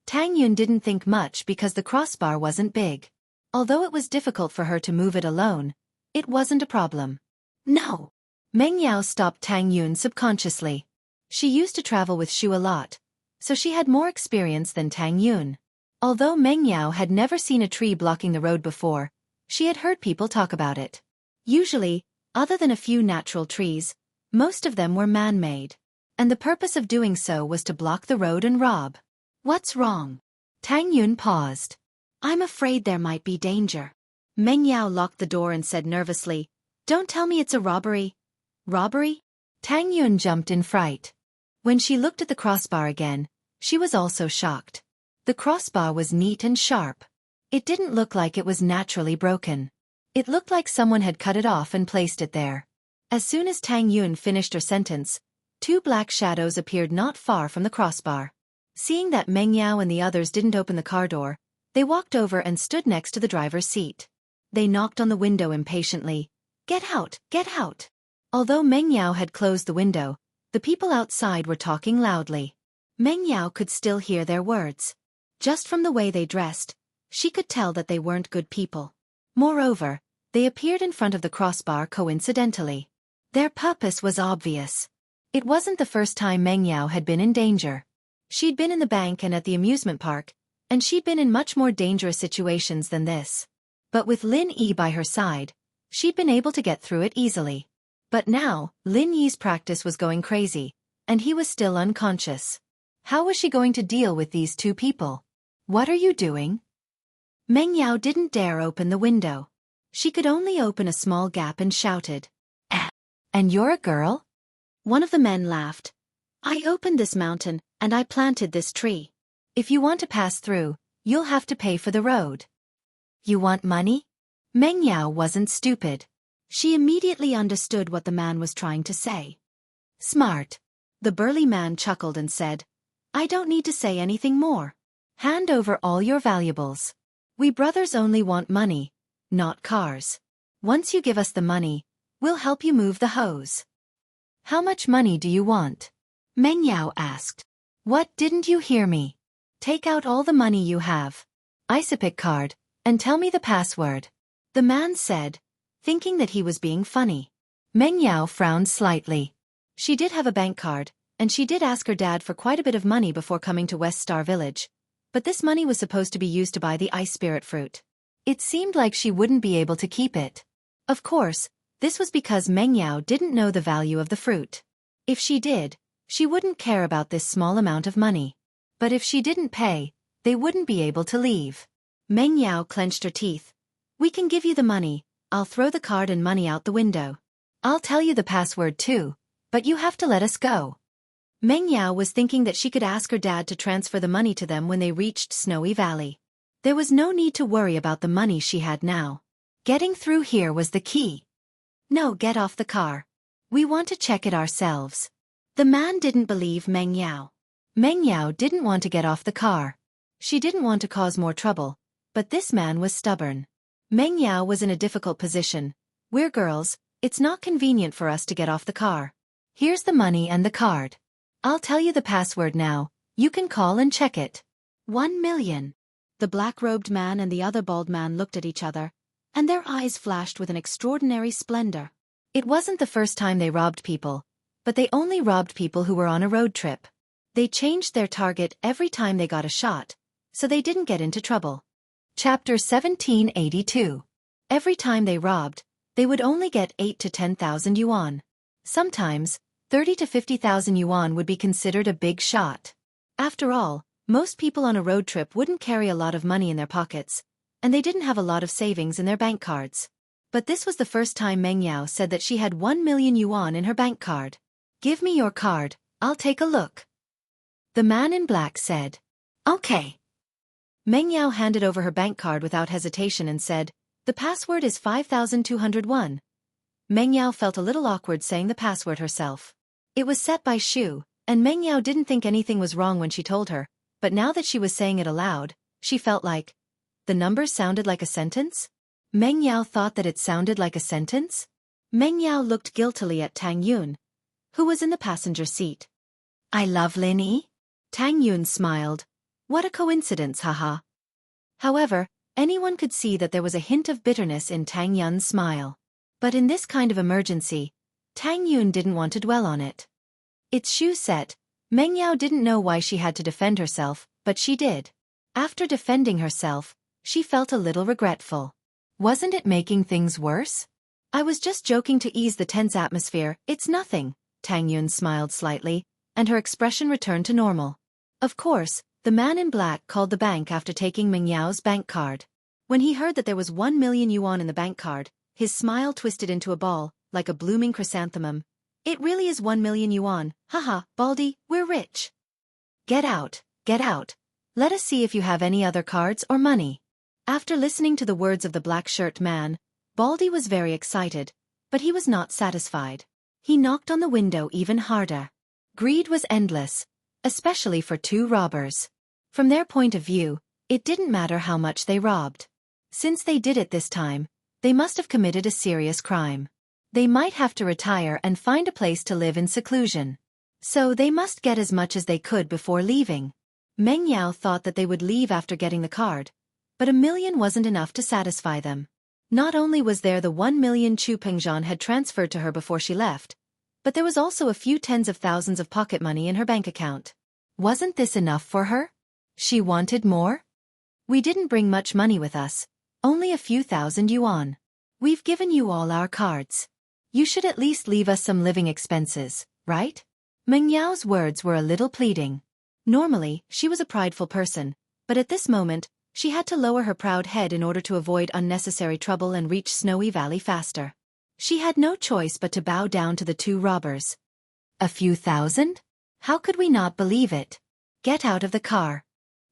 Tang Yun didn't think much because the crossbar wasn't big. Although it was difficult for her to move it alone, it wasn't a problem. No. Meng Yao stopped Tang Yun subconsciously. She used to travel with Shu a lot, so she had more experience than Tang Yun. Although Meng Yao had never seen a tree blocking the road before, she had heard people talk about it. Usually, other than a few natural trees, most of them were man-made. And the purpose of doing so was to block the road and rob. What's wrong? Tang Yun paused. I'm afraid there might be danger. Meng Yao locked the door and said nervously, Don't tell me it's a robbery. Robbery? Tang Yun jumped in fright. When she looked at the crossbar again, she was also shocked. The crossbar was neat and sharp. It didn't look like it was naturally broken. It looked like someone had cut it off and placed it there. As soon as Tang Yun finished her sentence, two black shadows appeared not far from the crossbar. Seeing that Meng Yao and the others didn't open the car door, they walked over and stood next to the driver's seat. They knocked on the window impatiently. "Get out, get out!" Although Meng Yao had closed the window, the people outside were talking loudly. Meng Yao could still hear their words. Just from the way they dressed, she could tell that they weren't good people. Moreover, they appeared in front of the crossbar coincidentally. Their purpose was obvious. It wasn't the first time Meng Yao had been in danger. She'd been in the bank and at the amusement park, and she'd been in much more dangerous situations than this. But with Lin Yi by her side, she'd been able to get through it easily. But now, Lin Yi's practice was going crazy, and he was still unconscious. How was she going to deal with these two people? "What are you doing?" Meng Yao didn't dare open the window. She could only open a small gap and shouted, "And you're a girl?" One of the men laughed. "I opened this mountain, and I planted this tree. "If you want to pass through, you'll have to pay for the road." "You want money?" Meng Yao wasn't stupid. She immediately understood what the man was trying to say. "Smart." The burly man chuckled and said, "I don't need to say anything more. Hand over all your valuables. We brothers only want money, not cars. Once you give us the money, we'll help you move the hose." "How much money do you want?" Meng Yao asked. "What, didn't you hear me? Take out all the money you have. ISAPIC card, and tell me the password," the man said, thinking that he was being funny. Meng Yao frowned slightly. She did have a bank card, and she did ask her dad for quite a bit of money before coming to West Star Village, but this money was supposed to be used to buy the ice spirit fruit. It seemed like she wouldn't be able to keep it. Of course, this was because Meng Yao didn't know the value of the fruit. If she did, she wouldn't care about this small amount of money. But if she didn't pay, they wouldn't be able to leave. Meng Yao clenched her teeth. "We can give you the money, I'll throw the card and money out the window. I'll tell you the password too, but you have to let us go." Meng Yao was thinking that she could ask her dad to transfer the money to them when they reached Snowy Valley. There was no need to worry about the money she had now. Getting through here was the key. "No, get off the car. We want to check it ourselves." The man didn't believe Meng Yao. Meng Yao didn't want to get off the car. She didn't want to cause more trouble, but this man was stubborn. Meng Yao was in a difficult position. "We're girls, it's not convenient for us to get off the car. Here's the money and the card. I'll tell you the password now, you can call and check it." 1 million. The black-robed man and the other bald man looked at each other, and their eyes flashed with an extraordinary splendor. It wasn't the first time they robbed people, but they only robbed people who were on a road trip. They changed their target every time they got a shot, so they didn't get into trouble. Chapter 1782. Every time they robbed, they would only get 8 to 10,000 yuan. Sometimes, 30 to 50,000 yuan would be considered a big shot. After all, most people on a road trip wouldn't carry a lot of money in their pockets, and they didn't have a lot of savings in their bank cards. But this was the first time Meng Yao said that she had 1 million yuan in her bank card. "Give me your card, I'll take a look." The man in black said, "Okay." Meng Yao handed over her bank card without hesitation and said, "The password is 5,201. Meng Yao felt a little awkward saying the password herself. It was set by Shu, and Meng Yao didn't think anything was wrong when she told her, but now that she was saying it aloud, she felt like the numbers sounded like a sentence? Meng Yao thought that it sounded like a sentence? Meng Yao looked guiltily at Tang Yun, who was in the passenger seat. "I love Lin Yi?" Tang Yun smiled. "What a coincidence, haha." However, anyone could see that there was a hint of bitterness in Tang Yun's smile. But in this kind of emergency, Tang Yun didn't want to dwell on it. It's Shu set. Meng Yao didn't know why she had to defend herself, but she did. After defending herself, she felt a little regretful. Wasn't it making things worse? "I was just joking to ease the tense atmosphere, it's nothing." Tang Yun smiled slightly, and her expression returned to normal. Of course, the man in black called the bank after taking Meng Yao's bank card. When he heard that there was 1 million yuan in the bank card, his smile twisted into a ball, like a blooming chrysanthemum. "It really is 1 million yuan, haha, Baldy, we're rich." Get out, get out. Let us see if you have any other cards or money." After listening to the words of the black-shirt man, Baldy was very excited, But he was not satisfied. He knocked on the window even harder. Greed was endless, especially for two robbers. From their point of view, it didn't matter how much they robbed. Since they did it this time, they must have committed a serious crime. They might have to retire and find a place to live in seclusion. So they must get as much as they could before leaving. Meng Yao thought that they would leave after getting the card, but 1 million wasn't enough to satisfy them. Not only was there the 1 million Chu Pengzhan had transferred to her before she left, but there was also a few tens of thousands of pocket money in her bank account. Wasn't this enough for her? She wanted more? We didn't bring much money with us, only a few thousand yuan. We've given you all our cards. You should at least leave us some living expenses, right? Meng Yao's words were a little pleading. Normally, she was a prideful person, but at this moment, she had to lower her proud head in order to avoid unnecessary trouble and reach Snowy Valley faster. She had no choice but to bow down to the two robbers. A few thousand? How could we not believe it? Get out of the car.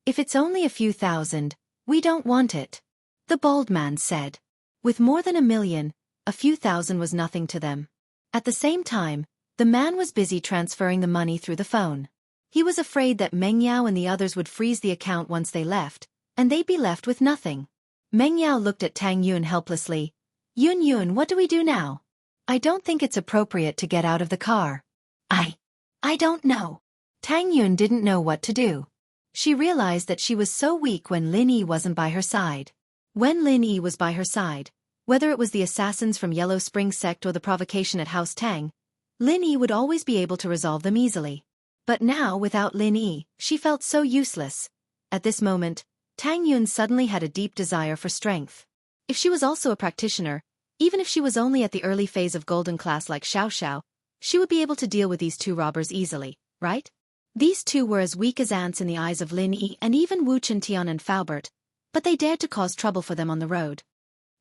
If it's only a few thousand, we don't want it. The bald man said. With more than 1 million, a few thousand was nothing to them. At the same time, the man was busy transferring the money through the phone. He was afraid that Meng Yao and the others would freeze the account once they left, and they'd be left with nothing. Meng Yao looked at Tang Yun helplessly. Yun, what do we do now? I don't think it's appropriate to get out of the car. I don't know. Tang Yun didn't know what to do. She realized that she was so weak when Lin Yi wasn't by her side. When Lin Yi was by her side, whether it was the assassins from Yellow Spring sect or the provocation at House Tang, Lin Yi would always be able to resolve them easily. But now, without Lin Yi, she felt so useless. At this moment, Tang Yun suddenly had a deep desire for strength. If she was also a practitioner, even if she was only at the early phase of golden class like Xiao Xiao, she would be able to deal with these two robbers easily, right? These two were as weak as ants in the eyes of Lin Yi and even Wu Chintian and Faubert, but they dared to cause trouble for them on the road.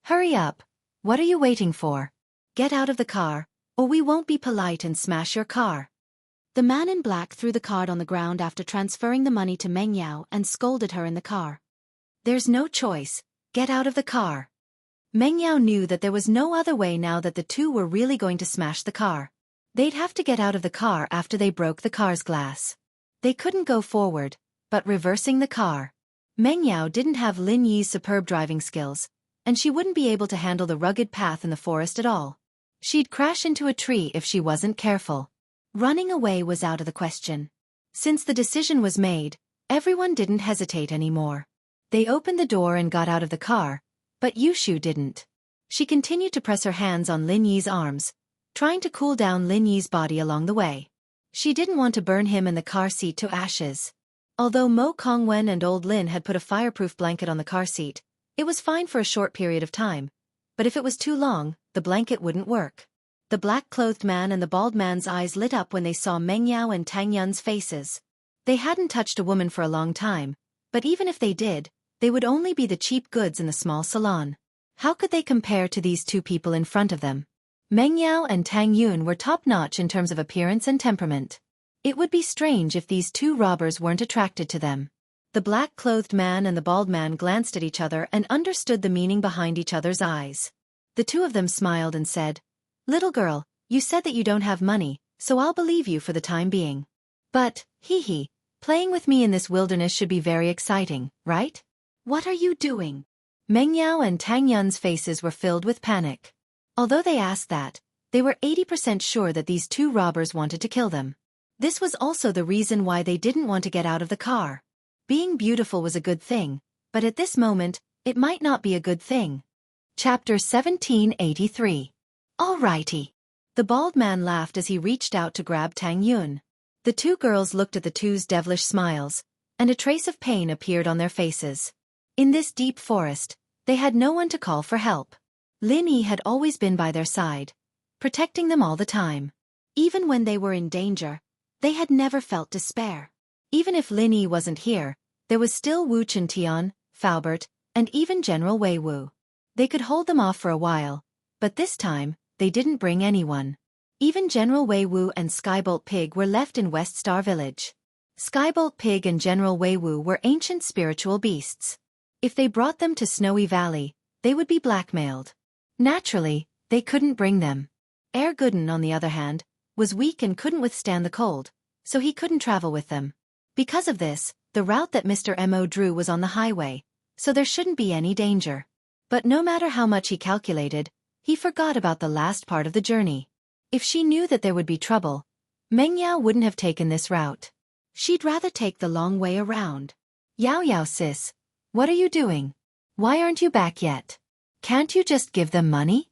Hurry up. What are you waiting for? Get out of the car, or we won't be polite and smash your car. The man in black threw the card on the ground after transferring the money to Meng Yao and scolded her in the car. There's no choice. Get out of the car. Meng Yao knew that there was no other way now that the two were really going to smash the car. They'd have to get out of the car after they broke the car's glass. They couldn't go forward, but reversing the car. Meng Yao didn't have Lin Yi's superb driving skills, and she wouldn't be able to handle the rugged path in the forest at all. She'd crash into a tree if she wasn't careful. Running away was out of the question. Since the decision was made, everyone didn't hesitate anymore. They opened the door and got out of the car, but Yushu didn't. She continued to press her hands on Lin Yi's arms, trying to cool down Lin Yi's body along the way. She didn't want to burn him and the car seat to ashes. Although Mo Kongwen and old Lin had put a fireproof blanket on the car seat, it was fine for a short period of time, but if it was too long, the blanket wouldn't work. The black-clothed man and the bald man's eyes lit up when they saw Meng Yao and Tang Yun's faces. They hadn't touched a woman for a long time, but even if they did, they would only be the cheap goods in the small salon. How could they compare to these two people in front of them? Meng Yao and Tang Yun were top-notch in terms of appearance and temperament. It would be strange if these two robbers weren't attracted to them. The black-clothed man and the bald man glanced at each other and understood the meaning behind each other's eyes. The two of them smiled and said, "Little girl, you said that you don't have money, so I'll believe you for the time being. But, playing with me in this wilderness should be very exciting, right? What are you doing?" Meng Yao and Tang Yun's faces were filled with panic. Although they asked that, they were 80% sure that these two robbers wanted to kill them. This was also the reason why they didn't want to get out of the car. Being beautiful was a good thing, but at this moment, it might not be a good thing. Chapter 1783. Alrighty. The bald man laughed as he reached out to grab Tang Yun. The two girls looked at the two's devilish smiles, and a trace of pain appeared on their faces. In this deep forest, they had no one to call for help. Lin Yi had always been by their side, protecting them all the time. Even when they were in danger, they had never felt despair. Even if Lin Yi wasn't here, there was still Wu Chintian, Faubert, and even General Wei Wu. They could hold them off for a while, but this time, they didn't bring anyone. Even General Wei Wu and Skybolt Pig were left in West Star Village. Skybolt Pig and General Wei Wu were ancient spiritual beasts. If they brought them to Snowy Valley, they would be blackmailed. Naturally, They couldn't bring them. Gooden, on the other hand, was weak and couldn't withstand the cold, so he couldn't travel with them. Because of this, the route that Mr. Mo drew was on the highway, so there shouldn't be any danger. But no matter how much he calculated, he forgot about the last part of the journey. If she knew that there would be trouble, Meng Yao wouldn't have taken this route. She'd rather take the long way around. Yao Yao sis, what are you doing? Why aren't you back yet? Can't you just give them money?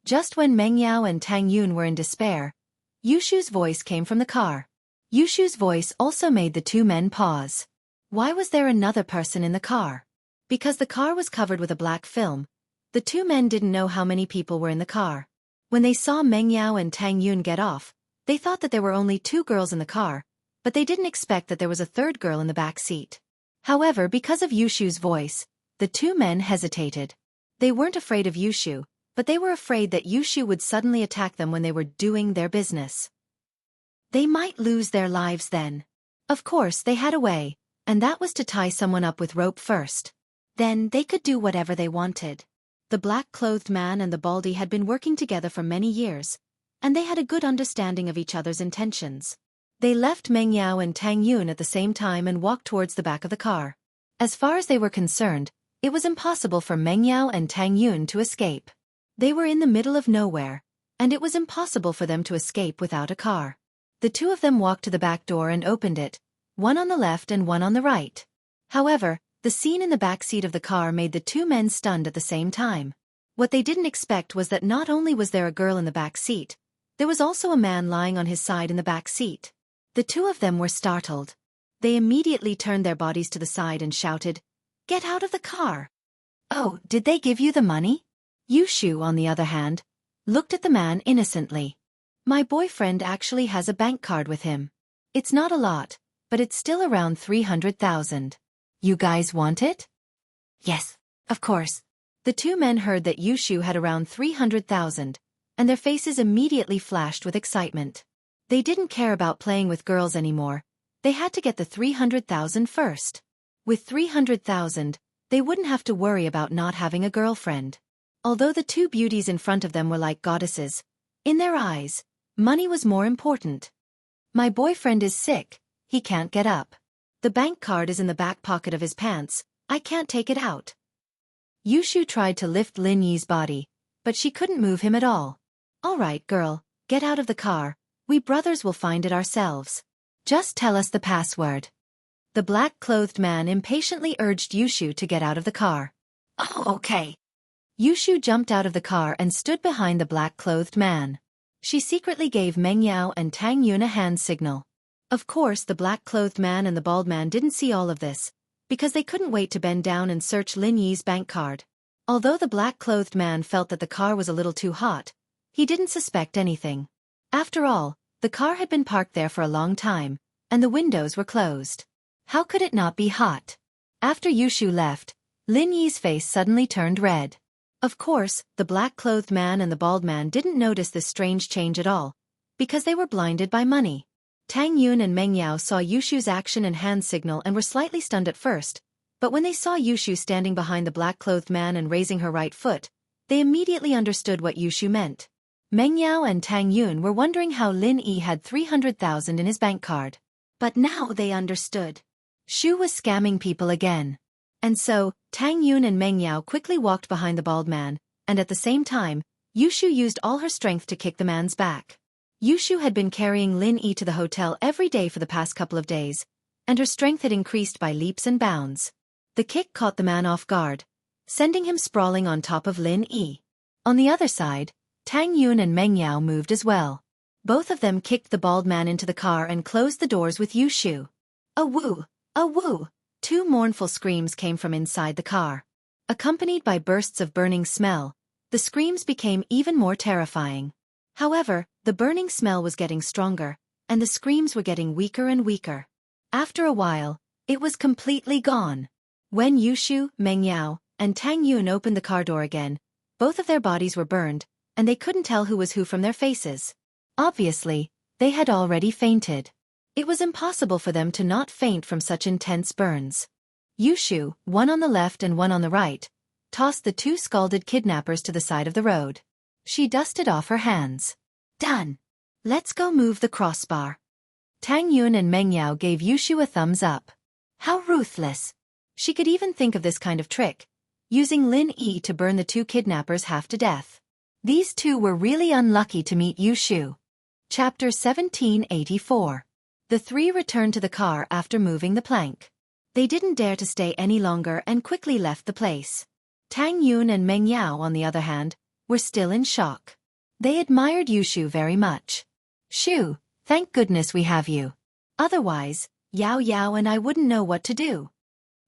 Just when Meng Yao and Tang Yun were in despair, Yushu's voice came from the car. Yushu's voice also made the two men pause. Why was there another person in the car? Because the car was covered with a black film, the two men didn't know how many people were in the car. When they saw Meng Yao and Tang Yun get off, they thought that there were only two girls in the car, but they didn't expect that there was a third girl in the back seat. However, because of Yushu's voice, the two men hesitated. They weren't afraid of Yushu, but they were afraid that Yushu would suddenly attack them when they were doing their business. They might lose their lives then. Of course, they had a way, and that was to tie someone up with rope first. Then they could do whatever they wanted. The black-clothed man and the baldy had been working together for many years, and they had a good understanding of each other's intentions. They left Meng Yao and Tang Yun at the same time and walked towards the back of the car. As far as they were concerned, it was impossible for Meng Yao and Tang Yun to escape. They were in the middle of nowhere, and it was impossible for them to escape without a car. The two of them walked to the back door and opened it, one on the left and one on the right. However, the scene in the back seat of the car made the two men stunned at the same time. What they didn't expect was that not only was there a girl in the back seat, there was also a man lying on his side in the back seat. The two of them were startled. They immediately turned their bodies to the side and shouted, "Get out of the car!" "Oh, did they give you the money?" Yushu, on the other hand, looked at the man innocently. "My boyfriend actually has a bank card with him. It's not a lot, but it's still around 300,000. You guys want it?" "Yes, of course." The two men heard that Yushu had around 300,000, and their faces immediately flashed with excitement. They didn't care about playing with girls anymore. They had to get the 300,000 first. With 300,000, they wouldn't have to worry about not having a girlfriend. Although the two beauties in front of them were like goddesses, in their eyes, money was more important. "My boyfriend is sick, he can't get up. The bank card is in the back pocket of his pants, I can't take it out." Yushu tried to lift Lin Yi's body, but she couldn't move him at all. "All right, girl, get out of the car, we brothers will find it ourselves. Just tell us the password." The black-clothed man impatiently urged Yushu to get out of the car. "Oh, okay." Yushu jumped out of the car and stood behind the black-clothed man. She secretly gave Meng Yao and Tang Yun a hand signal. Of course, the black-clothed man and the bald man didn't see all of this, because they couldn't wait to bend down and search Lin Yi's bank card. Although the black-clothed man felt that the car was a little too hot, he didn't suspect anything. After all, the car had been parked there for a long time, and the windows were closed. How could it not be hot? After Yushu left, Lin Yi's face suddenly turned red. Of course, the black-clothed man and the bald man didn't notice this strange change at all, because they were blinded by money. Tang Yun and Meng Yao saw Yushu's action and hand signal and were slightly stunned at first, but when they saw Yushu standing behind the black-clothed man and raising her right foot, they immediately understood what Yushu meant. Meng Yao and Tang Yun were wondering how Lin Yi had 300,000 in his bank card. But now they understood. Shu was scamming people again. And so, Tang Yun and Meng Yao quickly walked behind the bald man, and at the same time, Yushu used all her strength to kick the man's back. Yushu had been carrying Lin Yi to the hotel every day for the past couple of days, and her strength had increased by leaps and bounds. The kick caught the man off guard, sending him sprawling on top of Lin Yi. On the other side, Tang Yun and Meng Yao moved as well. Both of them kicked the bald man into the car and closed the doors with Yushu. "A woo! A woo!" Two mournful screams came from inside the car. Accompanied by bursts of burning smell, the screams became even more terrifying. However, the burning smell was getting stronger, and the screams were getting weaker and weaker. After a while, it was completely gone. When Yushu, Meng Yao, and Tang Yun opened the car door again, both of their bodies were burned, and they couldn't tell who was who from their faces. Obviously, they had already fainted. It was impossible for them to not faint from such intense burns. Yushu, one on the left and one on the right, tossed the two scalded kidnappers to the side of the road. She dusted off her hands. Done. Let's go move the crossbar. Tang Yun and Meng Yao gave Yushu a thumbs up. How ruthless. She could even think of this kind of trick, using Lin Yi to burn the two kidnappers half to death. These two were really unlucky to meet Yushu. Chapter 1784. The three returned to the car after moving the plank. They didn't dare to stay any longer and quickly left the place. Tang Yun and Meng Yao, on the other hand, were still in shock. They admired Yushu very much. Shu, thank goodness we have you. Otherwise, Yao Yao and I wouldn't know what to do.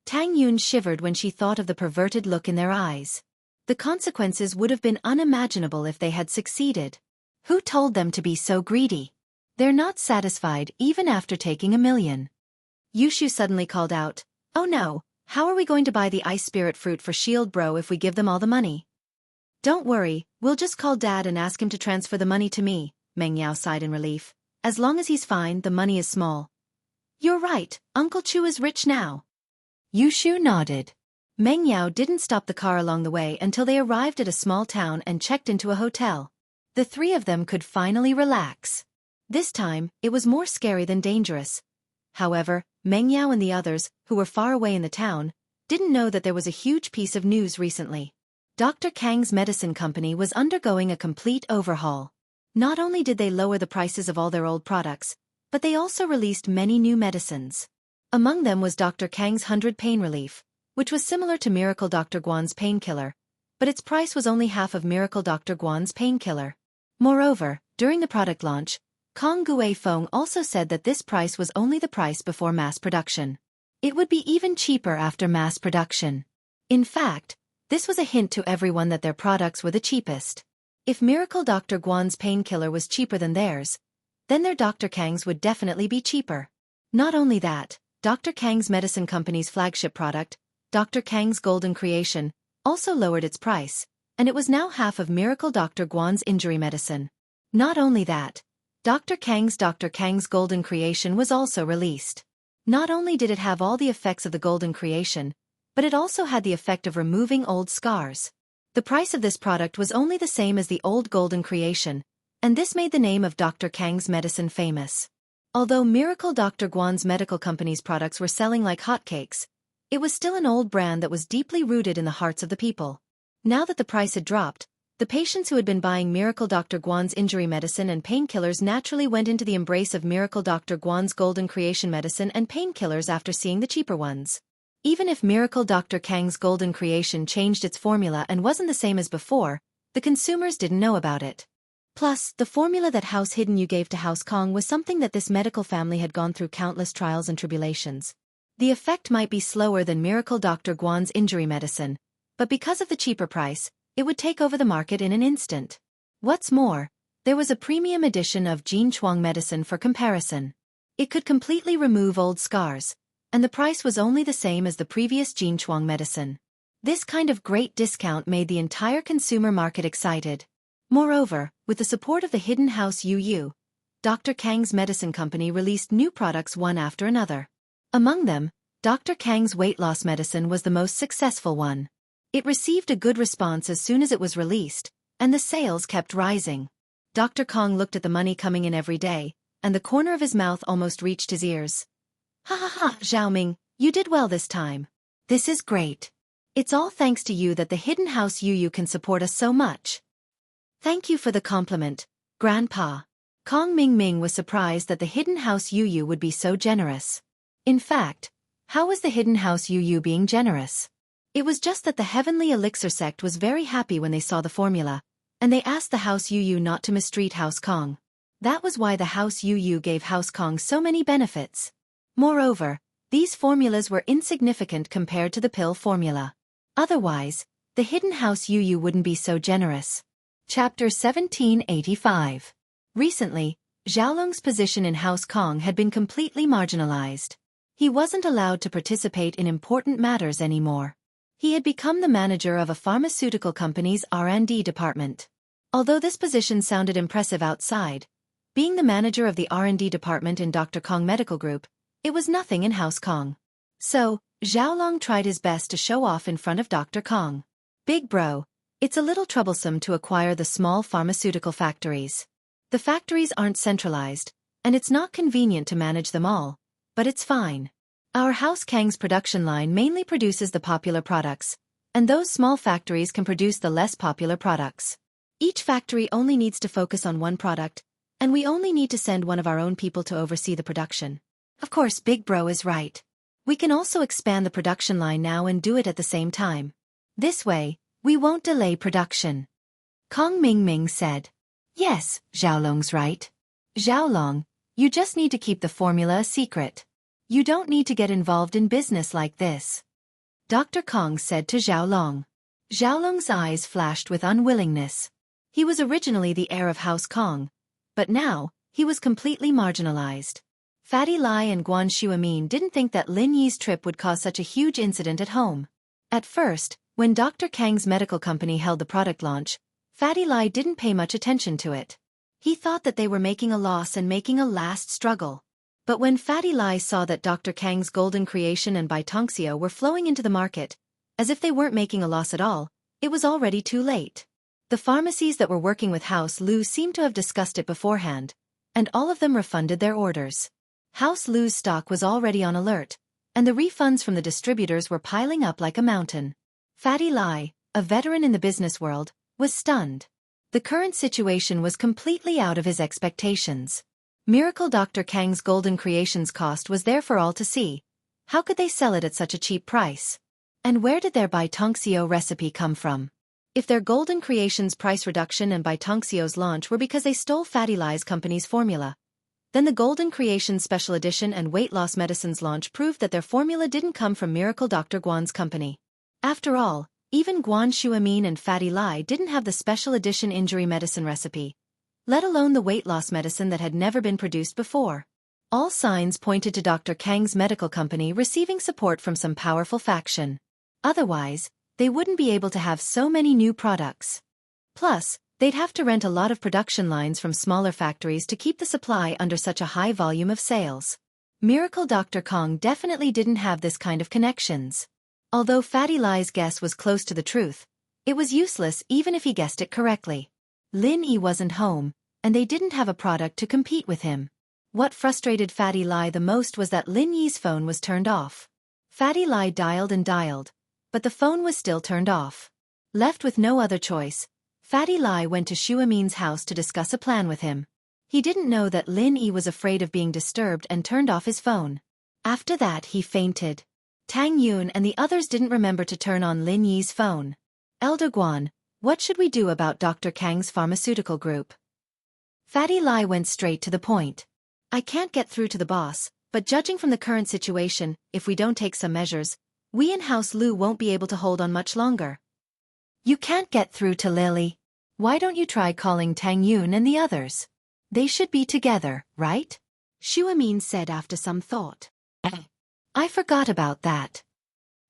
Tang Yun shivered when she thought of the perverted look in their eyes. The consequences would have been unimaginable if they had succeeded. Who told them to be so greedy? They're not satisfied even after taking $1 million. Yushu suddenly called out, "Oh no, how are we going to buy the ice spirit fruit for Shield Bro if we give them all the money?" "Don't worry, we'll just call Dad and ask him to transfer the money to me," Meng Yao sighed in relief. "As long as he's fine, the money is small." "You're right, Uncle Chu is rich now." Yushu nodded. Meng Yao didn't stop the car along the way until they arrived at a small town and checked into a hotel. The three of them could finally relax. This time, it was more scary than dangerous. However, Meng Yao and the others, who were far away in the town, didn't know that there was a huge piece of news recently. Dr. Kang's medicine company was undergoing a complete overhaul. Not only did they lower the prices of all their old products, but they also released many new medicines. Among them was Dr. Kang's 100 Pain Relief, which was similar to Miracle Dr. Guan's painkiller, but its price was only half of Miracle Dr. Guan's painkiller. Moreover, during the product launch, Kong Guifeng also said that this price was only the price before mass production. It would be even cheaper after mass production. In fact, this was a hint to everyone that their products were the cheapest. If Miracle Dr. Guan's painkiller was cheaper than theirs, then their Dr. Kang's would definitely be cheaper. Not only that, Dr. Kang's medicine company's flagship product, Dr. Kang's Golden Creation, also lowered its price, and it was now half of Miracle Dr. Guan's injury medicine. Not only that, Dr. Kang's Golden Creation was also released. Not only did it have all the effects of the Golden Creation, but it also had the effect of removing old scars. The price of this product was only the same as the old Golden Creation, and this made the name of Dr. Kang's medicine famous. Although Miracle Dr. Guan's medical company's products were selling like hotcakes, it was still an old brand that was deeply rooted in the hearts of the people. Now that the price had dropped, the patients who had been buying Miracle Dr. Guan's injury medicine and painkillers naturally went into the embrace of Miracle Dr. Guan's Golden Creation medicine and painkillers after seeing the cheaper ones. Even if Miracle Dr. Kang's Golden Creation changed its formula and wasn't the same as before, the consumers didn't know about it. Plus, the formula that House Hidden You gave to House Kong was something that this medical family had gone through countless trials and tribulations. The effect might be slower than Miracle Dr. Guan's injury medicine, but because of the cheaper price, it would take over the market in an instant. What's more, there was a premium edition of Jin Chuang medicine for comparison. It could completely remove old scars, and the price was only the same as the previous Jin Chuang medicine. This kind of great discount made the entire consumer market excited. Moreover, with the support of the Hidden House Yu, Dr. Kang's medicine company released new products one after another. Among them, Dr. Kang's weight loss medicine was the most successful one. It received a good response as soon as it was released, and the sales kept rising. Dr. Kong looked at the money coming in every day, and the corner of his mouth almost reached his ears. "Ha ha ha, Xiaoming, you did well this time. This is great. It's all thanks to you that the Hidden House Yu can support us so much." "Thank you for the compliment, Grandpa." Kong Ming Ming was surprised that the Hidden House Yu would be so generous. In fact, how was the Hidden House Yu being generous? It was just that the Heavenly Elixir sect was very happy when they saw the formula, and they asked the House Yu not to mistreat House Kong. That was why the House Yu gave House Kong so many benefits. Moreover, these formulas were insignificant compared to the pill formula. Otherwise, the Hidden House Yu wouldn't be so generous. Chapter 1785. Recently, Xiaolong's position in House Kong had been completely marginalized. He wasn't allowed to participate in important matters anymore. He had become the manager of a pharmaceutical company's R&D department. Although this position sounded impressive outside, being the manager of the R&D department in Dr. Kong Medical Group, it was nothing in House Kong. So, Xiaolong tried his best to show off in front of Dr. Kong. "Big bro, It's a little troublesome to acquire the small pharmaceutical factories. The factories aren't centralized, and it's not convenient to manage them all, but it's fine. Our House Kang's production line mainly produces the popular products, and those small factories can produce the less popular products. Each factory only needs to focus on one product, and we only need to send one of our own people to oversee the production. Of course, Big Bro is right. We can also expand the production line now and do it at the same time. This way, we won't delay production. Kong Mingming said. Yes, Xiaolong's right. Xiaolong, you just need to keep the formula a secret. You don't need to get involved in business like this. Dr. Kong said to Xiaolong. Xiaolong's eyes flashed with unwillingness. He was originally the heir of House Kong, but now, he was completely marginalized. Fatty Lai and Guan Shuamin didn't think that Lin Yi's trip would cause such a huge incident at home. At first, when Dr. Kang's medical company held the product launch, Fatty Lai didn't pay much attention to it. He thought that they were making a loss and making a last struggle. But when Fatty Lai saw that Dr. Kang's Golden Creation and Baitonxio were flowing into the market, as if they weren't making a loss at all, it was already too late. The pharmacies that were working with House Lu seemed to have discussed it beforehand, and all of them refunded their orders. House Lu's stock was already on alert, and the refunds from the distributors were piling up like a mountain. Fatty Lai, a veteran in the business world, was stunned. The current situation was completely out of his expectations. Miracle Dr. Kang's Golden Creations cost was there for all to see. How could they sell it at such a cheap price? And where did their Baitonxio recipe come from? If their Golden Creations price reduction and Baitonxio's launch were because they stole Fatty Lai's company's formula, then the Golden Creations Special Edition and weight loss medicines launch proved that their formula didn't come from Miracle Dr. Guan's company. After all, even Guan Shuamin and Fatty Lai didn't have the Special Edition injury medicine recipe, let alone the weight loss medicine that had never been produced before. All signs pointed to Dr. Kang's medical company receiving support from some powerful faction. Otherwise, they wouldn't be able to have so many new products. Plus, they'd have to rent a lot of production lines from smaller factories to keep the supply under such a high volume of sales. Miracle Dr. Kong definitely didn't have this kind of connections. Although Fatty Lai's guess was close to the truth, it was useless even if he guessed it correctly. Lin Yi wasn't home, and they didn't have a product to compete with him. What frustrated Fatty Lai the most was that Lin Yi's phone was turned off. Fatty Lai dialed and dialed, but the phone was still turned off. Left with no other choice, Fatty Lai went to Shuamin's house to discuss a plan with him. He didn't know that Lin Yi was afraid of being disturbed and turned off his phone. After that he fainted. Tang Yun and the others didn't remember to turn on Lin Yi's phone. Elder Guan, what should we do about Dr. Kang's pharmaceutical group? Fatty Lai went straight to the point. I can't get through to the boss, but judging from the current situation, if we don't take some measures, we in House Lu won't be able to hold on much longer. You can't get through to Lily. Why don't you try calling Tang Yun and the others? They should be together, right? Shuamin said after some thought. I forgot about that.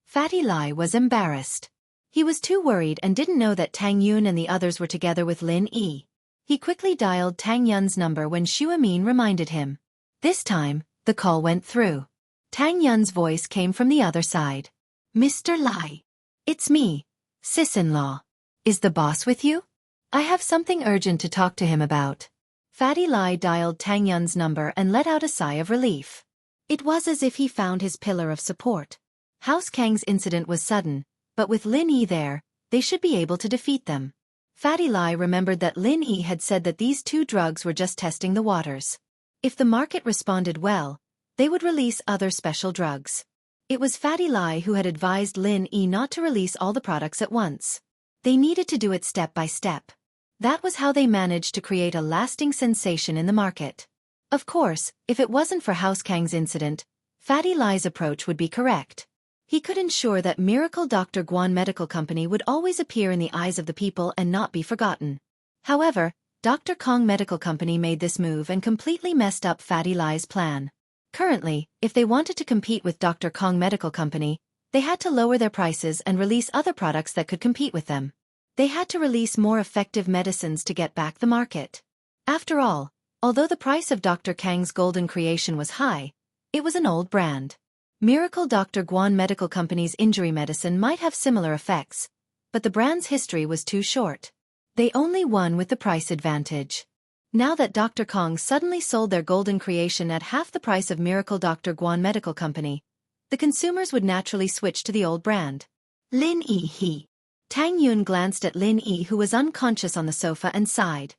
Fatty Lai was embarrassed. He was too worried and didn't know that Tang Yun and the others were together with Lin Yi. He quickly dialed Tang Yun's number when Shuamin reminded him. This time, the call went through. Tang Yun's voice came from the other side. Mr. Lai. It's me, sis-in-law. Is the boss with you? I have something urgent to talk to him about. Fatty Lai dialed Tang Yun's number and let out a sigh of relief. It was as if he found his pillar of support. House Kang's incident was sudden, but with Lin Yi there, they should be able to defeat them. Fatty Lai remembered that Lin Yi had said that these two drugs were just testing the waters. If the market responded well, they would release other special drugs. It was Fatty Lai who had advised Lin Yi not to release all the products at once. They needed to do it step by step. That was how they managed to create a lasting sensation in the market. Of course, if it wasn't for House Kang's incident, Fatty Lai's approach would be correct. He could ensure that Miracle Dr. Guan Medical Company would always appear in the eyes of the people and not be forgotten. However, Dr. Kong Medical Company made this move and completely messed up Fatty Lai's plan. Currently, if they wanted to compete with Dr. Kong Medical Company, they had to lower their prices and release other products that could compete with them. They had to release more effective medicines to get back the market. After all, although the price of Dr. Kang's Golden Creation was high, it was an old brand. Miracle Dr. Guan Medical Company's injury medicine might have similar effects, but the brand's history was too short. They only won with the price advantage. Now that Dr. Kong suddenly sold their golden creation at half the price of Miracle Dr. Guan Medical Company, the consumers would naturally switch to the old brand. Lin Yi he. Tang Yun glanced at Lin Yi, who was unconscious on the sofa, and sighed.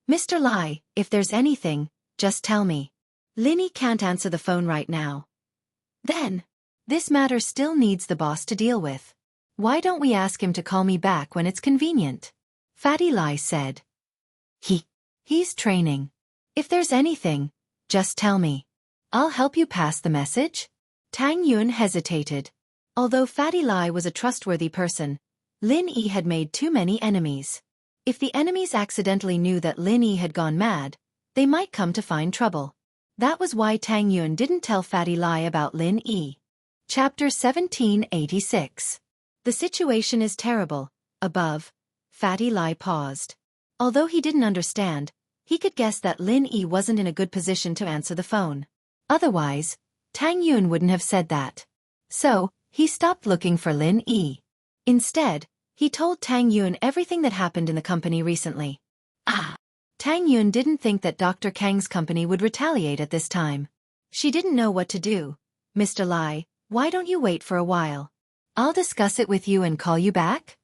Mr. Lai, if there's anything, just tell me. Lin Yi can't answer the phone right now. Then, this matter still needs the boss to deal with. Why don't we ask him to call me back when it's convenient? Fatty Lai said. He's training. If there's anything, just tell me. I'll help you pass the message. Tang Yun hesitated. Although Fatty Lai was a trustworthy person, Lin Yi had made too many enemies. If the enemies accidentally knew that Lin Yi had gone mad, they might come to find trouble. That was why Tang Yun didn't tell Fatty Lai about Lin Yi. Chapter 1786. The situation is terrible. Above, Fatty Lai paused. Although he didn't understand, he could guess that Lin Yi wasn't in a good position to answer the phone. Otherwise, Tang Yun wouldn't have said that. So, he stopped looking for Lin Yi. Instead, he told Tang Yun everything that happened in the company recently. Tang Yun didn't think that Dr. Kang's company would retaliate at this time. She didn't know what to do. Mr. Lai, why don't you wait for a while? I'll discuss it with you and call you back?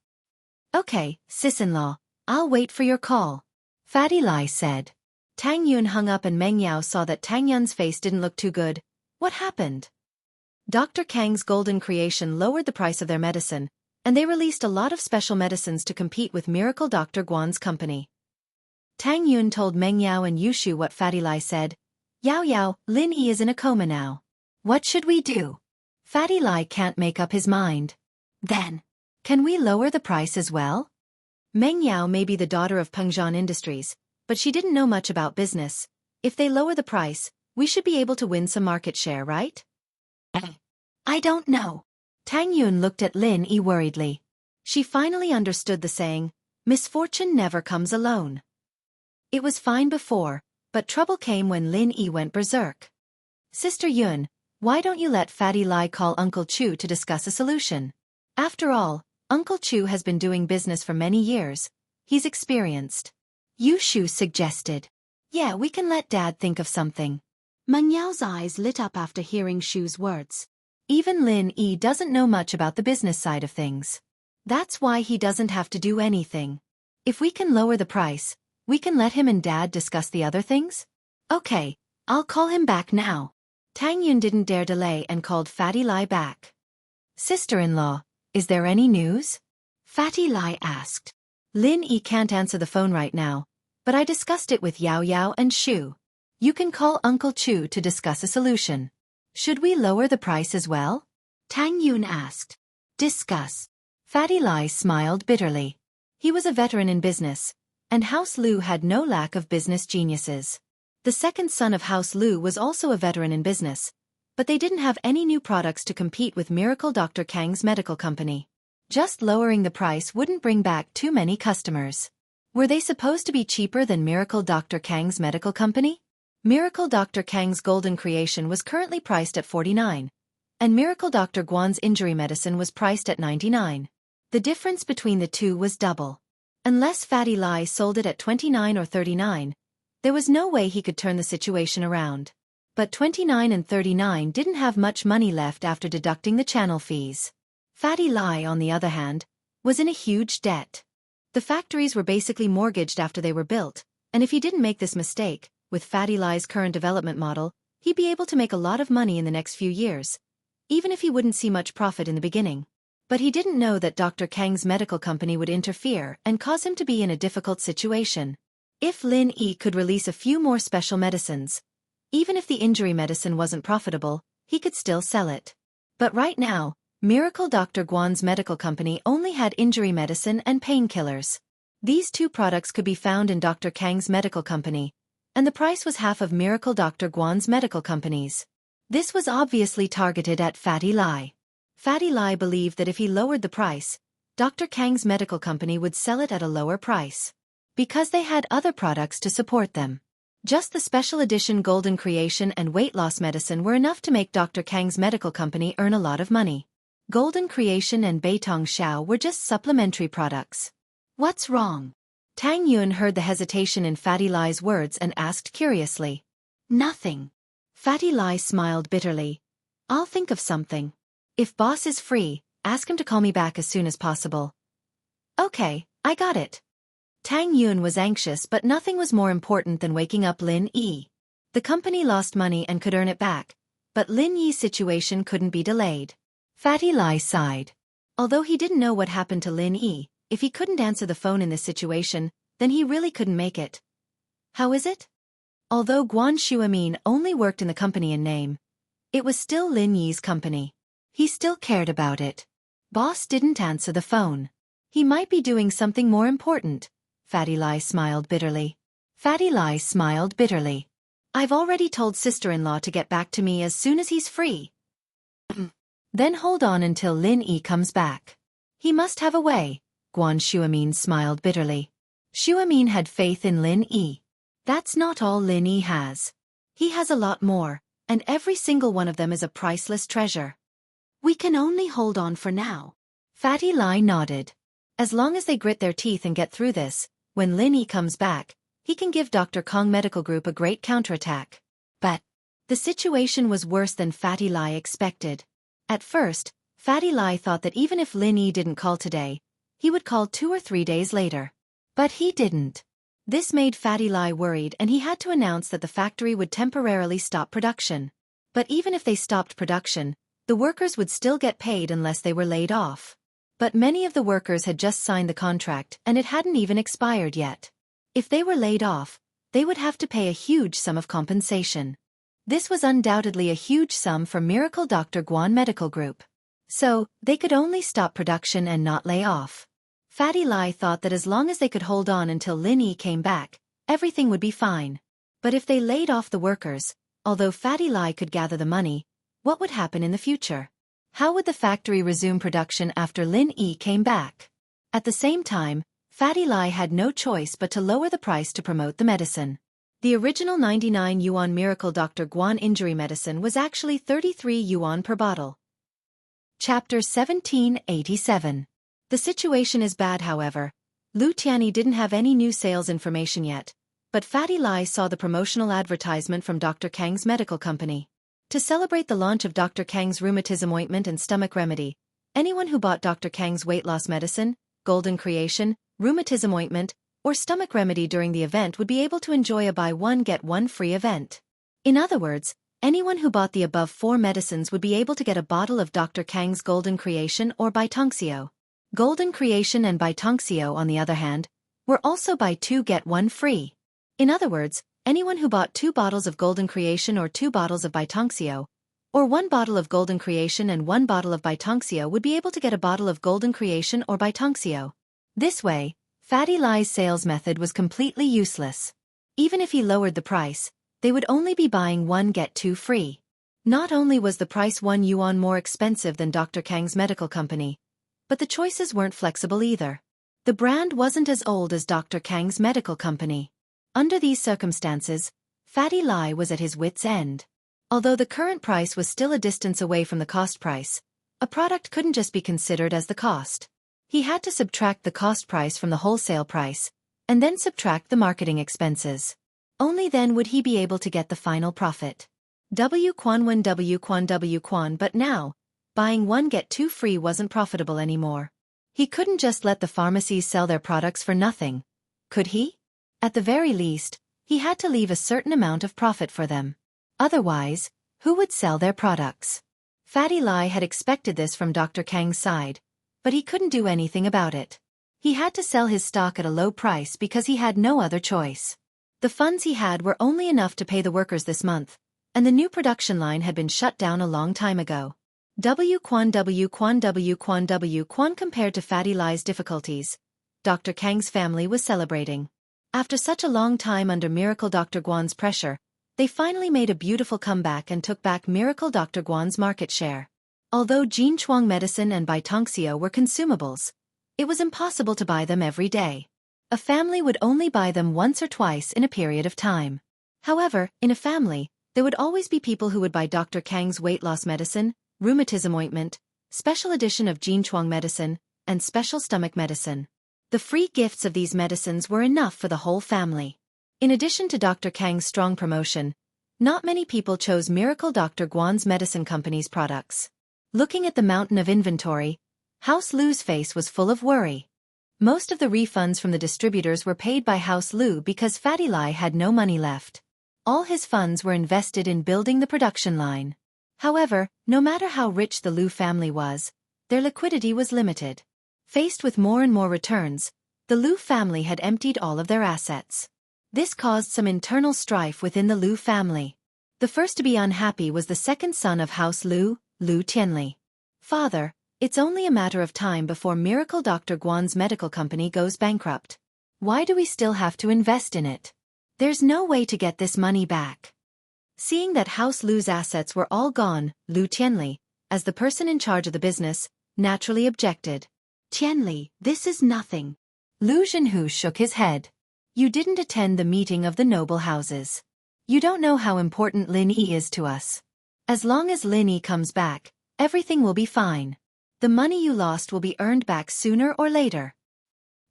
Okay, sis-in-law, I'll wait for your call. Fatty Lai said. Tang Yun hung up and Meng Yao saw that Tang Yun's face didn't look too good. What happened? Dr. Kang's golden creation lowered the price of their medicine, and they released a lot of special medicines to compete with Miracle Dr. Guan's company. Tang Yun told Meng Yao and Yushu what Fatty Lai said. Yao, Lin Yi is in a coma now. What should we do? Fatty Lai can't make up his mind. Then, can we lower the price as well? Meng Yao may be the daughter of Pengzhan Industries, but she didn't know much about business. If they lower the price, we should be able to win some market share, right? I don't know. Tang Yun looked at Lin Yi worriedly. She finally understood the saying, misfortune never comes alone. It was fine before, but trouble came when Lin Yi went berserk. Sister Yun, why don't you let Fatty Lai call Uncle Chu to discuss a solution? After all, Uncle Chu has been doing business for many years. He's experienced. Yushu suggested. Yeah, we can let Dad think of something. Meng Yao's eyes lit up after hearing Shu's words. Even Lin Yi doesn't know much about the business side of things. That's why he doesn't have to do anything. If we can lower the price, we can let him and Dad discuss the other things? Okay, I'll call him back now. Tang Yun didn't dare delay and called Fatty Lai back. Sister-in-law, is there any news? Fatty Lai asked. Lin Yi can't answer the phone right now, but I discussed it with Yao and Shu. You can call Uncle Chu to discuss a solution. Should we lower the price as well? Tang Yun asked. Discuss. Fatty Lai smiled bitterly. He was a veteran in business, and House Lu had no lack of business geniuses. The second son of House Lu was also a veteran in business, but they didn't have any new products to compete with Miracle Dr. Kang's medical company. Just lowering the price wouldn't bring back too many customers. Were they supposed to be cheaper than Miracle Dr. Kang's medical company? Miracle Dr. Kang's golden creation was currently priced at 49, and Miracle Dr. Guan's injury medicine was priced at 99. The difference between the two was double. Unless Fatty Lai sold it at 29 or 39, there was no way he could turn the situation around. But 29 and 39 didn't have much money left after deducting the channel fees. Fatty Lai, on the other hand, was in a huge debt. The factories were basically mortgaged after they were built, and if he didn't make this mistake, with Fatty Lai's current development model, he'd be able to make a lot of money in the next few years, even if he wouldn't see much profit in the beginning. But he didn't know that Dr. Kang's medical company would interfere and cause him to be in a difficult situation. If Lin Yi could release a few more special medicines, even if the injury medicine wasn't profitable, he could still sell it. But right now, Miracle Dr. Guan's medical company only had injury medicine and painkillers. These two products could be found in Dr. Kang's medical company, and the price was half of Miracle Dr. Guan's medical companies. This was obviously targeted at Fatty Lai. Fatty Lai believed that if he lowered the price, Dr. Kang's medical company would sell it at a lower price. Because they had other products to support them. Just the special edition golden creation and weight loss medicine were enough to make Dr. Kang's medical company earn a lot of money. Golden Creation and Beitong Xiao were just supplementary products. What's wrong? Tang Yun heard the hesitation in Fatty Lai's words and asked curiously. Nothing. Fatty Lai smiled bitterly. I'll think of something. If boss is free, ask him to call me back as soon as possible. Okay, I got it. Tang Yun was anxious, but nothing was more important than waking up Lin Yi. The company lost money and could earn it back, but Lin Yi's situation couldn't be delayed. Fatty Lai sighed. Although he didn't know what happened to Lin Yi, if he couldn't answer the phone in this situation, then he really couldn't make it. How is it? Although Guan Shuamin only worked in the company in name, it was still Lin Yi's company. He still cared about it. Boss didn't answer the phone. He might be doing something more important. Fatty Lai smiled bitterly. Fatty Lai smiled bitterly. I've already told sister-in-law to get back to me as soon as he's free. Then hold on until Lin Yi comes back. He must have a way. Guan Shuamin smiled bitterly. Shuamin had faith in Lin Yi. That's not all Lin Yi has. He has a lot more, and every single one of them is a priceless treasure. We can only hold on for now. Fatty Lai nodded. As long as they grit their teeth and get through this, when Lin Yi comes back, he can give Dr. Kong Medical Group a great counterattack. But the situation was worse than Fatty Lai expected. At first, Fatty Lai thought that even if Lin Yi didn't call today, he would call 2 or 3 days later. But he didn't. This made Fatty Lai worried, and he had to announce that the factory would temporarily stop production. But even if they stopped production, the workers would still get paid unless they were laid off. But many of the workers had just signed the contract and it hadn't even expired yet. If they were laid off, they would have to pay a huge sum of compensation. This was undoubtedly a huge sum for Miracle Dr. Guan Medical Group. So, they could only stop production and not lay off. Fatty Lai thought that as long as they could hold on until Lin Yi came back, everything would be fine. But if they laid off the workers, although Fatty Lai could gather the money, what would happen in the future? How would the factory resume production after Lin Yi came back? At the same time, Fatty Lai had no choice but to lower the price to promote the medicine. The original 99 yuan Miracle Dr. Guan injury medicine was actually 33 yuan per bottle. Chapter 1787. The situation is bad, however. Lu Tianyi didn't have any new sales information yet, but Fatty Lai saw the promotional advertisement from Dr. Kang's medical company. To celebrate the launch of Dr. Kang's rheumatism ointment and stomach remedy, anyone who bought Dr. Kang's weight loss medicine, Golden Creation, rheumatism ointment, or stomach remedy during the event would be able to enjoy a buy one get one free event. In other words, anyone who bought the above 4 medicines would be able to get a bottle of Dr. Kang's Golden Creation or Baitongxio. Golden Creation and Baitongxio, on the other hand, were also buy 2 get 1 free. In other words, anyone who bought 2 bottles of Golden Creation or 2 bottles of Baitongxio, or 1 bottle of Golden Creation and 1 bottle of Baitongxio would be able to get a bottle of Golden Creation or Baitongxio. This way, Fatty Lai's sales method was completely useless. Even if he lowered the price, they would only be buying 1 get 2 free. Not only was the price 1 yuan more expensive than Dr. Kang's medical company, but the choices weren't flexible either. The brand wasn't as old as Dr. Kang's medical company. Under these circumstances, Fatty Lai was at his wits' end. Although the current price was still a distance away from the cost price, a product couldn't just be considered as the cost. He had to subtract the cost price from the wholesale price, and then subtract the marketing expenses. Only then would he be able to get the final profit. W Quan, but now, buying 1 get 2 free wasn't profitable anymore. He couldn't just let the pharmacies sell their products for nothing, could he? At the very least, he had to leave a certain amount of profit for them. Otherwise, who would sell their products? Fatty Lai had expected this from Dr. Kang's side, but he couldn't do anything about it. He had to sell his stock at a low price because he had no other choice. The funds he had were only enough to pay the workers this month, and the new production line had been shut down a long time ago. W Quan compared to Fatty Lai's difficulties, Dr. Kang's family was celebrating. After such a long time under Miracle Dr. Guan's pressure, they finally made a beautiful comeback and took back Miracle Dr. Guan's market share. Although Jin Chuang medicine and Baitongxio were consumables, it was impossible to buy them every day. A family would only buy them once or twice in a period of time. However, in a family, there would always be people who would buy Dr. Kang's weight loss medicine, rheumatism ointment, special edition of Jinchuang medicine, and special stomach medicine. The free gifts of these medicines were enough for the whole family. In addition to Dr. Kang's strong promotion, not many people chose Miracle Dr. Guan's medicine company's products. Looking at the mountain of inventory, House Lu's face was full of worry. Most of the refunds from the distributors were paid by House Lu because Fatty Lai had no money left. All his funds were invested in building the production line. However, no matter how rich the Lu family was, their liquidity was limited. Faced with more and more returns, the Lu family had emptied all of their assets. This caused some internal strife within the Lu family. The first to be unhappy was the second son of House Lu, Lu Tianli. "Father, it's only a matter of time before Miracle Dr. Guan's medical company goes bankrupt. Why do we still have to invest in it? There's no way to get this money back." Seeing that House Lu's assets were all gone, Lu Tianli, as the person in charge of the business, naturally objected. "Tianli, this is nothing." Lu Zhenhu shook his head. "You didn't attend the meeting of the noble houses. You don't know how important Lin Yi is to us. As long as Lin Yi comes back, everything will be fine. The money you lost will be earned back sooner or later."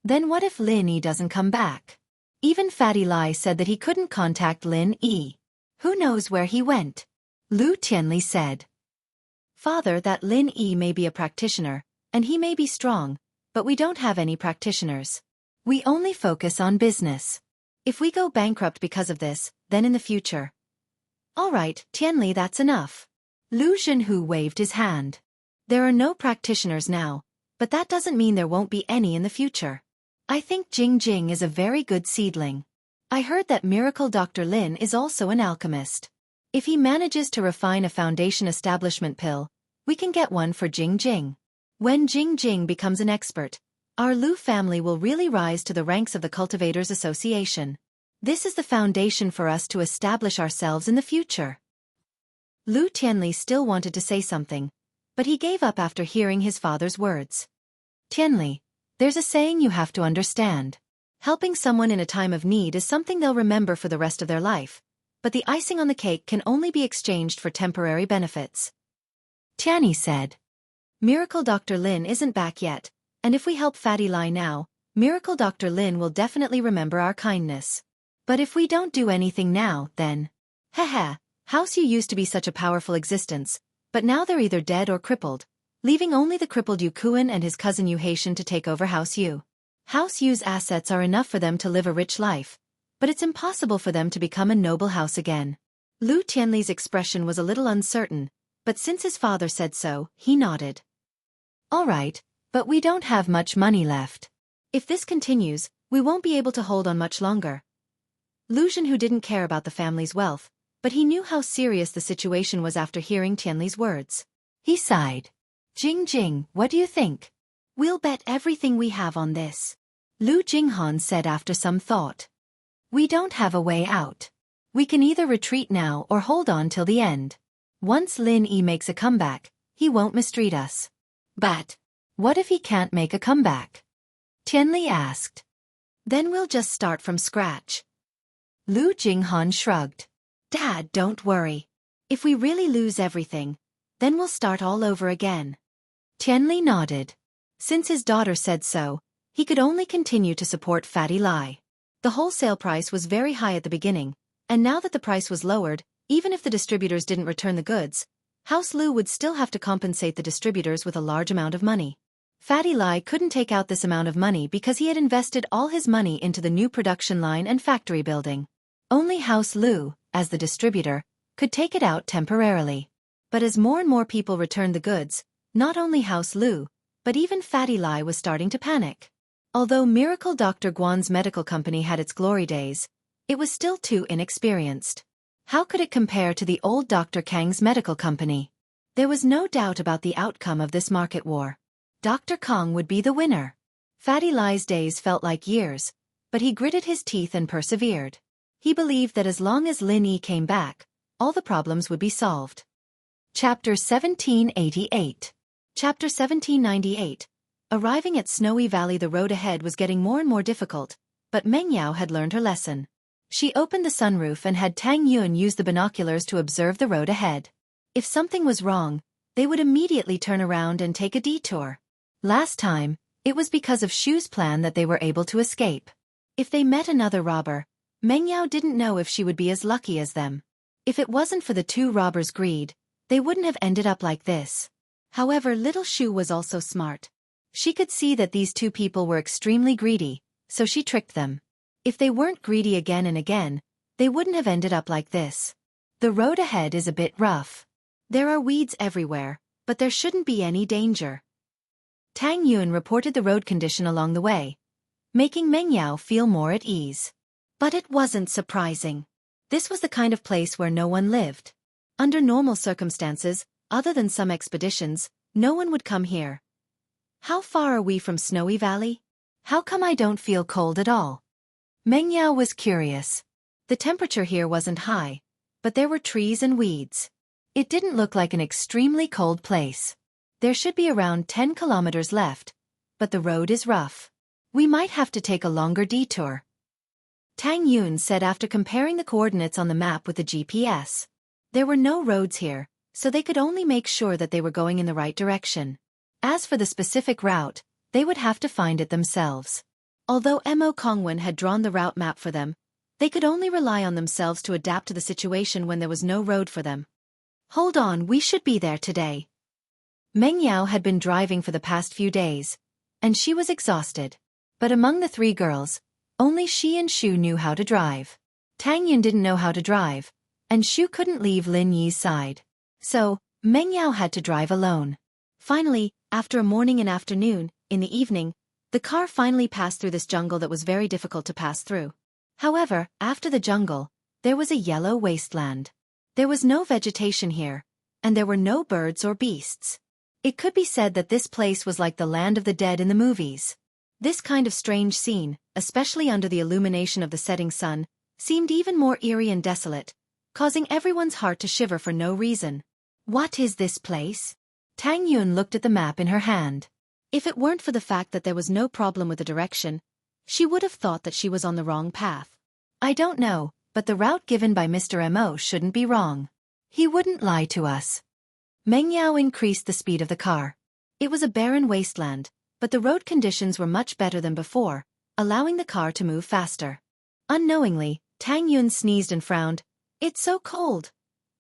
Then what if Lin Yi doesn't come back? Even Fatty Lai said that he couldn't contact Lin Yi. "Who knows where he went?" Lu Tianli said. "Father, that Lin Yi may be a practitioner, and he may be strong, but we don't have any practitioners. We only focus on business. If we go bankrupt because of this, then in the future—" "All right, Tianli, that's enough." Lu Zhenhu waved his hand. "There are no practitioners now, but that doesn't mean there won't be any in the future. I think Jing Jing is a very good seedling. I heard that Miracle Dr. Lin is also an alchemist. If he manages to refine a foundation establishment pill, we can get one for Jing Jing. When Jing Jing becomes an expert, our Lu family will really rise to the ranks of the Cultivators Association. This is the foundation for us to establish ourselves in the future." Lu Tianli still wanted to say something, but he gave up after hearing his father's words. "Tianli, there's a saying you have to understand. Helping someone in a time of need is something they'll remember for the rest of their life, but the icing on the cake can only be exchanged for temporary benefits." Tianli said. "Miracle Dr. Lin isn't back yet, and if we help Fatty Lai now, Miracle Dr. Lin will definitely remember our kindness. But if we don't do anything now, then— Haha, House Yu used to be such a powerful existence, but now they're either dead or crippled, leaving only the crippled Yu Kuan and his cousin Yu Haitian to take over House Yu. House Yu's assets are enough for them to live a rich life, but it's impossible for them to become a noble house again." Lu Tianli's expression was a little uncertain, but since his father said so, he nodded. "All right, but we don't have much money left. If this continues, we won't be able to hold on much longer." Lu Zhenhu didn't care about the family's wealth, but he knew how serious the situation was after hearing Tianli's words. He sighed. "Jing Jing, what do you think?" "We'll bet everything we have on this," Lu Jinghan said after some thought. "We don't have a way out. We can either retreat now or hold on till the end. Once Lin Yi makes a comeback, he won't mistreat us." "But what if he can't make a comeback?" Tianli asked. "Then we'll just start from scratch." Lu Jinghan shrugged. "Dad, don't worry. If we really lose everything, then we'll start all over again." Tianli nodded. Since his daughter said so, he could only continue to support Fatty Lai. The wholesale price was very high at the beginning, and now that the price was lowered, even if the distributors didn't return the goods, House Lu would still have to compensate the distributors with a large amount of money. Fatty Lai couldn't take out this amount of money because he had invested all his money into the new production line and factory building. Only House Lu, as the distributor, could take it out temporarily. But as more and more people returned the goods, not only House Lu, but even Fatty Lai was starting to panic. Although Miracle Dr. Guan's medical company had its glory days, it was still too inexperienced. How could it compare to the old Dr. Kang's medical company? There was no doubt about the outcome of this market war. Dr. Kang would be the winner. Fatty Lai's days felt like years, but he gritted his teeth and persevered. He believed that as long as Lin Yi came back, all the problems would be solved. Chapter 1788. Chapter 1798. Arriving at Snowy Valley, the road ahead was getting more and more difficult, but Meng Yao had learned her lesson. She opened the sunroof and had Tang Yun use the binoculars to observe the road ahead. If something was wrong, they would immediately turn around and take a detour. Last time, it was because of Shu's plan that they were able to escape. If they met another robber, Meng Yao didn't know if she would be as lucky as them. If it wasn't for the two robbers' greed, they wouldn't have ended up like this. However, little Shu was also smart. She could see that these two people were extremely greedy, so she tricked them. If they weren't greedy again and again, they wouldn't have ended up like this. The road ahead is a bit rough. There are weeds everywhere, but there shouldn't be any danger. Tang Yun reported the road condition along the way, making Meng Yao feel more at ease. But it wasn't surprising. This was the kind of place where no one lived. Under normal circumstances, other than some expeditions, no one would come here. How far are we from Snowy Valley? How come I don't feel cold at all? Meng Yao was curious. The temperature here wasn't high, but there were trees and weeds. It didn't look like an extremely cold place. There should be around 10 kilometers left, but the road is rough. We might have to take a longer detour. Tang Yun said after comparing the coordinates on the map with the GPS. There were no roads here, so they could only make sure that they were going in the right direction. As for the specific route, they would have to find it themselves. Although Mo Kongwen had drawn the route map for them, they could only rely on themselves to adapt to the situation when there was no road for them. Hold on, we should be there today. Meng Yao had been driving for the past few days, and she was exhausted. But among the three girls, only she and Shu knew how to drive. Tang Yun didn't know how to drive, and Shu couldn't leave Lin Yi's side. So, Meng Yao had to drive alone. Finally, after a morning and afternoon, in the evening, the car finally passed through this jungle that was very difficult to pass through. However, after the jungle, there was a yellow wasteland. There was no vegetation here, and there were no birds or beasts. It could be said that this place was like the land of the dead in the movies. This kind of strange scene, especially under the illumination of the setting sun, seemed even more eerie and desolate, causing everyone's heart to shiver for no reason. What is this place? Tang Yun looked at the map in her hand. If it weren't for the fact that there was no problem with the direction, she would have thought that she was on the wrong path. I don't know, but the route given by Mr. Mo shouldn't be wrong. He wouldn't lie to us. Meng Yao increased the speed of the car. It was a barren wasteland, but the road conditions were much better than before, allowing the car to move faster. Unknowingly, Tang Yun sneezed and frowned. It's so cold.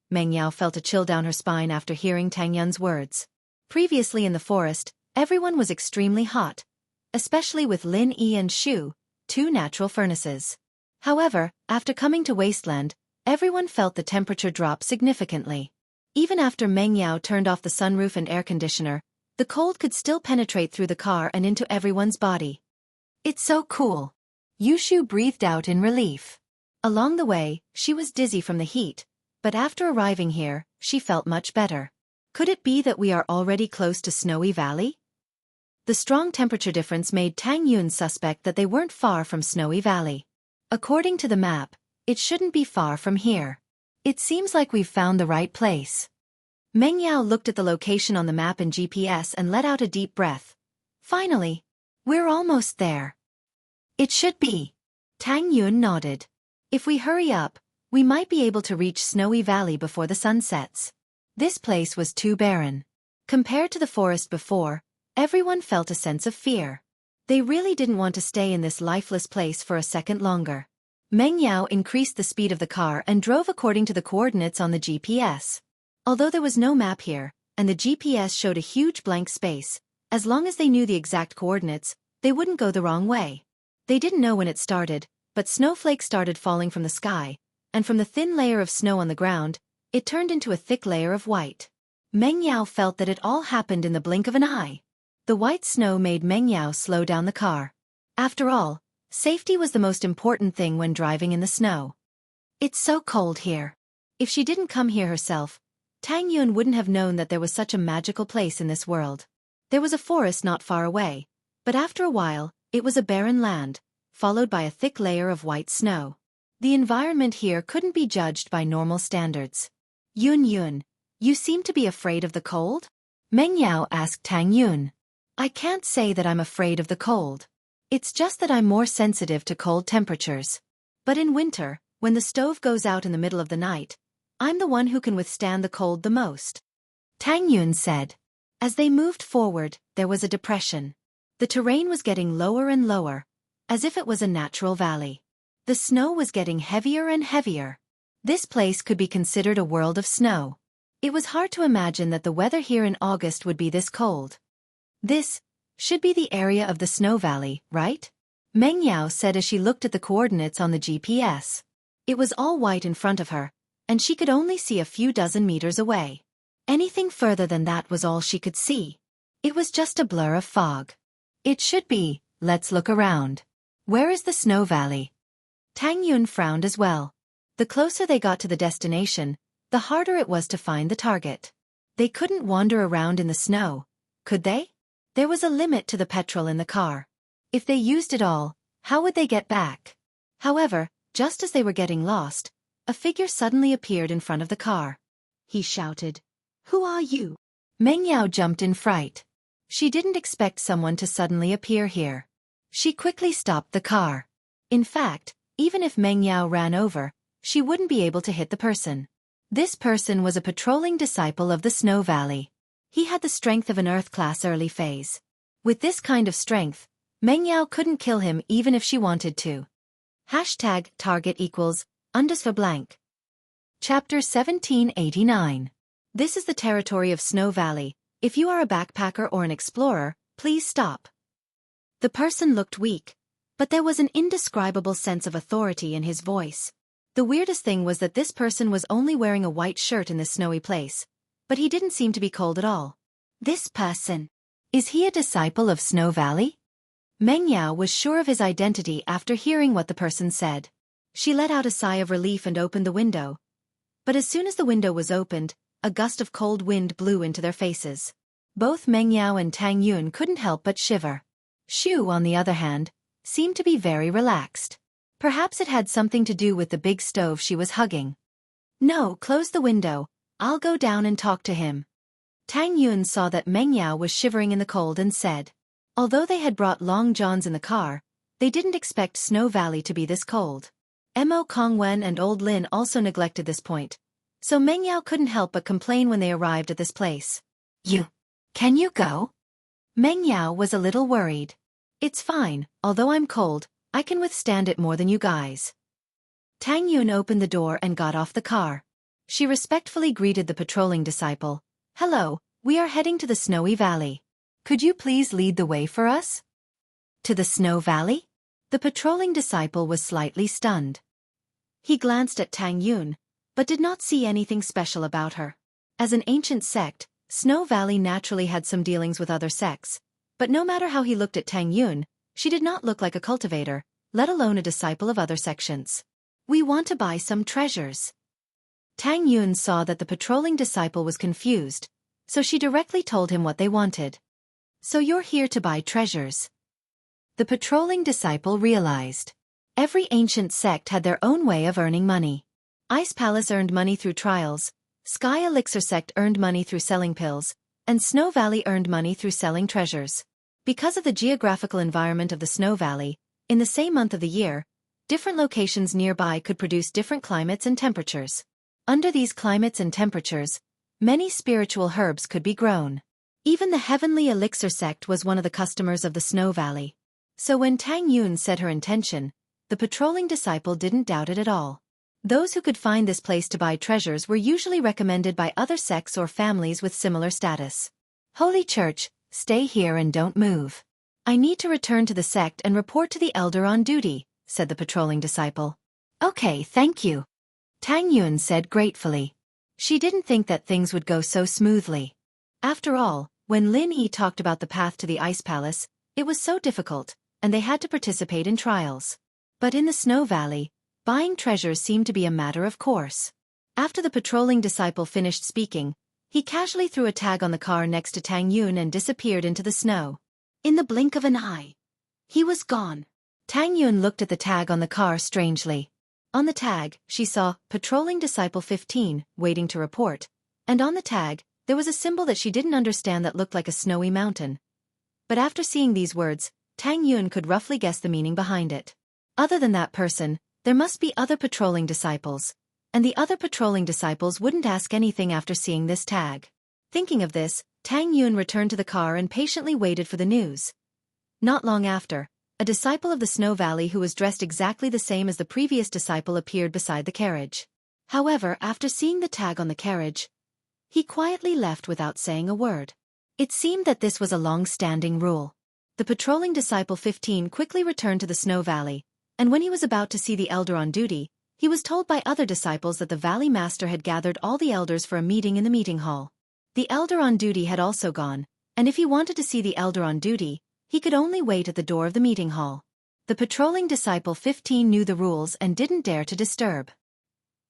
Meng Yao felt a chill down her spine after hearing Tang Yun's words. Previously in the forest, everyone was extremely hot, especially with Lin Yi and Shu, two natural furnaces. However, after coming to Wasteland, everyone felt the temperature drop significantly. Even after Meng Yao turned off the sunroof and air conditioner, the cold could still penetrate through the car and into everyone's body. It's so cool. Yushu breathed out in relief. Along the way, she was dizzy from the heat, but after arriving here, she felt much better. Could it be that we are already close to Snowy Valley? The strong temperature difference made Tang Yun suspect that they weren't far from Snowy Valley. According to the map, it shouldn't be far from here. It seems like we've found the right place. Meng Yao looked at the location on the map and GPS and let out a deep breath. Finally, we're almost there. It should be. Tang Yun nodded. If we hurry up, we might be able to reach Snowy Valley before the sun sets. This place was too barren. Compared to the forest before, everyone felt a sense of fear. They really didn't want to stay in this lifeless place for a second longer. Meng Yao increased the speed of the car and drove according to the coordinates on the GPS. Although there was no map here, and the GPS showed a huge blank space, as long as they knew the exact coordinates, they wouldn't go the wrong way. They didn't know when it started, but snowflakes started falling from the sky, and from the thin layer of snow on the ground, it turned into a thick layer of white. Meng Yao felt that it all happened in the blink of an eye. The white snow made Meng Yao slow down the car. After all, safety was the most important thing when driving in the snow. It's so cold here. If she didn't come here herself, Tang Yun wouldn't have known that there was such a magical place in this world. There was a forest not far away, but after a while, it was a barren land, followed by a thick layer of white snow. The environment here couldn't be judged by normal standards. Yun, you seem to be afraid of the cold? Meng Yao asked Tang Yun. I can't say that I'm afraid of the cold. It's just that I'm more sensitive to cold temperatures. But in winter, when the stove goes out in the middle of the night, I'm the one who can withstand the cold the most. Tang Yun said. As they moved forward, there was a depression. The terrain was getting lower and lower, as if it was a natural valley. The snow was getting heavier and heavier. This place could be considered a world of snow. It was hard to imagine that the weather here in August would be this cold. This should be the area of the snow valley, right? Meng Yao said as she looked at the coordinates on the GPS. It was all white in front of her, and she could only see a few dozen meters away. Anything further than that was all she could see. It was just a blur of fog. It should be. Let's look around. Where is the snow valley? Tang Yun frowned as well. The closer they got to the destination, the harder it was to find the target. They couldn't wander around in the snow, could they? There was a limit to the petrol in the car. If they used it all, how would they get back? However, just as they were getting lost, a figure suddenly appeared in front of the car. He shouted, "Who are you?" Meng Yao jumped in fright. She didn't expect someone to suddenly appear here. She quickly stopped the car. In fact, even if Meng Yao ran over, she wouldn't be able to hit the person. This person was a patrolling disciple of the Snow Valley. He had the strength of an Earth-class early phase. With this kind of strength, Meng Yao couldn't kill him even if she wanted to. #target=_blank. Chapter 1789. This is the territory of Snow Valley. If you are a backpacker or an explorer, please stop. The person looked weak, but there was an indescribable sense of authority in his voice. The weirdest thing was that this person was only wearing a white shirt in this snowy place, but he didn't seem to be cold at all. This person. Is he a disciple of Snow Valley? Meng Yao was sure of his identity after hearing what the person said. She let out a sigh of relief and opened the window. But as soon as the window was opened, a gust of cold wind blew into their faces. Both Meng Yao and Tang Yun couldn't help but shiver. Xu, on the other hand, seemed to be very relaxed. Perhaps it had something to do with the big stove she was hugging. "No, close the window. I'll go down and talk to him." Tang Yun saw that Meng Yao was shivering in the cold and said. Although they had brought long johns in the car, they didn't expect Snow Valley to be this cold. Mo Kongwen and Old Lin also neglected this point, so Meng Yao couldn't help but complain when they arrived at this place. Can you go? Meng Yao was a little worried. "It's fine, although I'm cold, I can withstand it more than you guys." Tang Yun opened the door and got off the car. She respectfully greeted the patrolling disciple. "Hello, we are heading to the Snowy Valley. Could you please lead the way for us?" To the Snow Valley? The patrolling disciple was slightly stunned. He glanced at Tang Yun, but did not see anything special about her. As an ancient sect, Snow Valley naturally had some dealings with other sects, but no matter how he looked at Tang Yun, she did not look like a cultivator, let alone a disciple of other sections. "We want to buy some treasures." Tang Yun saw that the patrolling disciple was confused, so she directly told him what they wanted. "So you're here to buy treasures?" The patrolling disciple realized. Every ancient sect had their own way of earning money. Ice Palace earned money through trials, Sky Elixir sect earned money through selling pills, and Snow Valley earned money through selling treasures. Because of the geographical environment of the Snow Valley, in the same month of the year, different locations nearby could produce different climates and temperatures. Under these climates and temperatures, many spiritual herbs could be grown. Even the Heavenly Elixir sect was one of the customers of the Snow Valley. So when Tang Yun said her intention, the patrolling disciple didn't doubt it at all. Those who could find this place to buy treasures were usually recommended by other sects or families with similar status. "Holy Church, stay here and don't move. I need to return to the sect and report to the elder on duty," said the patrolling disciple. "Okay, thank you," Tang Yun said gratefully. She didn't think that things would go so smoothly. After all, when Lin Yi talked about the path to the Ice Palace, it was so difficult, and they had to participate in trials. But in the Snow Valley, buying treasures seemed to be a matter of course. After the patrolling disciple finished speaking, he casually threw a tag on the car next to Tang Yun and disappeared into the snow. In the blink of an eye, he was gone. Tang Yun looked at the tag on the car strangely. On the tag, she saw Patrolling Disciple 15, waiting to report, and on the tag, there was a symbol that she didn't understand that looked like a snowy mountain. But after seeing these words, Tang Yun could roughly guess the meaning behind it. Other than that person, there must be other patrolling disciples, and the other patrolling disciples wouldn't ask anything after seeing this tag. Thinking of this, Tang Yun returned to the car and patiently waited for the news. Not long after, a disciple of the Snow Valley who was dressed exactly the same as the previous disciple appeared beside the carriage. However, after seeing the tag on the carriage, he quietly left without saying a word. It seemed that this was a long-standing rule. The patrolling disciple 15 quickly returned to the Snow Valley, and when he was about to see the elder on duty, he was told by other disciples that the Valley Master had gathered all the elders for a meeting in the meeting hall. The elder on duty had also gone, and if he wanted to see the elder on duty, he could only wait at the door of the meeting hall. The patrolling disciple 15 knew the rules and didn't dare to disturb.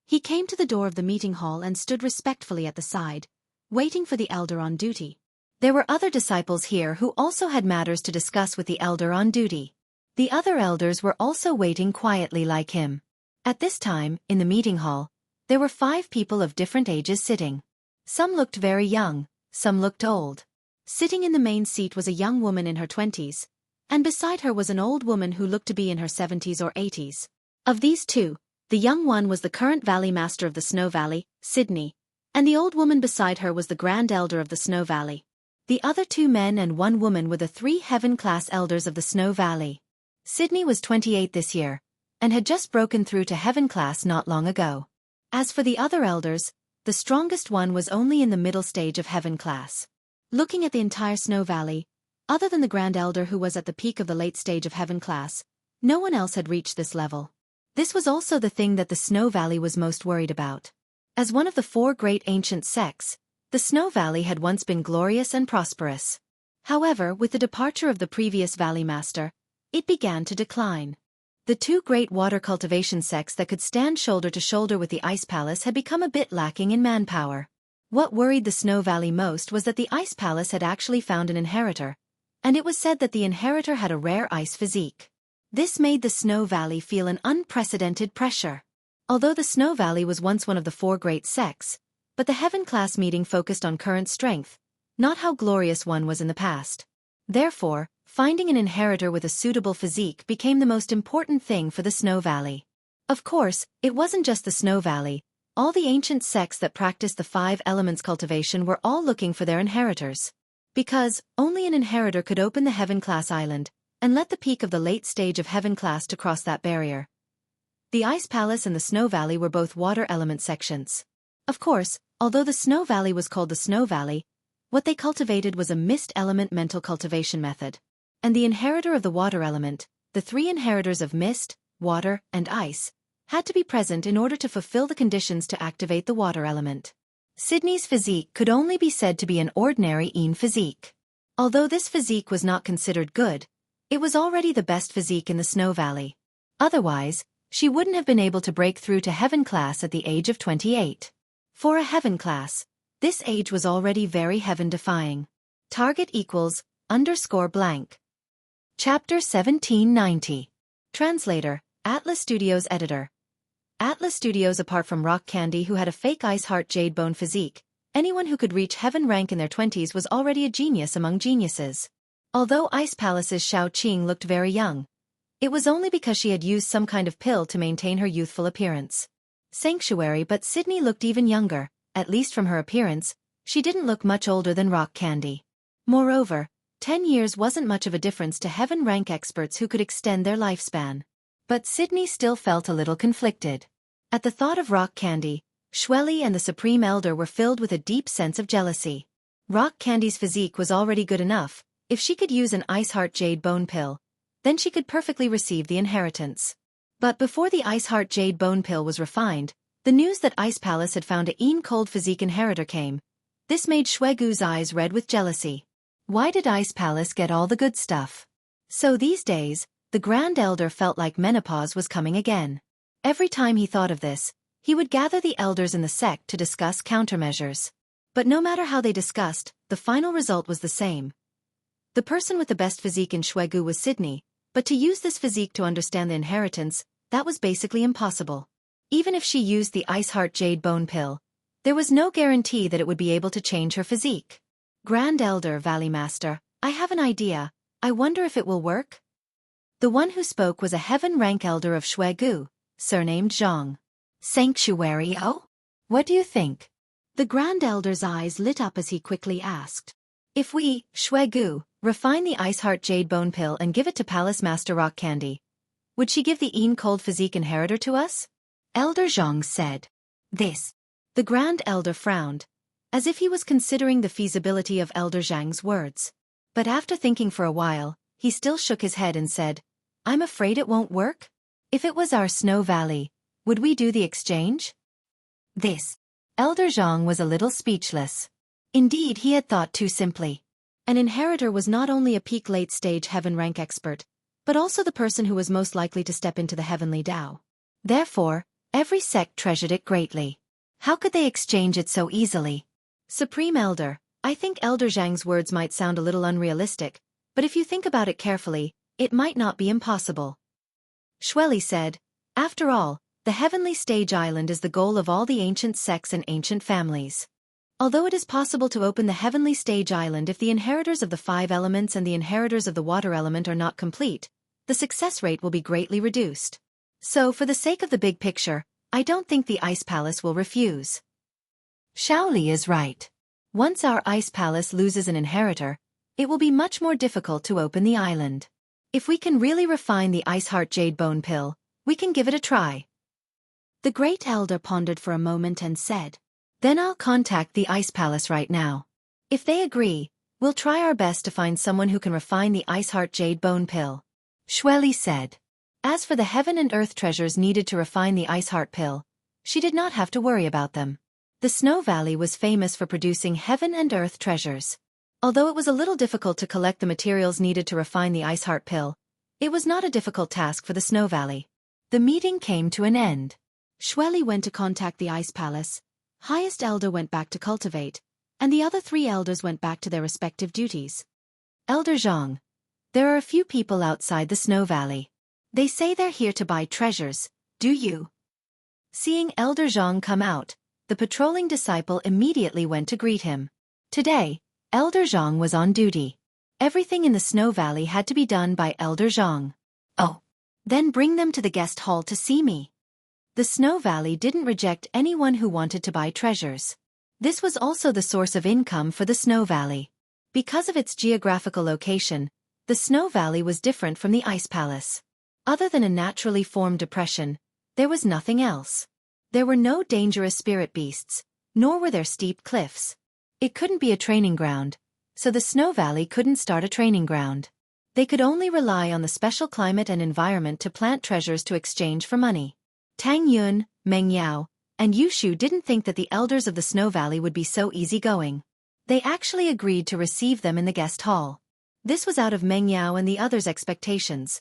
He came to the door of the meeting hall and stood respectfully at the side, waiting for the elder on duty. There were other disciples here who also had matters to discuss with the elder on duty. The other elders were also waiting quietly like him. At this time, in the meeting hall, there were 5 people of different ages sitting. Some looked very young, some looked old. Sitting in the main seat was a young woman in her 20s, and beside her was an old woman who looked to be in her 70s or 80s. Of these two, the young one was the current Valley Master of the Snow Valley, Sydney, and the old woman beside her was the Grand Elder of the Snow Valley. The other 2 men and 1 woman were the 3 Heaven-class elders of the Snow Valley. Sydney was 28 this year, and had just broken through to Heaven-class not long ago. As for the other elders, the strongest one was only in the middle stage of Heaven-class. Looking at the entire Snow Valley, other than the Grand Elder who was at the peak of the late stage of Heaven-class, no one else had reached this level. This was also the thing that the Snow Valley was most worried about. As one of the 4 great ancient sects, the Snow Valley had once been glorious and prosperous. However, with the departure of the previous Valley Master, it began to decline. The 2 great water cultivation sects that could stand shoulder to shoulder with the Ice Palace had become a bit lacking in manpower. What worried the Snow Valley most was that the Ice Palace had actually found an inheritor, and it was said that the inheritor had a rare ice physique. This made the Snow Valley feel an unprecedented pressure. Although the Snow Valley was once one of the 4 great sects, but the Heaven-class meeting focused on current strength, not how glorious one was in the past. Therefore, finding an inheritor with a suitable physique became the most important thing for the Snow Valley. Of course, it wasn't just the Snow Valley. All the ancient sects that practiced the 5 elements cultivation were all looking for their inheritors. Because only an inheritor could open the Heaven-class island, and let the peak of the late stage of Heaven-class to cross that barrier. The Ice Palace and the Snow Valley were both water element sections. Of course, although the Snow Valley was called the Snow Valley, what they cultivated was a mist element mental cultivation method. And the inheritor of the water element, the 3 inheritors of mist, water, and ice, had to be present in order to fulfill the conditions to activate the water element. Sydney's physique could only be said to be an ordinary Een physique. Although this physique was not considered good, it was already the best physique in the Snow Valley. Otherwise, she wouldn't have been able to break through to Heaven-class at the age of 28. For a Heaven-class, this age was already very heaven-defying. Target equals _blank. Chapter 1790. Translator, Atlas Studios Editor. Atlas Studios. Apart from Rock Candy, who had a fake Ice Heart Jade Bone physique, anyone who could reach Heaven rank in their 20s was already a genius among geniuses. Although Ice Palace's Xiao Qing looked very young, it was only because she had used some kind of pill to maintain her youthful appearance. Sanctuary. But Sydney looked even younger, at least from her appearance. She didn't look much older than Rock Candy. Moreover, 10 years wasn't much of a difference to Heaven rank experts who could extend their lifespan. But Sydney still felt a little conflicted. At the thought of Rock Candy, Xueli and the Supreme Elder were filled with a deep sense of jealousy. Rock Candy's physique was already good enough. If she could use an Ice Heart Jade Bone pill, then she could perfectly receive the inheritance. But before the Ice Heart Jade Bone pill was refined, the news that Ice Palace had found a Een cold physique inheritor came. This made Xuegu's eyes red with jealousy. Why did Ice Palace get all the good stuff? So these days, the Grand Elder felt like menopause was coming again. Every time he thought of this, he would gather the elders in the sect to discuss countermeasures. But no matter how they discussed, the final result was the same. The person with the best physique in Xuegu was Sydney, but to use this physique to understand the inheritance, that was basically impossible. Even if she used the Ice Heart Jade Bone pill, there was no guarantee that it would be able to change her physique. Grand Elder, Valley Master, I have an idea. I wonder if it will work? The one who spoke was a Heaven rank elder of Xuegu, surnamed Zhang. Sanctuary. Oh? What do you think? The Grand Elder's eyes lit up as he quickly asked. If we, Shui Gu, refine the Ice Heart Jade Bone Pill and give it to Palace Master Rock Candy, would she give the Een Cold Physique Inheritor to us? Elder Zhang said. This. The Grand Elder frowned, as if he was considering the feasibility of Elder Zhang's words. But after thinking for a while, he still shook his head and said, I'm afraid it won't work. If it was our Snow Valley, would we do the exchange? This. Elder Zhang was a little speechless. Indeed, he had thought too simply. An inheritor was not only a peak late-stage heaven rank expert, but also the person who was most likely to step into the heavenly Tao. Therefore, every sect treasured it greatly. How could they exchange it so easily? Supreme Elder, I think Elder Zhang's words might sound a little unrealistic, but if you think about it carefully, it might not be impossible. Shueli said, after all, the heavenly stage island is the goal of all the ancient sects and ancient families. Although it is possible to open the heavenly stage island if the inheritors of the 5 elements and the inheritors of the water element are not complete, the success rate will be greatly reduced. So, for the sake of the big picture, I don't think the Ice Palace will refuse. Shaoli is right. Once our Ice Palace loses an inheritor, it will be much more difficult to open the island. If we can really refine the Ice Heart Jade Bone Pill, we can give it a try. The Great Elder pondered for a moment and said, Then I'll contact the Ice Palace right now. If they agree, we'll try our best to find someone who can refine the Ice Heart Jade Bone Pill. Shueli said. As for the heaven and earth treasures needed to refine the Ice Heart Pill, she did not have to worry about them. The Snow Valley was famous for producing heaven and earth treasures. Although it was a little difficult to collect the materials needed to refine the Ice Heart Pill, it was not a difficult task for the Snow Valley. The meeting came to an end. Shueli went to contact the Ice Palace, Highest Elder went back to cultivate, and the other 3 elders went back to their respective duties. Elder Zhang, there are a few people outside the Snow Valley. They say they're here to buy treasures, do you? Seeing Elder Zhang come out, the patrolling disciple immediately went to greet him. Today, Elder Zhang was on duty. Everything in the Snow Valley had to be done by Elder Zhang. Oh. Then bring them to the guest hall to see me. The Snow Valley didn't reject anyone who wanted to buy treasures. This was also the source of income for the Snow Valley. Because of its geographical location, the Snow Valley was different from the Ice Palace. Other than a naturally formed depression, there was nothing else. There were no dangerous spirit beasts, nor were there steep cliffs. It couldn't be a training ground, so the Snow Valley couldn't start a training ground. They could only rely on the special climate and environment to plant treasures to exchange for money. Tang Yun, Meng Yao, and Yushu didn't think that the elders of the Snow Valley would be so easygoing. They actually agreed to receive them in the guest hall. This was out of Meng Yao and the others' expectations.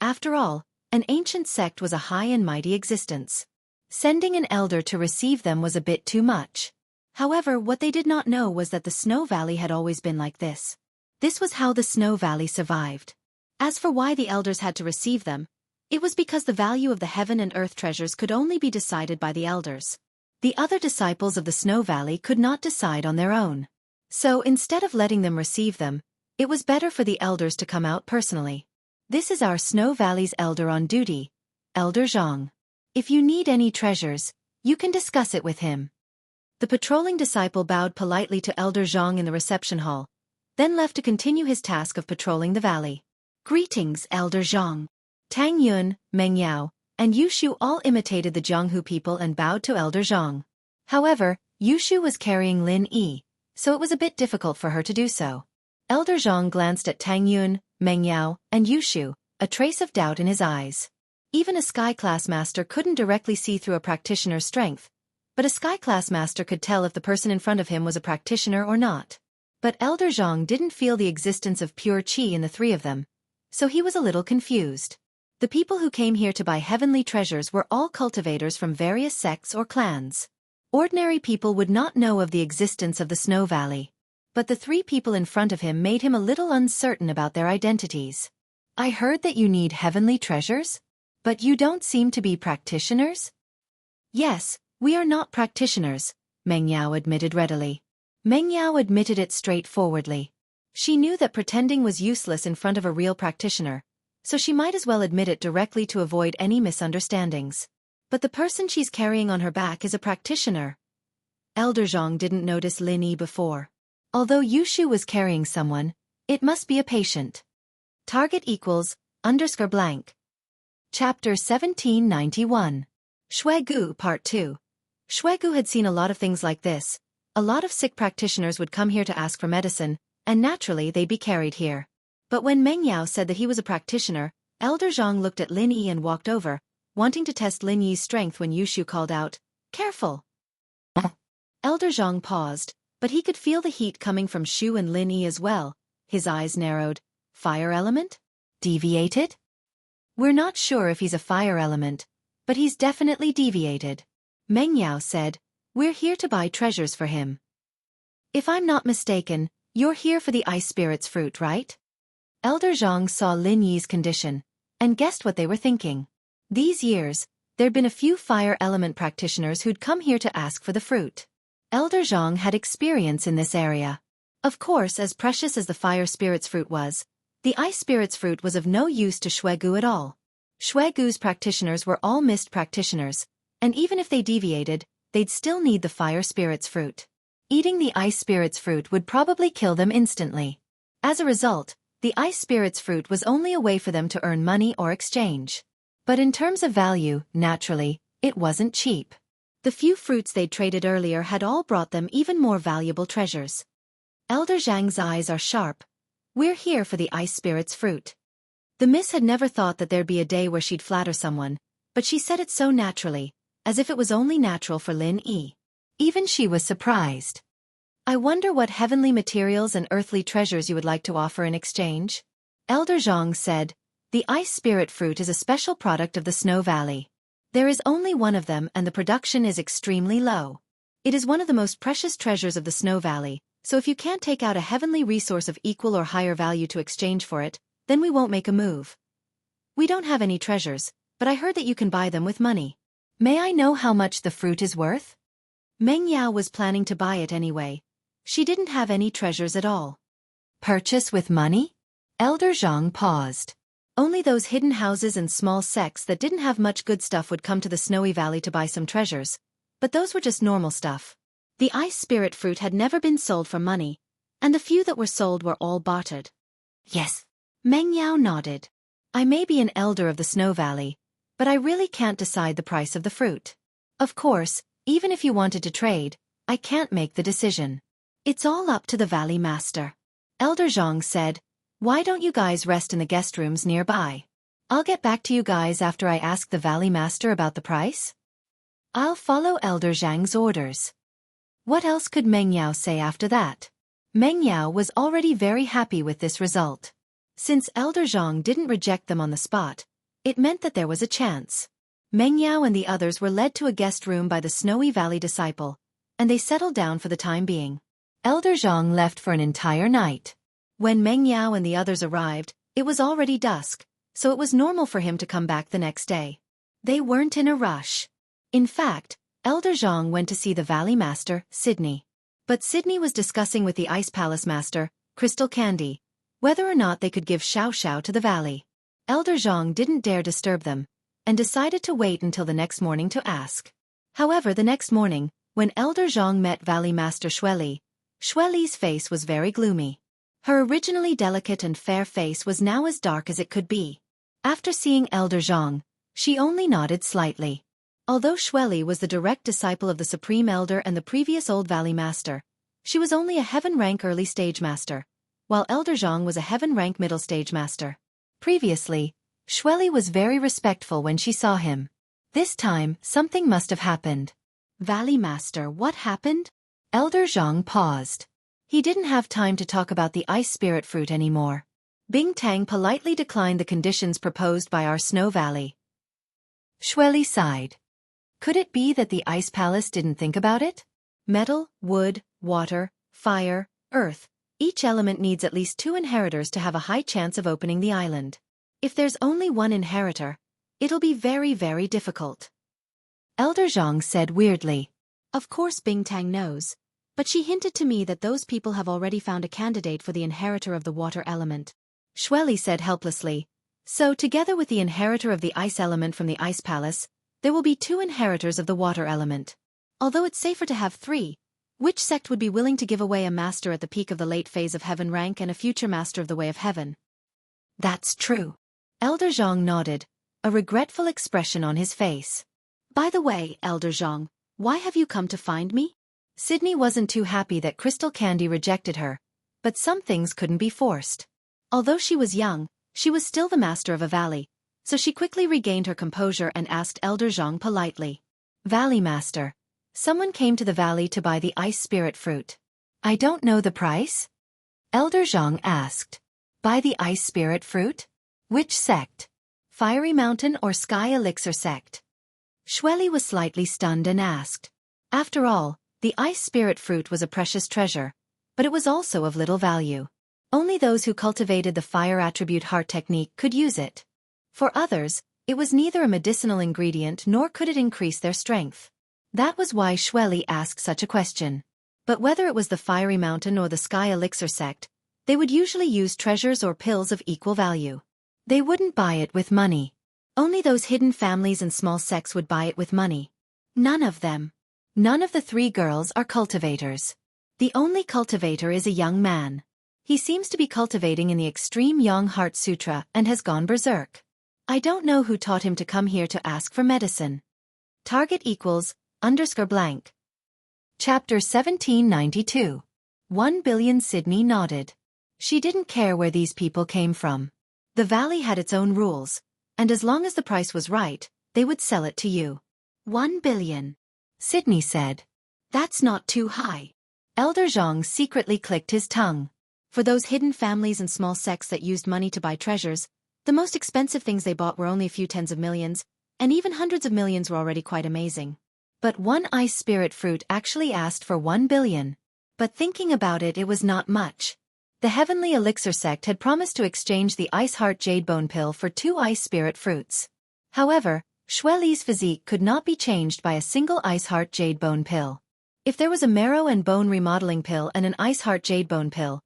After all, an ancient sect was a high and mighty existence. Sending an elder to receive them was a bit too much. However, what they did not know was that the Snow Valley had always been like this. This was how the Snow Valley survived. As for why the elders had to receive them, it was because the value of the heaven and earth treasures could only be decided by the elders. The other disciples of the Snow Valley could not decide on their own. So instead of letting them receive them, it was better for the elders to come out personally. This is our Snow Valley's elder on duty, Elder Zhang. If you need any treasures, you can discuss it with him. The patrolling disciple bowed politely to Elder Zhang in the reception hall, then left to continue his task of patrolling the valley. Greetings, Elder Zhang. Tang Yun, Meng Yao, and Yushu all imitated the Jianghu people and bowed to Elder Zhang. However, Yushu was carrying Lin Yi, so it was a bit difficult for her to do so. Elder Zhang glanced at Tang Yun, Meng Yao, and Yushu, a trace of doubt in his eyes. Even a Sky Class Master couldn't directly see through a practitioner's strength, but a Sky Class Master could tell if the person in front of him was a practitioner or not. But Elder Zhang didn't feel the existence of pure qi in the 3 of them, so he was a little confused. The people who came here to buy heavenly treasures were all cultivators from various sects or clans. Ordinary people would not know of the existence of the Snow Valley. But the 3 people in front of him made him a little uncertain about their identities. I heard that you need heavenly treasures? But you don't seem to be practitioners? Yes, we are not practitioners, Meng Yao admitted readily. Meng Yao admitted it straightforwardly. She knew that pretending was useless in front of a real practitioner, so she might as well admit it directly to avoid any misunderstandings. But the person she's carrying on her back is a practitioner. Elder Zhang didn't notice Lin Yi before. Although Yushu was carrying someone, it must be a patient. Target equals _blank. Chapter 1791. Shuegu Part 2. Shuegu had seen a lot of things like this. A lot of sick practitioners would come here to ask for medicine, and naturally they'd be carried here. But when Meng Yao said that he was a practitioner, Elder Zhang looked at Lin Yi and walked over, wanting to test Lin Yi's strength when Yushu called out, "Careful!" Elder Zhang paused, but he could feel the heat coming from Shu and Lin Yi as well. His eyes narrowed. Fire element? Deviated? We're not sure if he's a fire element, but he's definitely deviated. Meng Yao said, "We're here to buy treasures for him." If I'm not mistaken, you're here for the ice spirit's fruit, right? Elder Zhang saw Lin Yi's condition, and guessed what they were thinking. These years, there'd been a few fire element practitioners who'd come here to ask for the fruit. Elder Zhang had experience in this area. Of course, as precious as the fire spirit's fruit was, the ice spirit's fruit was of no use to Shuegu at all. Shuegu's practitioners were all mist practitioners, and even if they deviated, they'd still need the fire spirit's fruit. Eating the ice spirit's fruit would probably kill them instantly. As a result, the ice spirit's fruit was only a way for them to earn money or exchange. But in terms of value, naturally, it wasn't cheap. The few fruits they'd traded earlier had all brought them even more valuable treasures. Elder Zhang's eyes are sharp. We're here for the ice spirit's fruit. The miss had never thought that there'd be a day where she'd flatter someone, but she said it so naturally, as if it was only natural for Lin Yi. Even she was surprised. I wonder what heavenly materials and earthly treasures you would like to offer in exchange? Elder Zhang said, the ice spirit fruit is a special product of the Snow Valley. There is only one of them and the production is extremely low. It is one of the most precious treasures of the Snow Valley, so if you can't take out a heavenly resource of equal or higher value to exchange for it, then we won't make a move. We don't have any treasures, but I heard that you can buy them with money. May I know how much the fruit is worth? Meng Yao was planning to buy it anyway. She didn't have any treasures at all. Purchase with money? Elder Zhang paused. Only those hidden houses and small sects that didn't have much good stuff would come to the Snowy Valley to buy some treasures, but those were just normal stuff. The ice spirit fruit had never been sold for money, and the few that were sold were all bartered. Yes. Meng Yao nodded. I may be an elder of the Snow Valley, but I really can't decide the price of the fruit. Of course, even if you wanted to trade, I can't make the decision. It's all up to the Valley Master. Elder Zhang said, why don't you guys rest in the guest rooms nearby? I'll get back to you guys after I ask the Valley Master about the price. I'll follow Elder Zhang's orders. What else could Meng Yao say after that? Meng Yao was already very happy with this result. Since Elder Zhang didn't reject them on the spot, it meant that there was a chance. Meng Yao and the others were led to a guest room by the Snowy Valley disciple, and they settled down for the time being. Elder Zhang left for an entire night. When Meng Yao and the others arrived, it was already dusk, so it was normal for him to come back the next day. They weren't in a rush. In fact, Elder Zhang went to see the Valley Master, Sydney. But Sydney was discussing with the Ice Palace Master, Crystal Candy, whether or not they could give Xiao Xiao to the valley. Elder Zhang didn't dare disturb them, and decided to wait until the next morning to ask. However, the next morning, when Elder Zhang met Valley Master Xueli, Xueli's face was very gloomy. Her originally delicate and fair face was now as dark as it could be. After seeing Elder Zhang, she only nodded slightly. Although Xueli was the direct disciple of the Supreme Elder and the previous Old Valley Master, she was only a Heaven-rank early stage master, while Elder Zhang was a Heaven-rank middle stage master. Previously, Xueli was very respectful when she saw him. This time, something must have happened. Valley Master, what happened? Elder Zhang paused. He didn't have time to talk about the ice spirit fruit anymore. Bing Tang politely declined the conditions proposed by our Snow Valley. Xueli sighed. Could it be that the Ice Palace didn't think about it? Metal, wood, water, fire, earth. Each element needs at least 2 inheritors to have a high chance of opening the island. If there's only 1 inheritor, it'll be very, very difficult. Elder Zhang said weirdly. Of course Bing Tang knows, but she hinted to me that those people have already found a candidate for the inheritor of the water element. Xueli said helplessly. So together with the inheritor of the ice element from the Ice Palace, there will be 2 inheritors of the water element. Although it's safer to have 3, Which sect would be willing to give away a master at the peak of the late phase of heaven rank and a future master of the way of heaven? That's true. Elder Zhang nodded, a regretful expression on his face. By the way, Elder Zhang, why have you come to find me? Sydney wasn't too happy that Crystal Candy rejected her, but some things couldn't be forced. Although she was young, she was still the master of a valley, so she quickly regained her composure and asked Elder Zhang politely. Valley Master, someone came to the valley to buy the ice spirit fruit. I don't know the price? Elder Zhang asked. Buy the ice spirit fruit? Which sect? Fiery Mountain or Sky Elixir sect? Xueli was slightly stunned and asked. After all, the ice spirit fruit was a precious treasure, but it was also of little value. Only those who cultivated the fire attribute heart technique could use it. For others, it was neither a medicinal ingredient nor could it increase their strength. That was why Xueli asked such a question. But whether it was the Fiery Mountain or the Sky Elixir sect, they would usually use treasures or pills of equal value. They wouldn't buy it with money. Only those hidden families and small sects would buy it with money. None of them. None of the three girls are cultivators. The only cultivator is a young man. He seems to be cultivating in the extreme Yang Heart Sutra and has gone berserk. I don't know who taught him to come here to ask for medicine. Target equals _blank. Chapter 1792. 1 billion. Sydney nodded. She didn't care where these people came from. The valley had its own rules, and as long as the price was right, they would sell it to you. 1 billion. Sydney said. That's not too high. Elder Zhang secretly clicked his tongue. For those hidden families and small sects that used money to buy treasures, the most expensive things they bought were only a few tens of millions, and even hundreds of millions were already quite amazing. But one ice spirit fruit actually asked for 1 billion. But thinking about it, it was not much. The Heavenly Elixir sect had promised to exchange the Ice Heart Jade Bone Pill for 2 ice spirit fruits. However, Xueli's physique could not be changed by a single Ice Heart Jade Bone Pill. If there was a marrow and bone remodeling pill and an Ice Heart Jade Bone Pill,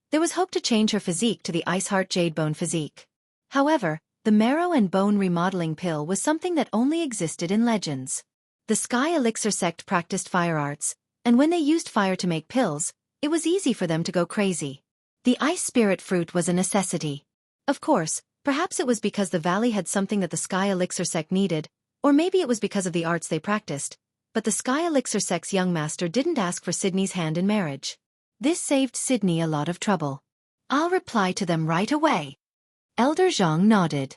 there was hope to change her physique to the Ice Heart Jade Bone physique. However, the marrow and bone remodeling pill was something that only existed in legends. The Sky Elixir sect practiced fire arts, and when they used fire to make pills, it was easy for them to go crazy. The ice spirit fruit was a necessity. Of course, perhaps it was because the valley had something that the Sky Elixir sect needed, or maybe it was because of the arts they practiced, but the Sky Elixir sect's young master didn't ask for Sydney's hand in marriage. This saved Sydney a lot of trouble. I'll reply to them right away. Elder Zhang nodded.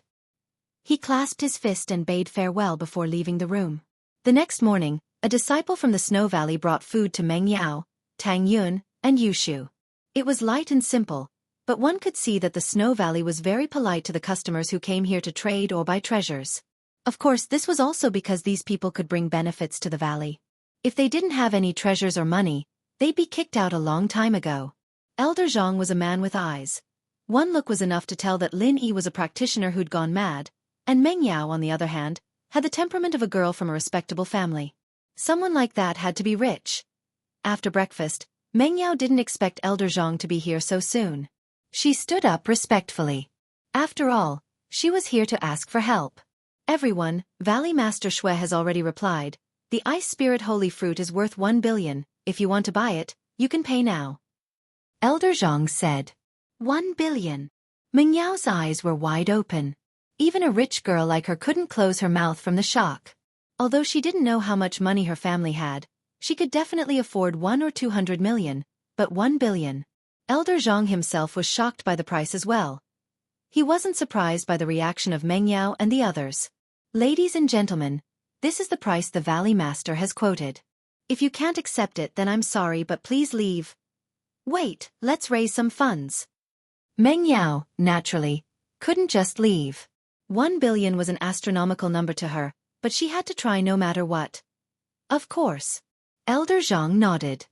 He clasped his fist and bade farewell before leaving the room. The next morning, a disciple from the Snow Valley brought food to Meng Yao, Tang Yun, and Yushu. It was light and simple, but one could see that the Snow Valley was very polite to the customers who came here to trade or buy treasures. Of course, this was also because these people could bring benefits to the valley. If they didn't have any treasures or money, they'd be kicked out a long time ago. Elder Zhang was a man with eyes. One look was enough to tell that Lin Yi was a practitioner who'd gone mad, and Meng Yao, on the other hand, had the temperament of a girl from a respectable family. Someone like that had to be rich. After breakfast, Meng Yao didn't expect Elder Zhang to be here so soon. She stood up respectfully. After all, she was here to ask for help. Everyone, Valley Master Xue has already replied. The Ice Spirit Holy Fruit is worth 1 billion. If you want to buy it, you can pay now. Elder Zhang said. 1 billion. Meng Yao's eyes were wide open. Even a rich girl like her couldn't close her mouth from the shock. Although she didn't know how much money her family had, she could definitely afford 1 or 200 million, but 1 billion. Elder Zhang himself was shocked by the price as well. He wasn't surprised by the reaction of Meng Yao and the others. Ladies and gentlemen, this is the price the Valley Master has quoted. If you can't accept it, then I'm sorry, but please leave. Wait, let's raise some funds. Meng Yao, naturally, couldn't just leave. 1 billion was an astronomical number to her, but she had to try no matter what. Of course. Elder Zhang nodded.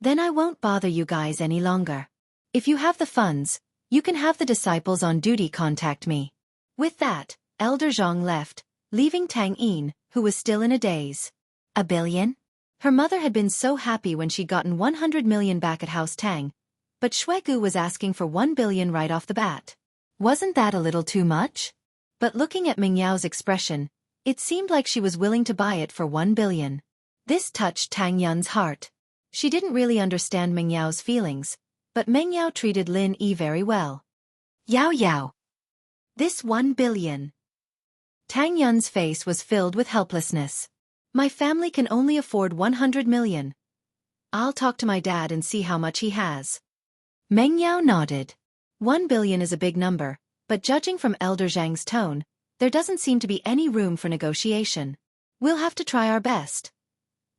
Then I won't bother you guys any longer. If you have the funds, you can have the disciples on duty contact me. With that, Elder Zhang left, leaving Tang Yin, who was still in a daze. 1 billion? Her mother had been so happy when she'd gotten 100 million back at House Tang, but Xue Gu was asking for 1 billion right off the bat. Wasn't that a little too much? But looking at Meng Yao's expression, it seemed like she was willing to buy it for 1 billion. This touched Tang Yun's heart. She didn't really understand Meng Yao's feelings, but Meng Yao treated Lin Yi very well. Yao Yao. This 1 billion. Tang Yun's face was filled with helplessness. My family can only afford 100 million. I'll talk to my dad and see how much he has. Meng Yao nodded. 1 billion is a big number, but judging from Elder Zhang's tone, there doesn't seem to be any room for negotiation. We'll have to try our best.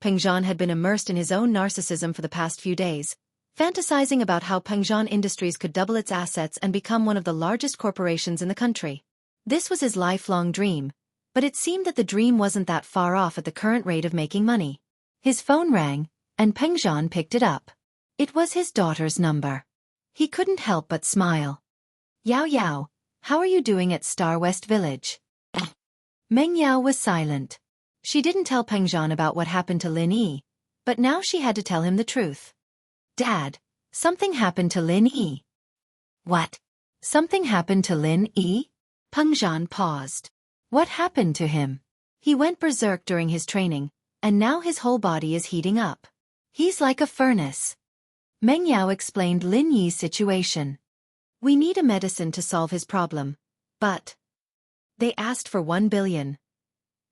Peng Zhan had been immersed in his own narcissism for the past few days, fantasizing about how Peng Zhan Industries could double its assets and become one of the largest corporations in the country. This was his lifelong dream, but it seemed that the dream wasn't that far off at the current rate of making money. His phone rang, and Peng Zhan picked it up. It was his daughter's number. He couldn't help but smile. Yao Yao, how are you doing at Star West Village? Meng Yao was silent. She didn't tell Peng Zhan about what happened to Lin Yi, but now she had to tell him the truth. Dad, something happened to Lin Yi. What? Something happened to Lin Yi? Peng Zhan paused. What happened to him? He went berserk during his training, and now his whole body is heating up. He's like a furnace. Meng Yao explained Lin Yi's situation. We need a medicine to solve his problem, but they asked for 1 billion.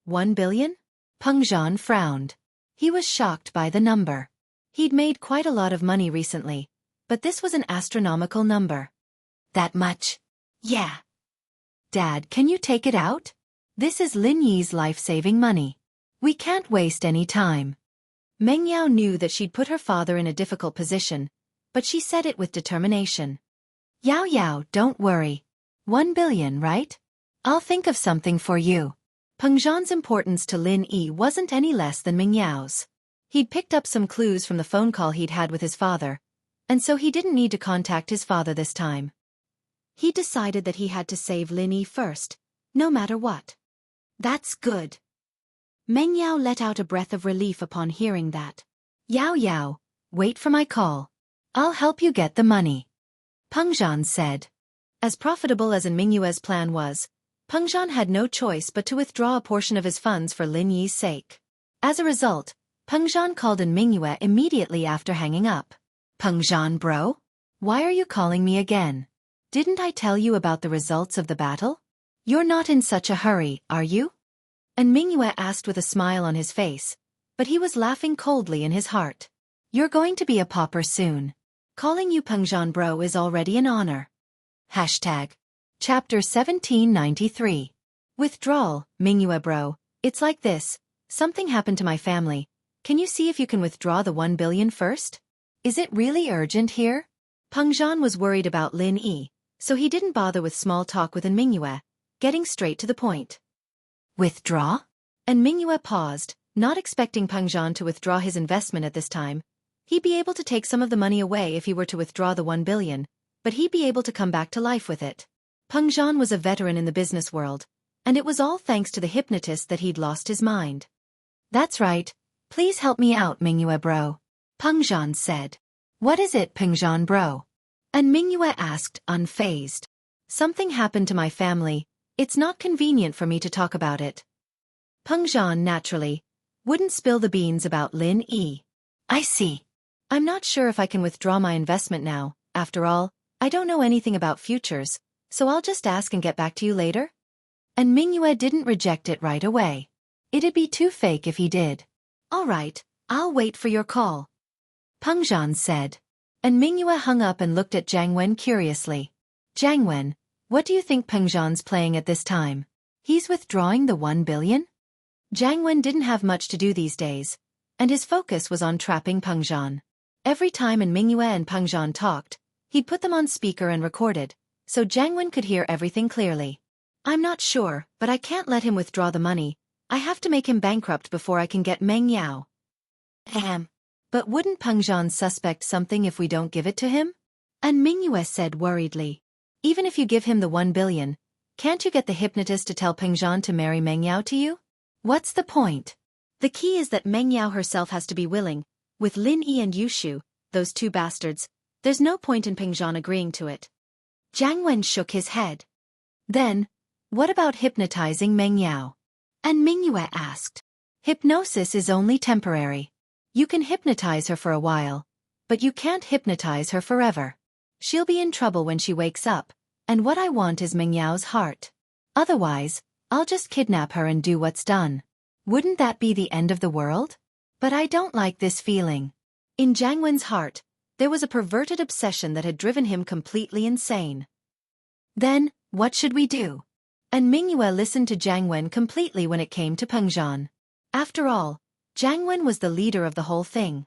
1 billion? Peng Zhan frowned. He was shocked by the number. He'd made quite a lot of money recently, but this was an astronomical number. That much? Yeah. Dad, can you take it out? This is Lin Yi's life-saving money. We can't waste any time. Meng Yao knew that she'd put her father in a difficult position, but she said it with determination. Yao Yao, don't worry. 1 billion, right? I'll think of something for you. Peng Zhan's importance to Lin Yi wasn't any less than Meng Yao's. He'd picked up some clues from the phone call he'd had with his father, and so he didn't need to contact his father this time. He decided that he had to save Lin Yi first, no matter what. That's good. Meng Yao let out a breath of relief upon hearing that. Yao Yao, wait for my call. I'll help you get the money. Peng Zhan said. As profitable as Ming Yue's plan was, Peng Zhan had no choice but to withdraw a portion of his funds for Lin Yi's sake. As a result, Peng Zhan called in Ming Yue immediately after hanging up. Peng Zhan bro? Why are you calling me again? Didn't I tell you about the results of the battle? You're not in such a hurry, are you? And Ming Yue asked with a smile on his face, but he was laughing coldly in his heart. You're going to be a pauper soon. Calling you Peng Zhan bro is already an honor. Hashtag. Chapter 1793. Withdrawal, Ming Yue bro, it's like this. Something happened to my family. Can you see if you can withdraw the 1 billion first? Is it really urgent here? Peng Zhan was worried about Lin Yi, so he didn't bother with small talk with Ming Yue, getting straight to the point. Withdraw? And Ming Yue paused, not expecting Peng Zhan to withdraw his investment at this time. He'd be able to take some of the money away if he were to withdraw the 1 billion, but he'd be able to come back to life with it. Peng Zhan was a veteran in the business world, and it was all thanks to the hypnotist that he'd lost his mind. That's right. Please help me out, Ming Yue bro. Peng Zhan said. What is it, Peng Zhan bro? And Ming Yue asked, unfazed. Something happened to my family. It's not convenient for me to talk about it. Peng Zhan, naturally, wouldn't spill the beans about Lin Yi. I see. I'm not sure if I can withdraw my investment now. After all, I don't know anything about futures, so I'll just ask and get back to you later. And Ming Yue didn't reject it right away. It'd be too fake if he did. All right, I'll wait for your call. Peng Zhan said. And Ming Yue hung up and looked at Jiang Wen curiously. Jiang Wen, what do you think Peng Zhan's playing at this time? He's withdrawing the 1 billion? Jiang Wen didn't have much to do these days, and his focus was on trapping Peng Zhan. Every time Ming Yue and Peng Zhan talked, he'd put them on speaker and recorded, so Jiang Wen could hear everything clearly. I'm not sure, but I can't let him withdraw the money. I have to make him bankrupt before I can get Meng Yao. But wouldn't Peng Zhan suspect something if we don't give it to him? And Ming Yue said worriedly. Even if you give him the 1 billion, can't you get the hypnotist to tell Peng Zhan to marry Meng Yao to you? What's the point? The key is that Meng Yao herself has to be willing. With Lin Yi and Yushu, those two bastards, there's no point in Peng Zhan agreeing to it. Jiang Wen shook his head. Then, what about hypnotizing Meng Yao? And Ming Yue asked. Hypnosis is only temporary. You can hypnotize her for a while, but you can't hypnotize her forever. She'll be in trouble when she wakes up, and what I want is Mengyao's heart. Otherwise, I'll just kidnap her and do what's done. Wouldn't that be the end of the world? But I don't like this feeling. In Jiang Wen's heart, there was a perverted obsession that had driven him completely insane. Then, what should we do? And Mingyue listened to Jiang Wen completely when it came to Peng Zhan. After all, Jiang Wen was the leader of the whole thing.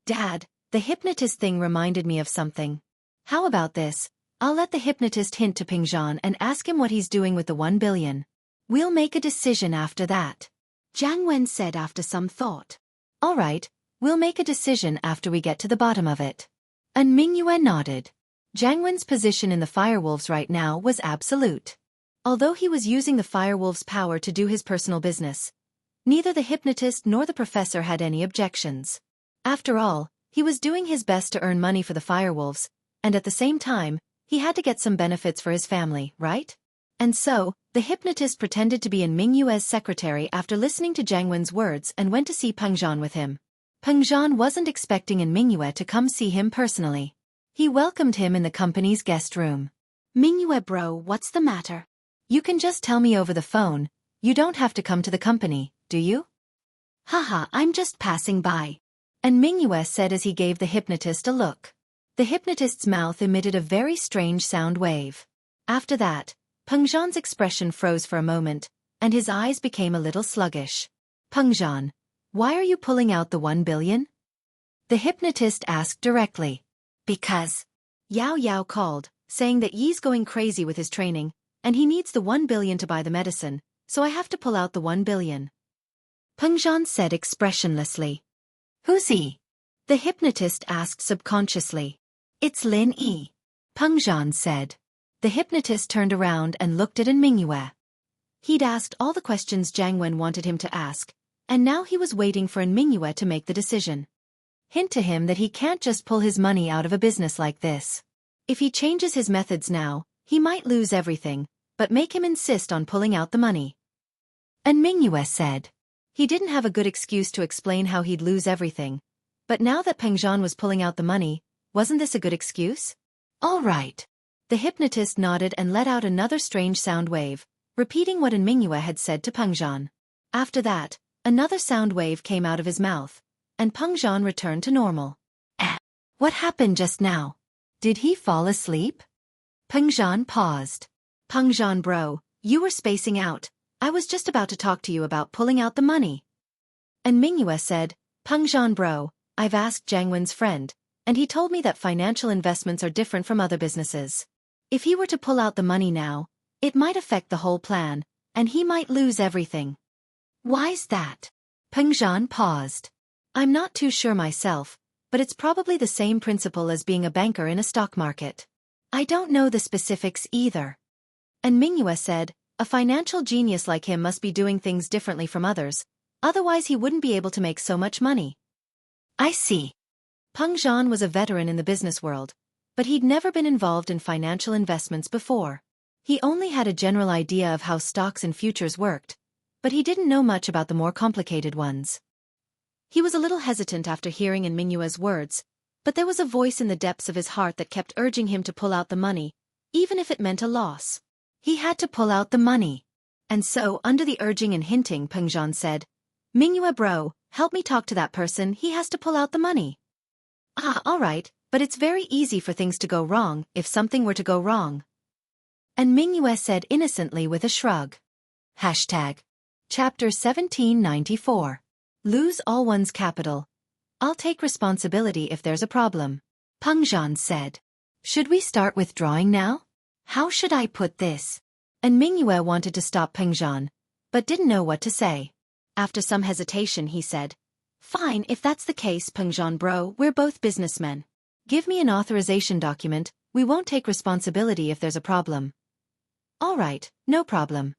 Dad, the hypnotist thing reminded me of something. How about this? I'll let the hypnotist hint to Peng Zhan and ask him what he's doing with the 1 billion. We'll make a decision after that. Jiang Wen said after some thought. All right, we'll make a decision after we get to the bottom of it. And Mingyue nodded. Jiang Wen's position in the Firewolves right now was absolute. Although he was using the Firewolves' power to do his personal business, neither the hypnotist nor the professor had any objections. After all, he was doing his best to earn money for the Firewolves, and at the same time, he had to get some benefits for his family, right? And so, the hypnotist pretended to be in Mingyue's secretary after listening to Jiang Wen's words and went to see Peng Zhan with him. Peng Zhan wasn't expecting Mingyue to come see him personally. He welcomed him in the company's guest room. Mingyue bro, what's the matter? You can just tell me over the phone, you don't have to come to the company, do you? Haha, I'm just passing by. And Mingyue said as he gave the hypnotist a look. The hypnotist's mouth emitted a very strange sound wave. After that, Peng Zhan's expression froze for a moment, and his eyes became a little sluggish. Peng Zhan, why are you pulling out the 1 billion? The hypnotist asked directly. Because Yao Yao called, saying that Yi's going crazy with his training, and he needs the 1 billion to buy the medicine, so I have to pull out the 1 billion. Peng Zhan said expressionlessly. Who's he? The hypnotist asked subconsciously. It's Lin Yi. Peng Zhan said. The hypnotist turned around and looked at Mingyue. He'd asked all the questions Jiang Wen wanted him to ask, and now he was waiting for Mingyue to make the decision. Hint to him that he can't just pull his money out of a business like this. If he changes his methods now, he might lose everything, but make him insist on pulling out the money. And Mingyue said. He didn't have a good excuse to explain how he'd lose everything, but now that Peng Zhan was pulling out the money, wasn't this a good excuse? All right. The hypnotist nodded and let out another strange sound wave, repeating what Mingyue had said to Peng Zhan. After that, another sound wave came out of his mouth, and Peng Zhan returned to normal. What happened just now? Did he fall asleep? Peng Zhan paused. Peng Zhan bro, you were spacing out. I was just about to talk to you about pulling out the money. And Mingyue said, Peng Zhan bro, I've asked Jiang Wen's friend, and he told me that financial investments are different from other businesses. If he were to pull out the money now, it might affect the whole plan, and he might lose everything. Why's that? Peng Zhan paused. I'm not too sure myself, but it's probably the same principle as being a banker in a stock market. I don't know the specifics either. And Mingyue said, a financial genius like him must be doing things differently from others, otherwise he wouldn't be able to make so much money. I see. Peng Zhan was a veteran in the business world, but he'd never been involved in financial investments before. He only had a general idea of how stocks and futures worked, but he didn't know much about the more complicated ones. He was a little hesitant after hearing Mingyue's words, but there was a voice in the depths of his heart that kept urging him to pull out the money, even if it meant a loss. He had to pull out the money. And so, under the urging and hinting, Peng Zhan said, Mingyue bro, help me talk to that person, he has to pull out the money. Ah, all right, but it's very easy for things to go wrong if something were to go wrong. And Mingyue said innocently with a shrug. Hashtag. Chapter 1794. Lose all one's capital. I'll take responsibility if there's a problem. Peng Zhan said. Should we start withdrawing now? How should I put this? And Mingyue wanted to stop Peng Zhan, but didn't know what to say. After some hesitation he said, Fine, if that's the case, Peng Zhan bro, we're both businessmen. Give me an authorization document, we won't take responsibility if there's a problem. All right, no problem.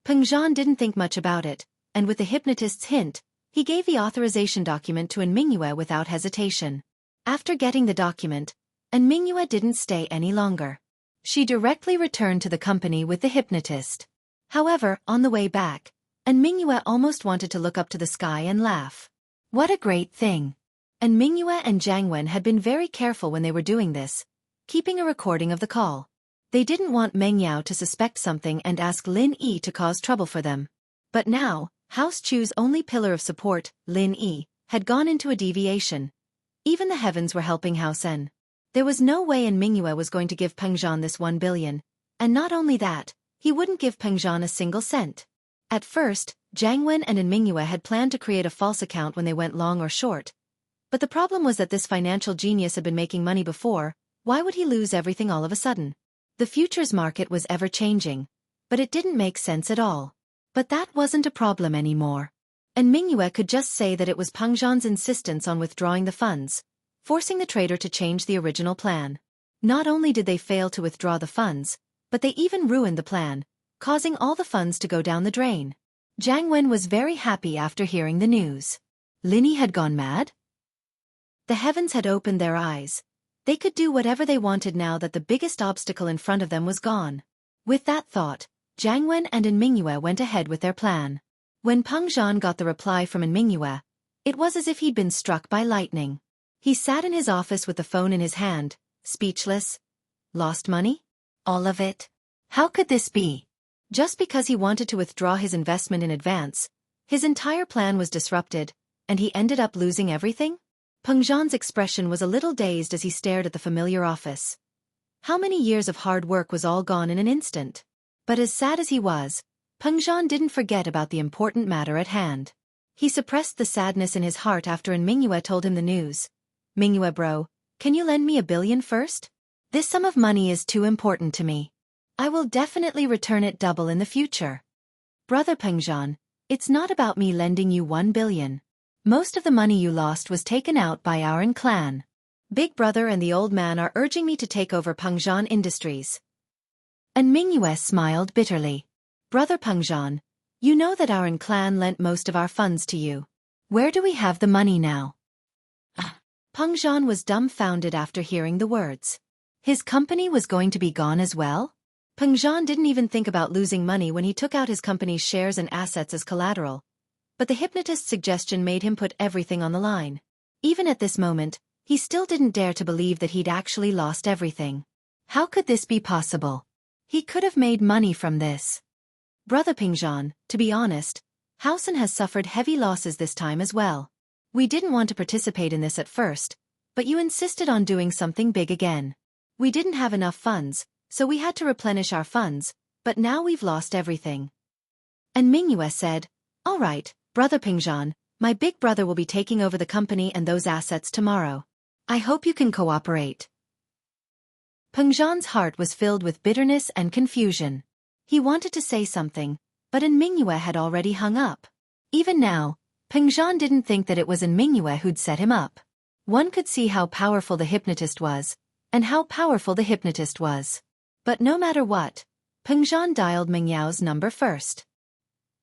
Peng Zhan didn't think much about it, and with the hypnotist's hint, he gave the authorization document to Mingyue without hesitation. After getting the document, Mingyue didn't stay any longer. She directly returned to the company with the hypnotist. However, on the way back, Mingyue almost wanted to look up to the sky and laugh. What a great thing. And Mingyue and Jiang Wen had been very careful when they were doing this, keeping a recording of the call. They didn't want Meng Yao to suspect something and ask Lin Yi to cause trouble for them. But now, House Chu's only pillar of support, Lin Yi, had gone into a deviation. Even the heavens were helping House N. There was no way Mingyue was going to give Peng Zhan this 1 billion. And not only that, he wouldn't give Peng Zhan a single cent. At first, Jiang Wen and Mingyue had planned to create a false account when they went long or short. But the problem was that this financial genius had been making money before. Why would he lose everything all of a sudden? The futures market was ever-changing, but it didn't make sense at all. But that wasn't a problem anymore. And Mingyue could just say that it was Peng Zhan's insistence on withdrawing the funds, forcing the trader to change the original plan. Not only did they fail to withdraw the funds, but they even ruined the plan, causing all the funds to go down the drain. Jiang Wen was very happy after hearing the news. Lin Yi had gone mad? The heavens had opened their eyes. They could do whatever they wanted now that the biggest obstacle in front of them was gone. With that thought, Jiang Wen and Mingyue went ahead with their plan. When Peng Zhan got the reply from Mingyue, it was as if he'd been struck by lightning. He sat in his office with the phone in his hand, speechless. Lost money? All of it? How could this be? Just because he wanted to withdraw his investment in advance, his entire plan was disrupted, and he ended up losing everything? Peng Zhan's expression was a little dazed as he stared at the familiar office. How many years of hard work was all gone in an instant? But as sad as he was, Peng Zhan didn't forget about the important matter at hand. He suppressed the sadness in his heart after Mingyue told him the news. Mingyue bro, can you lend me 1 billion first? This sum of money is too important to me. I will definitely return it double in the future. Brother Peng Zhan, it's not about me lending you 1 billion. Most of the money you lost was taken out by our clan. Big Brother and the old man are urging me to take over Peng Zhan Industries. And Mingyue smiled bitterly. Brother Peng Zhan, you know that our clan lent most of our funds to you. Where do we have the money now? Peng Zhan was dumbfounded after hearing the words. His company was going to be gone as well? Peng Zhan didn't even think about losing money when he took out his company's shares and assets as collateral. But the hypnotist's suggestion made him put everything on the line. Even at this moment, he still didn't dare to believe that he'd actually lost everything. How could this be possible? He could have made money from this. Brother Peng Zhan, to be honest, Housen has suffered heavy losses this time as well. We didn't want to participate in this at first, but you insisted on doing something big again. We didn't have enough funds, so we had to replenish our funds, but now we've lost everything. And Mingyue said, all right, Brother Peng Zhan, my big brother will be taking over the company and those assets tomorrow. I hope you can cooperate. Peng Zhan's heart was filled with bitterness and confusion. He wanted to say something, but Mingyue had already hung up. Even now, Peng Zhan didn't think that it was Mingyue who'd set him up. One could see how powerful the hypnotist was, and how powerful the hypnotist was. But no matter what, Peng Zhan dialed Meng Yao's number first.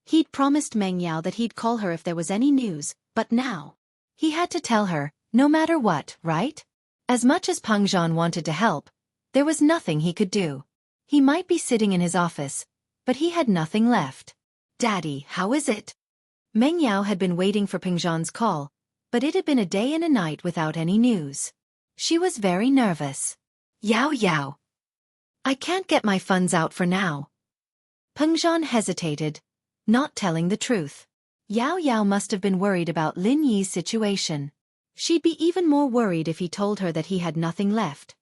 He'd promised Meng Yao that he'd call her if there was any news, but now he had to tell her, no matter what, right? As much as Peng Zhan wanted to help, there was nothing he could do. He might be sitting in his office, but he had nothing left. Daddy, how is it? Meng Yao had been waiting for Peng Zhan's call, but it had been a day and a night without any news. She was very nervous. Yao. I can't get my funds out for now. Peng Zhan hesitated, not telling the truth. Yao must have been worried about Lin Yi's situation. She'd be even more worried if he told her that he had nothing left.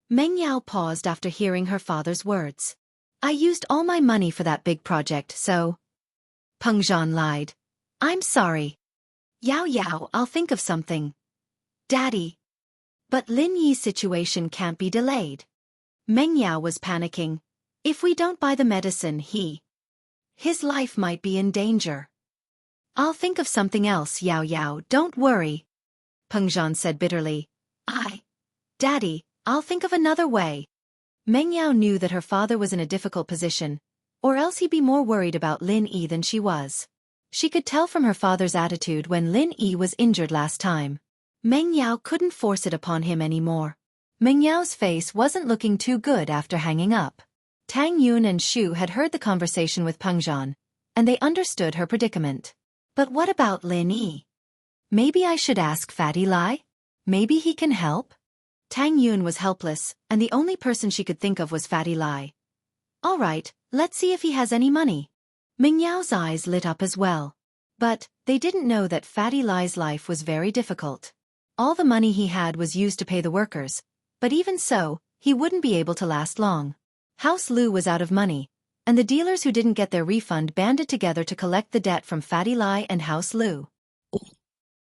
Meng Yao paused after hearing her father's words. I used all my money for that big project, so... Peng Zhan lied. I'm sorry. Yao, I'll think of something. Daddy. But Lin Yi's situation can't be delayed. Meng Yao was panicking. If we don't buy the medicine, his life might be in danger. I'll think of something else, Yao, don't worry. Peng Zhan said bitterly. Daddy, I'll think of another way. Meng Yao knew that her father was in a difficult position, or else he'd be more worried about Lin Yi than she was. She could tell from her father's attitude when Lin Yi was injured last time. Meng Yao couldn't force it upon him anymore. Meng Yao's face wasn't looking too good after hanging up. Tang Yun and Shu had heard the conversation with Peng Zhan, and they understood her predicament. But what about Lin Yi? Maybe I should ask Fatty Lai? Maybe he can help? Tang Yun was helpless, and the only person she could think of was Fatty Lai. All right, let's see if he has any money. Ming Yao's eyes lit up as well. But they didn't know that Fatty Lai's life was very difficult. All the money he had was used to pay the workers, but even so, he wouldn't be able to last long. House Lu was out of money, and the dealers who didn't get their refund banded together to collect the debt from Fatty Lai and House Lu.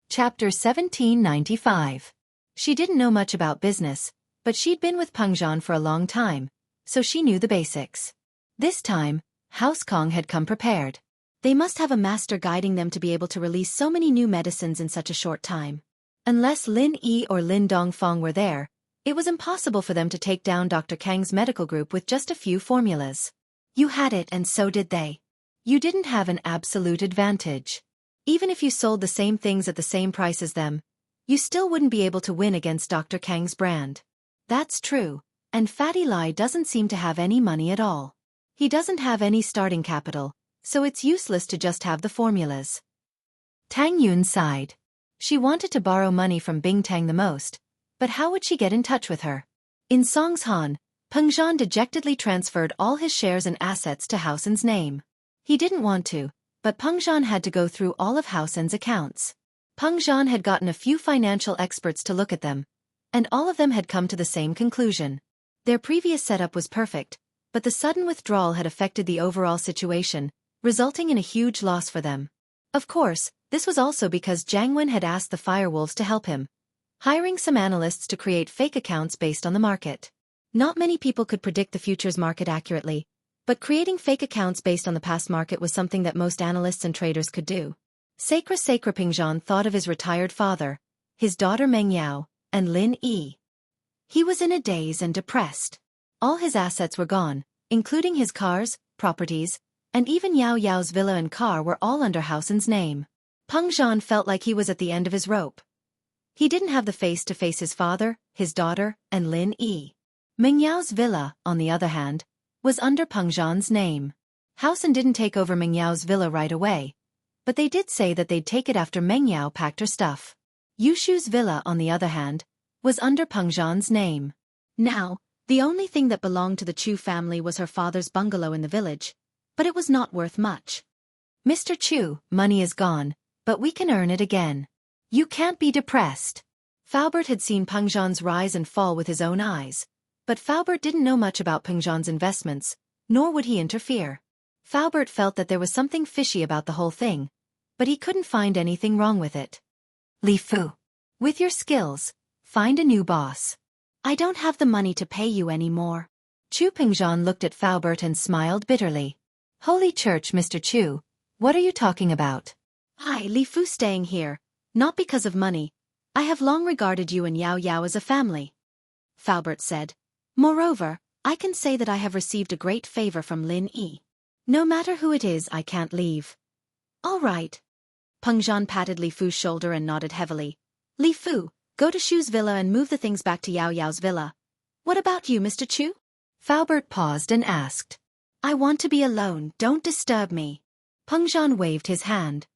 Chapter 1795. She didn't know much about business, but she'd been with Peng Zhan for a long time, so she knew the basics. This time, House Kong had come prepared. They must have a master guiding them to be able to release so many new medicines in such a short time. Unless Lin Yi or Lin Dongfang were there, it was impossible for them to take down Dr. Kang's medical group with just a few formulas. You had it and so did they. You didn't have an absolute advantage. Even if you sold the same things at the same price as them, you still wouldn't be able to win against Dr. Kang's brand. That's true, and Fatty Lai doesn't seem to have any money at all. He doesn't have any starting capital, so it's useless to just have the formulas. Tang Yun sighed. She wanted to borrow money from Bing Tang the most, but how would she get in touch with her? In Songshan, Peng Zhan dejectedly transferred all his shares and assets to Housen's name. He didn't want to, but Peng Zhan had to go through all of Housen's accounts. Peng Zhan had gotten a few financial experts to look at them, and all of them had come to the same conclusion. Their previous setup was perfect, but the sudden withdrawal had affected the overall situation, resulting in a huge loss for them. Of course, this was also because Jiang Wen had asked the Firewolves to help him, hiring some analysts to create fake accounts based on the market. Not many people could predict the future's market accurately, but creating fake accounts based on the past market was something that most analysts and traders could do. Sacre Peng Zhan thought of his retired father, his daughter Meng Yao, and Lin Yi. He was in a daze and depressed. All his assets were gone, including his cars, properties, and even Yao Yao's villa and car were all under Housen's name. Peng Zhan felt like he was at the end of his rope. He didn't have the face to face his father, his daughter, and Lin Yi. Meng Yao's villa, on the other hand, was under Peng Zhan's name. Housen didn't take over Meng Yao's villa right away, but they did say that they'd take it after Meng Yao packed her stuff. Yushu's villa, on the other hand, was under Peng Zhan's name. Now, the only thing that belonged to the Chu family was her father's bungalow in the village, but it was not worth much. Mr. Chu, money is gone, but we can earn it again. You can't be depressed. Faubert had seen Peng Zhan's rise and fall with his own eyes, but Faubert didn't know much about Peng Zhan's investments, nor would he interfere. Faubert felt that there was something fishy about the whole thing, but he couldn't find anything wrong with it. Li Fu, with your skills, find a new boss. I don't have the money to pay you anymore. Chu Pengzhan looked at Faubert and smiled bitterly. Holy Church, Mr. Chu, what are you talking about? Li Fu staying here, not because of money. I have long regarded you and Yao Yao as a family. Faubert said. Moreover, I can say that I have received a great favor from Lin Yi. No matter who it is, I can't leave. All right. Pengzhan patted Li Fu's shoulder and nodded heavily. Li Fu, go to Shu's villa and move the things back to Yao Yao's villa. What about you, Mr. Chu? Faubert paused and asked. I want to be alone, don't disturb me. Pengzhan waved his hand.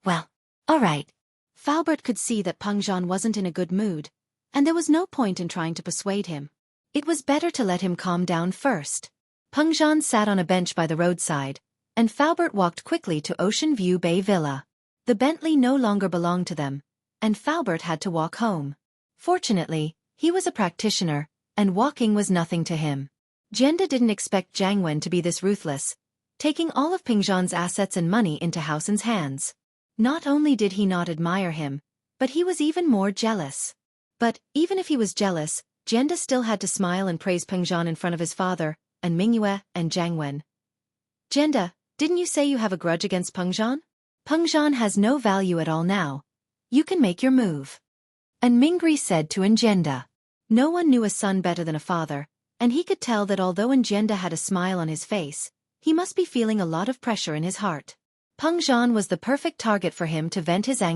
Well, all right. Faubert could see that Pengzhan wasn't in a good mood, and there was no point in trying to persuade him. It was better to let him calm down first. Pengzhan sat on a bench by the roadside, and Faubert walked quickly to Ocean View Bay Villa. The Bentley no longer belonged to them, and Faubert had to walk home. Fortunately, he was a practitioner, and walking was nothing to him. Jianda didn't expect Jiang Wen to be this ruthless, taking all of Pengzhan's assets and money into Housen's hands. Not only did he not admire him, but he was even more jealous. But, even if he was jealous, Jianda still had to smile and praise Pengzhan in front of his father, and Mingyue, and Jiang Wen. Jianda, didn't you say you have a grudge against Pengzhan? Pengzhan has no value at all now. You can make your move. And Mingri said to Jianda. No one knew a son better than a father, and he could tell that although Jianda had a smile on his face, he must be feeling a lot of pressure in his heart. Pengzhan was the perfect target for him to vent his anger.